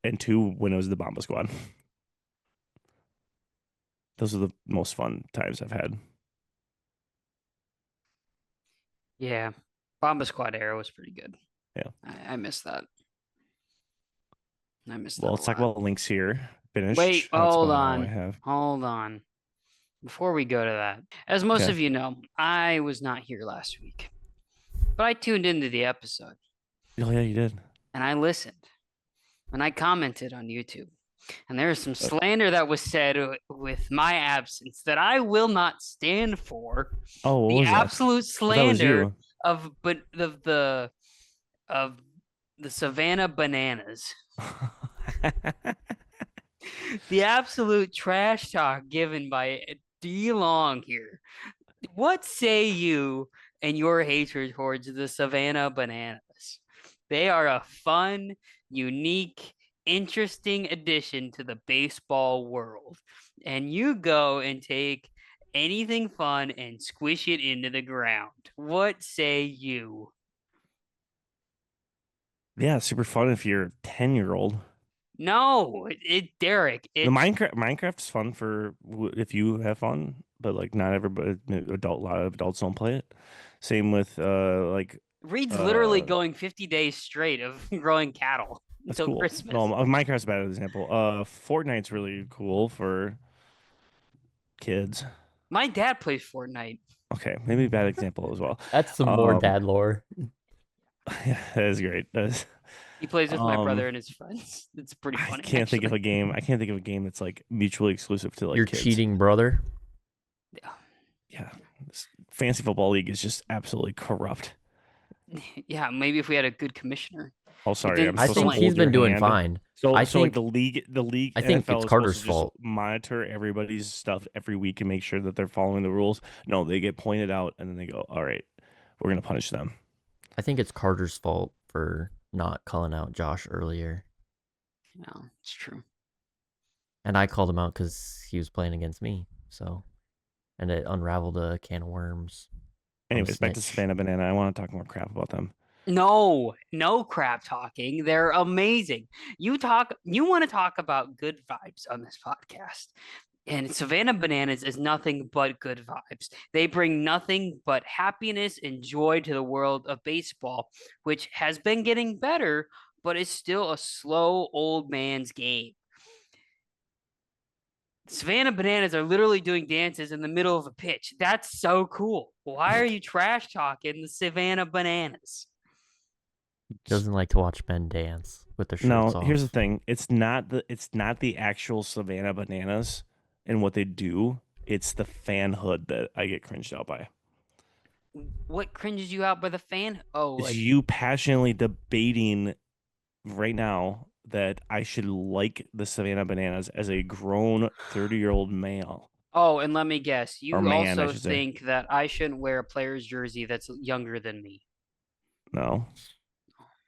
[SPEAKER 1] and two when it was the Bomba Squad. Those are the most fun times I've had.
[SPEAKER 2] Yeah. Bomba Squad era was pretty good.
[SPEAKER 1] Yeah.
[SPEAKER 2] I miss that. I miss that
[SPEAKER 1] Well,
[SPEAKER 2] a
[SPEAKER 1] let's talk
[SPEAKER 2] lot.
[SPEAKER 1] about Lynx here.
[SPEAKER 2] Wait,
[SPEAKER 1] Finished. That's
[SPEAKER 2] hold
[SPEAKER 1] about all I
[SPEAKER 2] on.
[SPEAKER 1] have.
[SPEAKER 2] Hold on. Before we go to that, as most
[SPEAKER 1] Okay.
[SPEAKER 2] of you know, I was not here last week, but I tuned into the episode
[SPEAKER 1] Oh yeah, you did.
[SPEAKER 2] and I listened and I commented on YouTube. And there is some slander that was said with my absence that I will not stand for.
[SPEAKER 1] Oh, what
[SPEAKER 2] The
[SPEAKER 1] was that?
[SPEAKER 2] absolute
[SPEAKER 1] I thought it was
[SPEAKER 2] slander
[SPEAKER 1] you.
[SPEAKER 2] of the Savannah Bananas. The absolute trash talk given by D Long here. What say you and your hatred towards the Savannah Bananas? They are a fun, unique, interesting addition to the baseball world. And you go and take anything fun and squish it into the ground. What say you?
[SPEAKER 1] Yeah, super fun if you're a 10-year-old.
[SPEAKER 2] No, Derek,
[SPEAKER 1] The
[SPEAKER 2] it's
[SPEAKER 1] Minecraft's fun for if you have fun, but like not everybody a lot of adults don't play it. Same with like
[SPEAKER 2] Reed's literally
[SPEAKER 1] uh
[SPEAKER 2] going 50 days straight of growing cattle
[SPEAKER 1] that's
[SPEAKER 2] until
[SPEAKER 1] cool.
[SPEAKER 2] Christmas.
[SPEAKER 1] No, Minecraft's a bad example. Fortnite's really cool for kids.
[SPEAKER 2] My dad plays Fortnite.
[SPEAKER 1] Okay, maybe a bad example as well.
[SPEAKER 3] that's some more
[SPEAKER 1] Um,
[SPEAKER 3] dad lore.
[SPEAKER 1] yeah, that is great. That is,
[SPEAKER 2] He plays with my brother
[SPEAKER 1] um,
[SPEAKER 2] and his friends. It's pretty
[SPEAKER 1] I
[SPEAKER 2] funny,
[SPEAKER 1] can't think of
[SPEAKER 2] actually.
[SPEAKER 1] a game. I can't think of a game that's like mutually exclusive to like
[SPEAKER 3] Your
[SPEAKER 1] kids.
[SPEAKER 3] cheating brother.
[SPEAKER 1] Yeah, this fantasy football league is just absolutely corrupt.
[SPEAKER 2] Yeah, maybe if we had a good commissioner.
[SPEAKER 1] Oh,
[SPEAKER 2] It
[SPEAKER 1] sorry, I'm
[SPEAKER 2] didn't
[SPEAKER 3] I
[SPEAKER 1] supposed to
[SPEAKER 3] think
[SPEAKER 2] sling.
[SPEAKER 3] he's
[SPEAKER 1] hold your
[SPEAKER 3] been doing
[SPEAKER 1] hand.
[SPEAKER 3] fine.
[SPEAKER 1] So,
[SPEAKER 3] I
[SPEAKER 1] like
[SPEAKER 3] think
[SPEAKER 1] the league
[SPEAKER 3] I think
[SPEAKER 1] NFL
[SPEAKER 3] it's
[SPEAKER 1] is supposed
[SPEAKER 3] Carter's
[SPEAKER 1] to just
[SPEAKER 3] fault.
[SPEAKER 1] monitor everybody's stuff every week and make sure that they're following the rules. No, they get pointed out and then they go, "All right, we're gonna punish them."
[SPEAKER 3] I think it's Carter's fault for not calling out Josh earlier.
[SPEAKER 2] No, it's true.
[SPEAKER 3] And I called him out because he was playing against me. So, and it unraveled a can of worms. I'm a
[SPEAKER 1] Anyways, back to
[SPEAKER 3] snitch.
[SPEAKER 1] Savannah Banana. I want to talk more crap about them.
[SPEAKER 2] No, no crap talking. They're amazing. You want to talk about good vibes on this podcast. And Savannah Bananas is nothing but good vibes. They bring nothing but happiness and joy to the world of baseball, which has been getting better, but is still a slow old man's game. Savannah Bananas are literally doing dances in the middle of a pitch. That's so cool. Why are you trash talking the Savannah Bananas?
[SPEAKER 3] Doesn't like to watch men dance with their
[SPEAKER 1] No,
[SPEAKER 3] shirts off.
[SPEAKER 1] here's the thing. It's not the actual Savannah Bananas and what they do. It's the fanhood that I get cringed out by.
[SPEAKER 2] What cringes you out by the fan? Oh,
[SPEAKER 1] Is
[SPEAKER 2] like,
[SPEAKER 1] you passionately debating right now that I should like the Savannah Bananas as a grown 30-year-old male
[SPEAKER 2] oh, and let me guess,
[SPEAKER 1] or
[SPEAKER 2] you
[SPEAKER 1] man, I
[SPEAKER 2] also
[SPEAKER 1] should say.
[SPEAKER 2] think that I shouldn't wear a player's jersey that's younger than me.
[SPEAKER 1] No,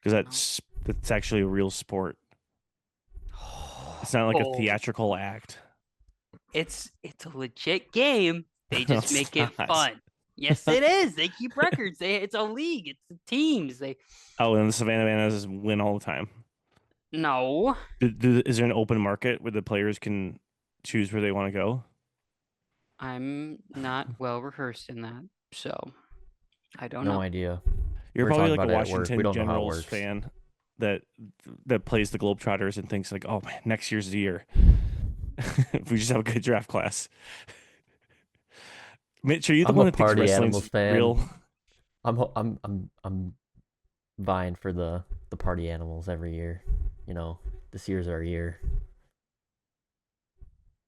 [SPEAKER 1] because that's actually a real sport. It's not like a
[SPEAKER 2] Oh,
[SPEAKER 1] theatrical act.
[SPEAKER 2] it's a legit game. They
[SPEAKER 1] No,
[SPEAKER 2] just
[SPEAKER 1] it's
[SPEAKER 2] make it
[SPEAKER 1] not.
[SPEAKER 2] fun. Yes, it is. They keep records. It's a league. It's the teams.
[SPEAKER 1] Oh, and the Savannah Bananas win all the time.
[SPEAKER 2] No.
[SPEAKER 1] Is there an open market where the players can choose where they want to go?
[SPEAKER 2] I'm not well rehearsed in that, so I don't
[SPEAKER 3] No
[SPEAKER 2] know.
[SPEAKER 3] idea.
[SPEAKER 1] You're
[SPEAKER 3] We're
[SPEAKER 1] probably
[SPEAKER 3] talking
[SPEAKER 1] like a
[SPEAKER 3] about it at work. We
[SPEAKER 1] Washington
[SPEAKER 3] don't know how it
[SPEAKER 1] Generals
[SPEAKER 3] works.
[SPEAKER 1] fan that plays the Globetrotters and thinks like, oh man, next year's the year. If we just have a good draft class. Mitch, are you the
[SPEAKER 3] I'm
[SPEAKER 1] one
[SPEAKER 3] a
[SPEAKER 1] that thinks
[SPEAKER 3] party
[SPEAKER 1] wrestling's
[SPEAKER 3] animals fan.
[SPEAKER 1] real?
[SPEAKER 3] I'm vying for the party animals every year. You know, this year's our year.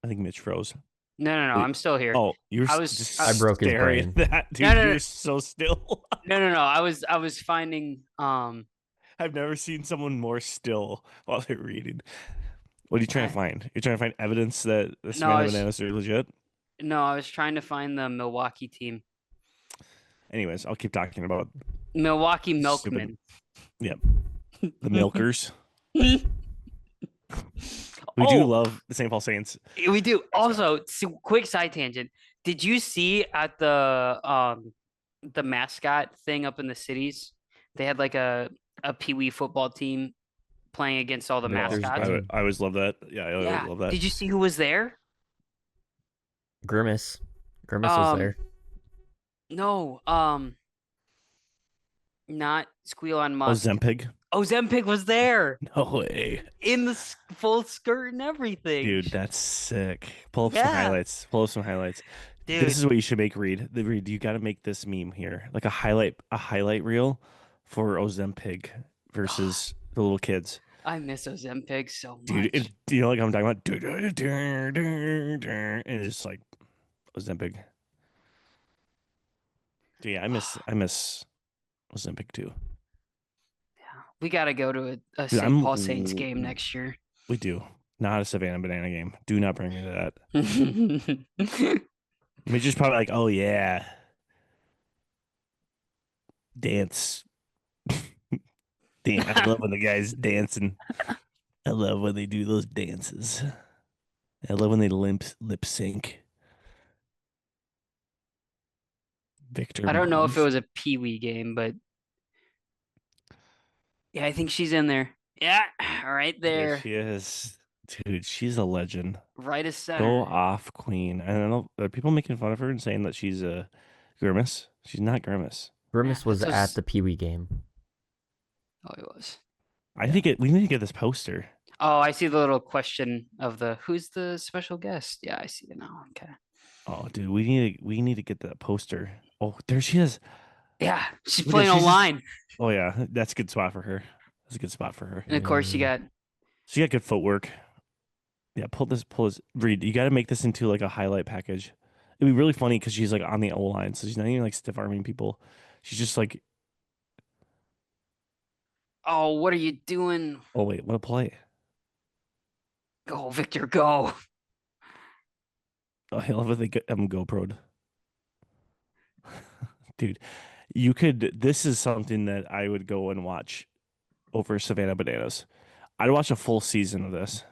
[SPEAKER 1] I think Mitch froze.
[SPEAKER 2] No.
[SPEAKER 1] Wait.
[SPEAKER 2] I'm still here.
[SPEAKER 1] Oh, you're
[SPEAKER 2] I was-
[SPEAKER 1] just
[SPEAKER 2] I
[SPEAKER 3] broke his
[SPEAKER 1] staring
[SPEAKER 3] brain.
[SPEAKER 1] at that, dude.
[SPEAKER 2] No.
[SPEAKER 1] You're so still.
[SPEAKER 2] No. I was finding
[SPEAKER 1] I've never seen someone more still while they're reading. What are you trying to find? You're trying to find evidence that the
[SPEAKER 2] No, I
[SPEAKER 1] Savannah
[SPEAKER 2] was-
[SPEAKER 1] Bananas are legit?
[SPEAKER 2] I was trying to find the Milwaukee team.
[SPEAKER 1] Anyways, I'll keep talking about
[SPEAKER 2] Milwaukee
[SPEAKER 1] Stupid.
[SPEAKER 2] Milkmen.
[SPEAKER 1] the Milkers.
[SPEAKER 2] Oh,
[SPEAKER 1] We do love the St. Paul Saints.
[SPEAKER 2] we do. Also, quick side tangent. Did you see at the mascot thing up in the cities? They had like a Pee Wee football team playing against all the
[SPEAKER 3] Victor's
[SPEAKER 2] mascots.
[SPEAKER 3] game.
[SPEAKER 1] I always love that. Yeah, I always
[SPEAKER 2] Yeah.
[SPEAKER 1] love that.
[SPEAKER 2] Did you see who was there?
[SPEAKER 3] Grimace. Grimace was there.
[SPEAKER 2] No, not Squeal on Musk.
[SPEAKER 1] Ozempic?
[SPEAKER 2] Ozempic was there
[SPEAKER 1] No way.
[SPEAKER 2] in the full skirt and everything.
[SPEAKER 1] Dude, that's sick. Pull up some
[SPEAKER 2] Yeah.
[SPEAKER 1] highlights. Pull up some highlights.
[SPEAKER 2] Dude,
[SPEAKER 1] This is what you should make, Reed. Reed, you got to make this meme here. Like a highlight reel for Ozempic versus the little kids.
[SPEAKER 2] I miss Ozempic so much.
[SPEAKER 1] Dude, you know like I'm talking about? And it's just like Ozempic. Dude, yeah, I miss Ozempic too.
[SPEAKER 2] Yeah. We got to go to a
[SPEAKER 1] Dude,
[SPEAKER 2] St. Paul Saints game next year.
[SPEAKER 1] We do. Not a Savannah Banana game. Do not bring me to that. We're just probably like, oh yeah. Dance. Damn, I love when the guys dancing. I love when they do those dances. I love when they lip sync. Victor.
[SPEAKER 2] I don't know if it
[SPEAKER 1] Mons.
[SPEAKER 2] was a Pee Wee game, but yeah, I think she's in there. Yeah, right
[SPEAKER 1] Yeah,
[SPEAKER 2] there.
[SPEAKER 1] she is. Dude, she's a legend.
[SPEAKER 2] Right as center.
[SPEAKER 1] Go off, Queen. I don't know. Are people making fun of her and saying that she's a Grimace? She's not Grimace.
[SPEAKER 3] Grimace was
[SPEAKER 2] so
[SPEAKER 3] at the Pee Wee game.
[SPEAKER 2] Oh, it was.
[SPEAKER 1] We need to get this poster.
[SPEAKER 2] Oh, I see the little question of who's the special guest? Yeah, I see it now. Okay.
[SPEAKER 1] Oh, dude, we need to get that poster. Oh, there she is.
[SPEAKER 2] Yeah, she's
[SPEAKER 1] Look at-
[SPEAKER 2] playing
[SPEAKER 1] she's just-
[SPEAKER 2] online.
[SPEAKER 1] Oh yeah, that's a good spot for her. That's a good spot for her.
[SPEAKER 2] And of course, you got
[SPEAKER 1] She got good footwork. Yeah, pull this. Reed, you got to make this into like a highlight package. It'd be really funny because she's like on the O line, so she's not even like stiff arming people. She's just like,
[SPEAKER 2] oh, what are you doing?
[SPEAKER 1] oh wait, what a play!
[SPEAKER 2] Go, Victor, go.
[SPEAKER 1] Oh, I love it. They get GoPro'd. Dude, you could. This is something that I would go and watch over Savannah Bananas. I'd watch a full season of this.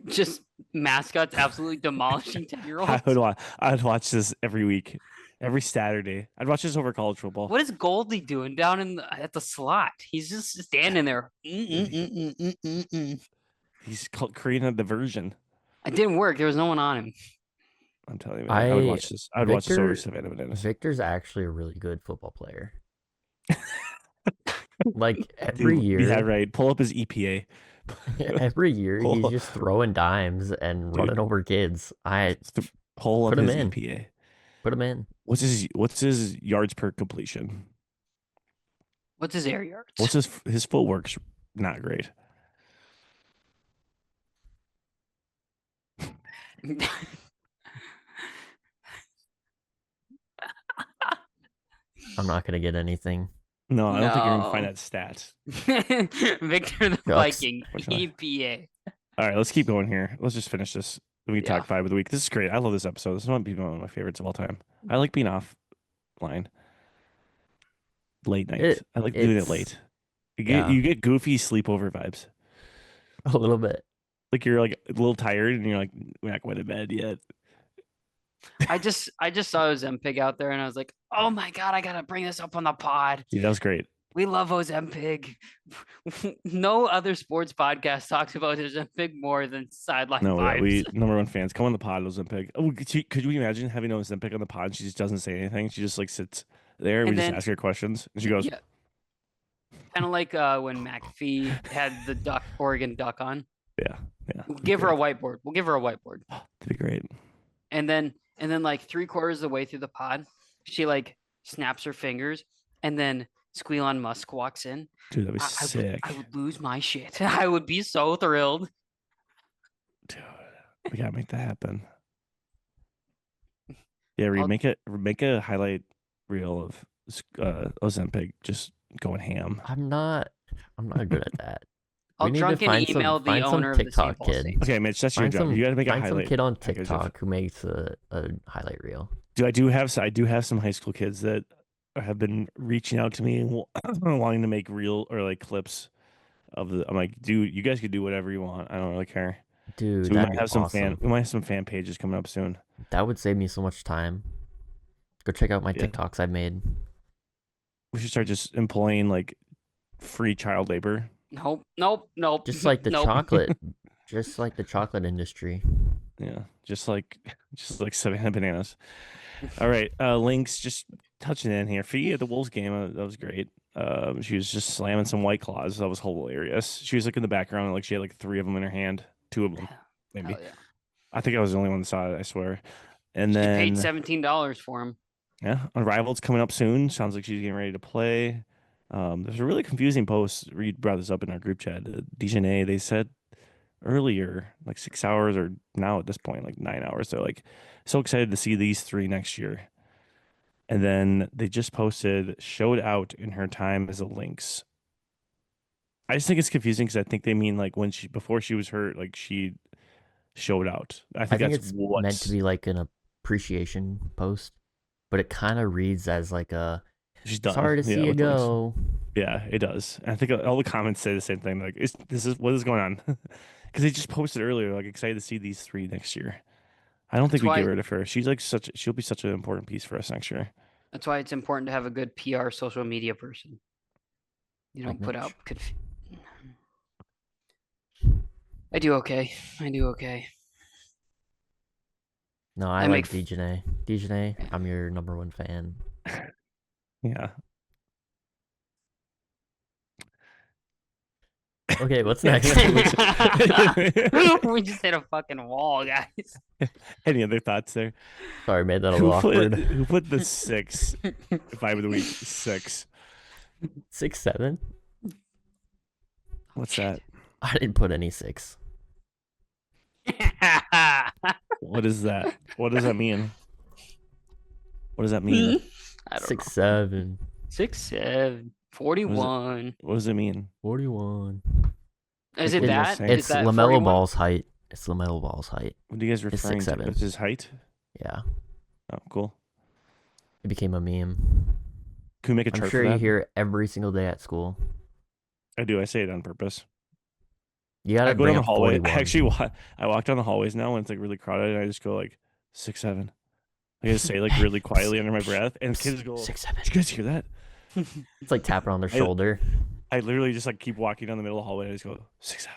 [SPEAKER 2] Just mascots absolutely demolishing 10-year-olds.
[SPEAKER 1] I'd watch this every week, every Saturday. I'd watch this over college football.
[SPEAKER 2] What is Goldie doing down at the slot? He's just standing there.
[SPEAKER 1] He's creating a diversion.
[SPEAKER 2] It didn't work. There was no one on him.
[SPEAKER 1] I'm telling you, man, I would watch this. I would watch this over
[SPEAKER 3] Victor-
[SPEAKER 1] Savannah Bananas.
[SPEAKER 3] Victor's actually a really good football player. Like every
[SPEAKER 1] Dude,
[SPEAKER 3] year,
[SPEAKER 1] yeah, right. Pull up his EPA.
[SPEAKER 3] every year he's
[SPEAKER 1] Pull-
[SPEAKER 3] just throwing dimes and
[SPEAKER 1] Dude.
[SPEAKER 3] running over kids.
[SPEAKER 1] Pull up
[SPEAKER 3] Put him
[SPEAKER 1] his
[SPEAKER 3] in.
[SPEAKER 1] EPA.
[SPEAKER 3] Put him in.
[SPEAKER 1] What's his yards per completion?
[SPEAKER 2] What's his air yards?
[SPEAKER 1] What's his footwork's not great.
[SPEAKER 3] I'm not gonna get anything.
[SPEAKER 1] No, I don't think you're gonna find
[SPEAKER 2] No.
[SPEAKER 1] that stat.
[SPEAKER 2] Victor the
[SPEAKER 3] Shucks.
[SPEAKER 2] Viking,
[SPEAKER 1] Unfortunately.
[SPEAKER 2] EPA.
[SPEAKER 1] All right, let's keep going here. Let's just finish this. We can
[SPEAKER 2] Yeah.
[SPEAKER 1] talk 5 of the week. This is great. I love this episode. This might be one of my favorites of all time. I like being offline. Late night. I like doing it
[SPEAKER 3] it's-
[SPEAKER 1] late.
[SPEAKER 3] yeah.
[SPEAKER 1] You get goofy sleepover vibes.
[SPEAKER 3] A little bit.
[SPEAKER 1] Like you're like a little tired and you're like, we're not going to bed yet.
[SPEAKER 2] I just saw Ozempic out there and I was like, oh my God, I gotta bring this up on the pod.
[SPEAKER 1] Yeah, that was great.
[SPEAKER 2] We love Ozempic. No other sports podcast talks about Ozempic more than Sideline
[SPEAKER 1] No,
[SPEAKER 2] Vibes.
[SPEAKER 1] we #1 fans. Come on the pod, Ozempic. Oh, could you imagine having Ozempic on the pod? She just doesn't say anything. She just like sits there. We
[SPEAKER 2] And
[SPEAKER 1] just
[SPEAKER 2] then-
[SPEAKER 1] ask her questions, and she goes,
[SPEAKER 2] Yeah. Kind of like when McAfee had the Oregon Duck on.
[SPEAKER 1] "Yeah, yeah."
[SPEAKER 2] We'll give her a whiteboard. We'll give her a whiteboard.
[SPEAKER 1] That'd be great.
[SPEAKER 2] And then like 3/4 of the way through the pod, she like snaps her fingers, and then Squealon Musk walks in.
[SPEAKER 1] Dude, that'd be
[SPEAKER 2] I
[SPEAKER 1] sick.
[SPEAKER 2] would lose my shit. I would be so thrilled.
[SPEAKER 1] Dude, we gotta make that happen. Yeah, Reed,
[SPEAKER 2] I'll-
[SPEAKER 1] make a highlight reel of Ozempic just going ham.
[SPEAKER 3] I'm not good at that.
[SPEAKER 2] I'll
[SPEAKER 3] We need to
[SPEAKER 2] drunken
[SPEAKER 3] find some-
[SPEAKER 2] email the
[SPEAKER 3] find some
[SPEAKER 2] owner of the
[SPEAKER 3] TikTok
[SPEAKER 2] St. Paul
[SPEAKER 3] kid.
[SPEAKER 2] Saints.
[SPEAKER 1] Okay, Mitch, that's your
[SPEAKER 3] Find
[SPEAKER 1] job.
[SPEAKER 3] some,
[SPEAKER 1] You gotta make a
[SPEAKER 3] find some
[SPEAKER 1] highlight
[SPEAKER 3] kid on
[SPEAKER 1] package of-
[SPEAKER 3] TikTok who makes a highlight reel.
[SPEAKER 1] Dude, I do have some high school kids that have been reaching out to me wanting to make real or like clips of the. I'm like, dude, you guys could do whatever you want. I don't really care.
[SPEAKER 3] Dude,
[SPEAKER 1] So we
[SPEAKER 3] that'd
[SPEAKER 1] might
[SPEAKER 3] be
[SPEAKER 1] have some
[SPEAKER 3] awesome.
[SPEAKER 1] fan pages coming up soon.
[SPEAKER 3] That would save me so much time. Go check out my
[SPEAKER 1] Yeah.
[SPEAKER 3] TikToks I've made.
[SPEAKER 1] We should start just employing like free child labor.
[SPEAKER 2] Nope.
[SPEAKER 3] Just like the
[SPEAKER 2] Nope.
[SPEAKER 3] chocolate. Just like the chocolate industry.
[SPEAKER 1] Yeah, just like Savannah bananas. All right, Lynx just touching in here. Fee at the Wolves game, that was great. She was just slamming some White Claws. That was hilarious. She was like in the background, like she had like 3 of them in her hand, 2 of them maybe.
[SPEAKER 2] Hell yeah.
[SPEAKER 1] I think I was the only one that saw it. I swear. And
[SPEAKER 2] She
[SPEAKER 1] then
[SPEAKER 2] paid $17 for him.
[SPEAKER 1] yeah, Unrivaled's coming up soon. Sounds like she's getting ready to play. There's a really confusing post. Reed brought this up in our group chat. Dijonay, they said earlier, like 6 hours, or now at this point, like 9 hours. They're like so excited to see these 3 next year. And then they just posted showed out in her time as a Lynx. I just think it's confusing because I think they mean like before she was hurt, like she showed out. I think that's
[SPEAKER 3] it's
[SPEAKER 1] what's
[SPEAKER 3] meant to be like an appreciation post, but it kind of reads as like a
[SPEAKER 1] she's done.
[SPEAKER 3] sorry to see you
[SPEAKER 1] with Lynx.
[SPEAKER 3] go.
[SPEAKER 1] Yeah, it does. And I think all the comments say the same thing. Like, what is going on? Because they just posted earlier, like excited to see these 3 next year. I don't think we get rid of her. She's like she'll be such an important piece for us next year.
[SPEAKER 2] That's why it's important to have a good PR social media person. You don't put out. I do okay.
[SPEAKER 3] No, I like Dijonay. Dijonay, I'm your #1 fan.
[SPEAKER 1] Yeah.
[SPEAKER 3] Okay, what's next?
[SPEAKER 2] We just hit a fucking wall, guys.
[SPEAKER 1] Any other thoughts there?
[SPEAKER 3] Sorry, made that a little awkward.
[SPEAKER 1] Who put the 6 vibe of the week? 6.
[SPEAKER 3] 6, 7?
[SPEAKER 1] What's that?
[SPEAKER 3] I didn't put any 6.
[SPEAKER 1] What is that? What does that mean? What does that mean?
[SPEAKER 2] I don't
[SPEAKER 3] 6,
[SPEAKER 2] know.
[SPEAKER 3] 7.
[SPEAKER 2] 6, 7. 41.
[SPEAKER 1] What does it mean?
[SPEAKER 3] 41.
[SPEAKER 2] Is it that?
[SPEAKER 3] It's
[SPEAKER 2] that
[SPEAKER 3] LaMelo
[SPEAKER 2] 41?
[SPEAKER 3] Ball's height. It's LaMelo Ball's height.
[SPEAKER 1] What are you guys referring to?
[SPEAKER 3] 6'7".
[SPEAKER 1] It's his height?
[SPEAKER 3] Yeah.
[SPEAKER 1] Oh, cool.
[SPEAKER 3] It became a meme.
[SPEAKER 1] Can we make a chart
[SPEAKER 3] I'm sure
[SPEAKER 1] for
[SPEAKER 3] you
[SPEAKER 1] that?
[SPEAKER 3] hear it every single day at school.
[SPEAKER 1] I do. I say it on purpose.
[SPEAKER 3] You gotta
[SPEAKER 1] I go
[SPEAKER 3] bring
[SPEAKER 1] down the
[SPEAKER 3] up
[SPEAKER 1] hallway.
[SPEAKER 3] 41.
[SPEAKER 1] Actually, I walk down the hallways now when it's like really crowded, and I just go like 6, 7. I just say like really quietly under my breath, and kids go,
[SPEAKER 3] 6, 7.
[SPEAKER 1] "Did you guys hear that?"
[SPEAKER 3] It's like tapping on their shoulder.
[SPEAKER 1] I literally just like keep walking down the middle of the hallway, and I just go 6,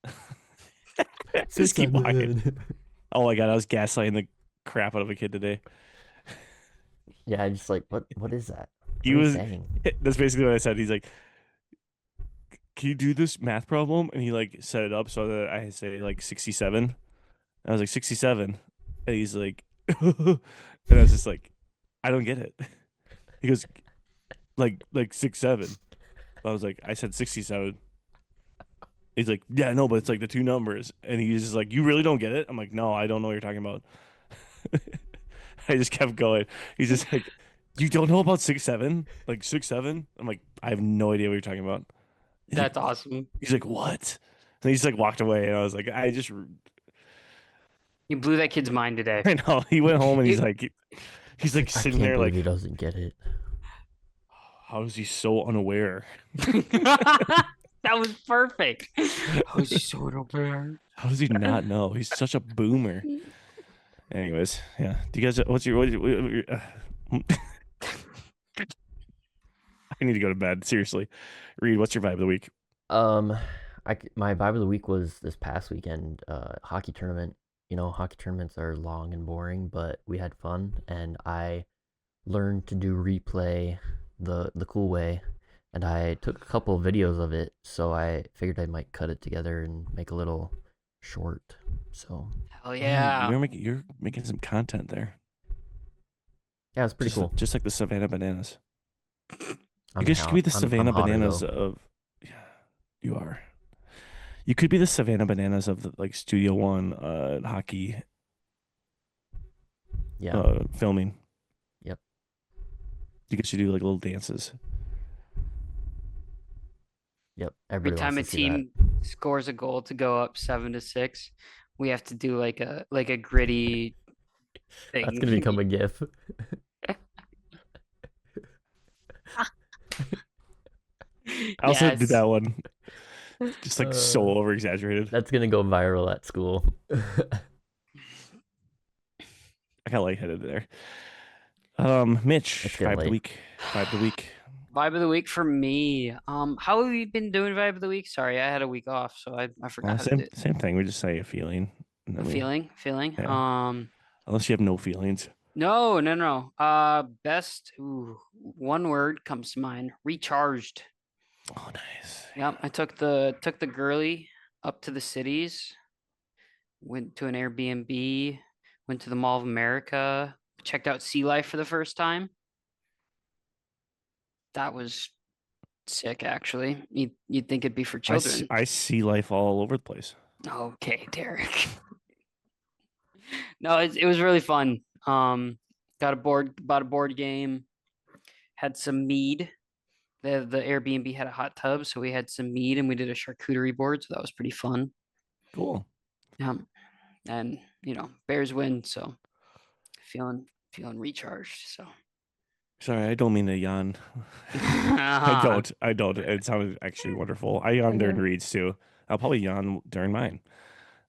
[SPEAKER 1] 7. Just keep walking. Oh my god, I was gaslighting the crap out of a kid today.
[SPEAKER 3] Yeah, I'm just like, what is that?
[SPEAKER 1] He
[SPEAKER 3] What are you
[SPEAKER 1] was.
[SPEAKER 3] saying?
[SPEAKER 1] That's basically what I said. He's like, "Can you do this math problem?" And he like set it up so that I say like 67. I was like 67, and he's like, and I was just like, I don't get it. He goes, like 6, 7. I was like, I said 67. He's like, yeah, no, but it's like the 2 numbers. And he's just like, you really don't get it? I'm like, no, I don't know what you're talking about. I just kept going. He's just like, you don't know about 6, 7? Like 6, 7? I'm like, I have no idea what you're talking about.
[SPEAKER 2] That's awesome.
[SPEAKER 1] He's like, what? And he just like walked away, and I was like,
[SPEAKER 2] You blew that kid's mind today.
[SPEAKER 1] I know. He went home and he's like
[SPEAKER 3] I
[SPEAKER 1] sitting
[SPEAKER 3] can't
[SPEAKER 1] there
[SPEAKER 3] believe
[SPEAKER 1] like,
[SPEAKER 3] he doesn't get it.
[SPEAKER 1] how is he so unaware?
[SPEAKER 2] That was perfect. How is he so unaware?
[SPEAKER 1] How does he not know? He's such a boomer. Anyways, yeah. Do you guys? What's your? I need to go to bed. Seriously, Reed, what's your vibe of the week?
[SPEAKER 3] My vibe of the week was this past weekend, hockey tournament. You know, hockey tournaments are long and boring, but we had fun, and I learned to do replay the cool way, and I took a couple of videos of it, so I figured I might cut it together and make a little short. So
[SPEAKER 2] Hell yeah.
[SPEAKER 1] You're making some content there.
[SPEAKER 3] yeah, it's pretty cool.
[SPEAKER 1] Just like the Savannah bananas.
[SPEAKER 3] I'm
[SPEAKER 1] You guys could be the
[SPEAKER 3] I'm
[SPEAKER 1] Savannah
[SPEAKER 3] hotter,
[SPEAKER 1] bananas
[SPEAKER 3] though.
[SPEAKER 1] of. Yeah, you are. You could be the Savannah bananas of the like Studio One hockey
[SPEAKER 3] Yeah.
[SPEAKER 1] filming.
[SPEAKER 3] Yep.
[SPEAKER 1] You guys should do like little dances.
[SPEAKER 3] Yep.
[SPEAKER 2] Every
[SPEAKER 3] Everybody
[SPEAKER 2] time a
[SPEAKER 3] wants to see that.
[SPEAKER 2] team scores a goal to go up 7-6, we have to do like a gritty thing.
[SPEAKER 3] That's gonna become a GIF.
[SPEAKER 1] I also did
[SPEAKER 2] Yes.
[SPEAKER 1] that one. Just like so over exaggerated.
[SPEAKER 3] That's gonna go viral at school.
[SPEAKER 1] I got lightheaded there. Mitch,
[SPEAKER 3] It's getting
[SPEAKER 1] vibe of the
[SPEAKER 3] late.
[SPEAKER 1] week. Vibe of the week.
[SPEAKER 2] Vibe of the week for me. How have you been doing vibe of the week? Sorry, I had a week off, so I forgot how to do
[SPEAKER 1] Same thing. We just say a feeling. And
[SPEAKER 2] a
[SPEAKER 1] then
[SPEAKER 2] feeling.
[SPEAKER 1] Yeah. Unless you have no feelings.
[SPEAKER 2] No. Best one word comes to mind. Recharged.
[SPEAKER 1] Oh, nice.
[SPEAKER 2] Yep, I took the girly up to the cities, went to an Airbnb, went to the Mall of America, checked out Sea Life for the first time. That was sick, actually. You'd think it'd be for children.
[SPEAKER 1] I see life all over the place.
[SPEAKER 2] Okay, Derek. No, it was really fun. Bought a board game, had some mead. The Airbnb had a hot tub, so we had some mead and we did a charcuterie board, so that was pretty fun.
[SPEAKER 1] Cool.
[SPEAKER 2] And Bears win, so feeling recharged. So
[SPEAKER 1] Sorry, I don't mean to yawn. I don't. It sounded actually wonderful. I yawn during reads too. I'll probably yawn during mine.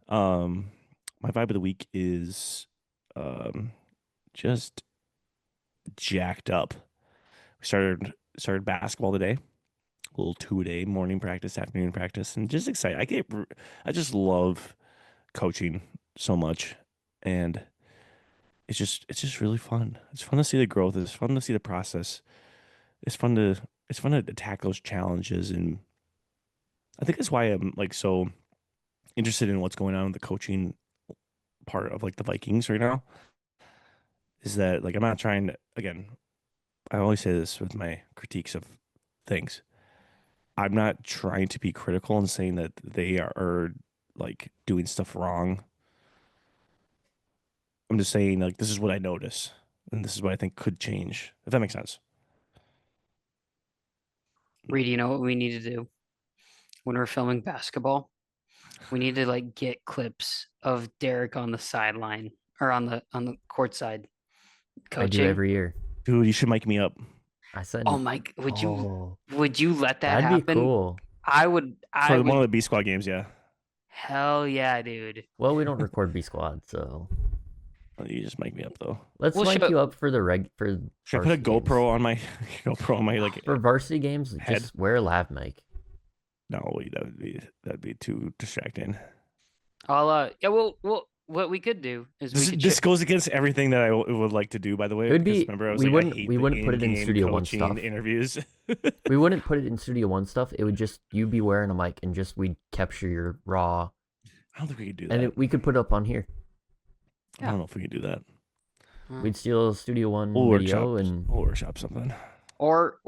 [SPEAKER 1] My vibe of the week is just jacked up. We started basketball today. A little 2-a-day morning practice, afternoon practice, and just excited. I just love coaching so much, and it's just really fun. It's fun to see the growth. It's fun to see the process. It's fun to attack those challenges, and I think that's why I'm like so interested in what's going on in the coaching part of like the Vikings right now. Is that like I'm not trying to, again, I always say this with my critiques of things. I'm not trying to be critical and saying that they are like doing stuff wrong. I'm just saying like this is what I notice and this is what I think could change. If that makes sense.
[SPEAKER 2] Reed, you know what we need to do when we're filming basketball? We need to like get clips of Derek on the sideline or on the court side
[SPEAKER 3] I do
[SPEAKER 2] coaching.
[SPEAKER 3] every year.
[SPEAKER 1] Dude, you should mic me up.
[SPEAKER 3] I said.
[SPEAKER 2] Oh my! Would you let that
[SPEAKER 3] that'd
[SPEAKER 2] happen?
[SPEAKER 3] be cool.
[SPEAKER 2] I would.
[SPEAKER 1] For one of the B squad games, yeah.
[SPEAKER 2] Hell yeah, dude.
[SPEAKER 3] Well, we don't record B squad, so
[SPEAKER 1] You just mic me up though.
[SPEAKER 3] let's
[SPEAKER 2] We'll
[SPEAKER 3] mic
[SPEAKER 2] show-
[SPEAKER 3] you up for the
[SPEAKER 1] Should I put a
[SPEAKER 3] varsity
[SPEAKER 1] GoPro
[SPEAKER 3] games.
[SPEAKER 1] on my GoPro on my like
[SPEAKER 3] For varsity games?
[SPEAKER 1] head?
[SPEAKER 3] Just wear a lav mic.
[SPEAKER 1] No, that'd be too distracting.
[SPEAKER 2] I'll yeah. Well, what we could do is we could
[SPEAKER 1] This goes against everything that I would like to do. By the way,
[SPEAKER 3] It would
[SPEAKER 1] because
[SPEAKER 3] be-
[SPEAKER 1] remember I was
[SPEAKER 3] we
[SPEAKER 1] like,
[SPEAKER 3] wouldn't-
[SPEAKER 1] I hate
[SPEAKER 3] we
[SPEAKER 1] the
[SPEAKER 3] wouldn't put it in
[SPEAKER 1] in-game
[SPEAKER 3] Studio One
[SPEAKER 1] coaching
[SPEAKER 3] stuff.
[SPEAKER 1] interviews.
[SPEAKER 3] We wouldn't put it in Studio One stuff. It would just you be wearing a mic and just we'd capture your raw,
[SPEAKER 1] I don't think we could do that.
[SPEAKER 3] and we could put it up on here.
[SPEAKER 1] I don't know if we could do that.
[SPEAKER 3] We'd steal Studio One
[SPEAKER 1] We'll
[SPEAKER 3] video
[SPEAKER 1] workshop,
[SPEAKER 3] and
[SPEAKER 1] we'll workshop something.
[SPEAKER 2] or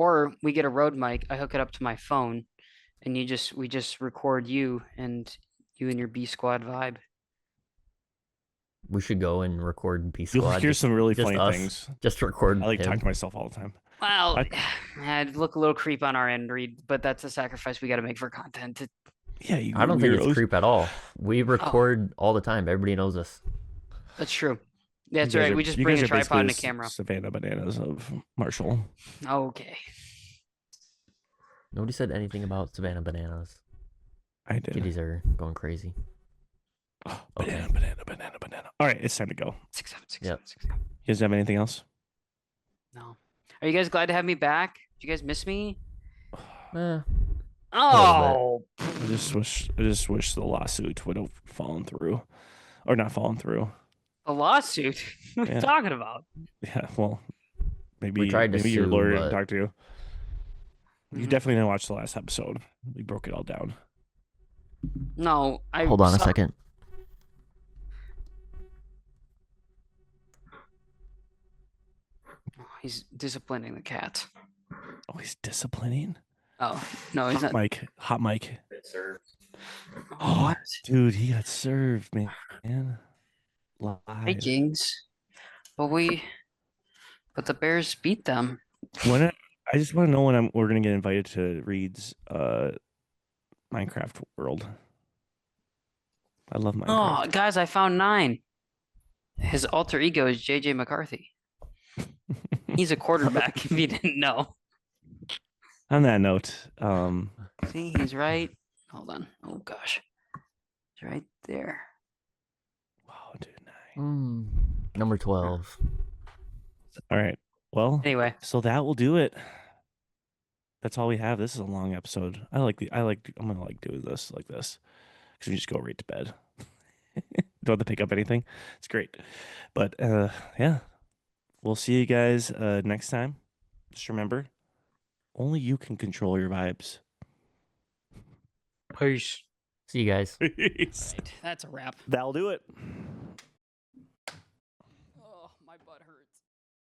[SPEAKER 2] we get a Rode mic. I hook it up to my phone, and we just record you and your B squad vibe.
[SPEAKER 3] we should go and record B
[SPEAKER 1] You'll
[SPEAKER 3] squad.
[SPEAKER 1] hear some really
[SPEAKER 3] just
[SPEAKER 1] funny
[SPEAKER 3] us.
[SPEAKER 1] things.
[SPEAKER 3] Just record.
[SPEAKER 1] I like
[SPEAKER 3] him.
[SPEAKER 1] talk to myself all the time.
[SPEAKER 2] Well, I'd look a little creep on our end, Reed, but that's a sacrifice we got to make for content.
[SPEAKER 1] Yeah,
[SPEAKER 3] I don't think it's creep at all. We record all the time. Everybody knows us.
[SPEAKER 2] That's true. That's right. We just bring a tripod and a camera.
[SPEAKER 1] Savannah Bananas of Marshall.
[SPEAKER 2] Okay.
[SPEAKER 3] Nobody said anything about Savannah Bananas.
[SPEAKER 1] I did.
[SPEAKER 3] Kitties are going crazy.
[SPEAKER 1] Oh,
[SPEAKER 3] Okay.
[SPEAKER 1] banana. All right, it's time to go.
[SPEAKER 2] 6 7 6
[SPEAKER 3] Yep.
[SPEAKER 2] 7 6 7.
[SPEAKER 1] You guys have anything else?
[SPEAKER 2] No. Are you guys glad to have me back? Did you guys miss me? Oh,
[SPEAKER 1] I just wish the lawsuit would have fallen through, or not fallen through.
[SPEAKER 2] a lawsuit? What are
[SPEAKER 1] Yeah.
[SPEAKER 2] you talking about?
[SPEAKER 1] Yeah, well, maybe
[SPEAKER 3] We tried to
[SPEAKER 1] your
[SPEAKER 3] sue,
[SPEAKER 1] lawyer
[SPEAKER 3] but-
[SPEAKER 1] talked to you. You
[SPEAKER 2] Mhm.
[SPEAKER 1] definitely didn't watch the last episode. We broke it all down.
[SPEAKER 2] No, I
[SPEAKER 3] Hold on a
[SPEAKER 2] saw-
[SPEAKER 3] second.
[SPEAKER 2] He's disciplining the cat.
[SPEAKER 1] Oh, he's disciplining.
[SPEAKER 2] Oh no, he's not.
[SPEAKER 1] Hot mic.
[SPEAKER 2] Oh, what?
[SPEAKER 1] Dude, he got served, man. Live.
[SPEAKER 2] Vikings, but the Bears beat them.
[SPEAKER 1] I just want to know when we're gonna get invited to Reed's Minecraft world. I love Minecraft.
[SPEAKER 2] Oh, guys, I found 9. His alter ego is JJ McCarthy. He's a quarterback. If you didn't know.
[SPEAKER 1] On that note,
[SPEAKER 2] See, he's right. Hold on. Oh gosh, he's right there.
[SPEAKER 1] wow, dude, 9.
[SPEAKER 3] Number 12.
[SPEAKER 1] All right. Well,
[SPEAKER 2] Anyway,
[SPEAKER 1] so that will do it. That's all we have. This is a long episode. I'm gonna like doing this like this because we just go right to bed. Don't have to pick up anything. It's great. But yeah, we'll see you guys next time. Just remember, only you can control your vibes.
[SPEAKER 2] peace.
[SPEAKER 3] See you guys.
[SPEAKER 1] Peace.
[SPEAKER 2] Right, that's a wrap.
[SPEAKER 1] That'll do it.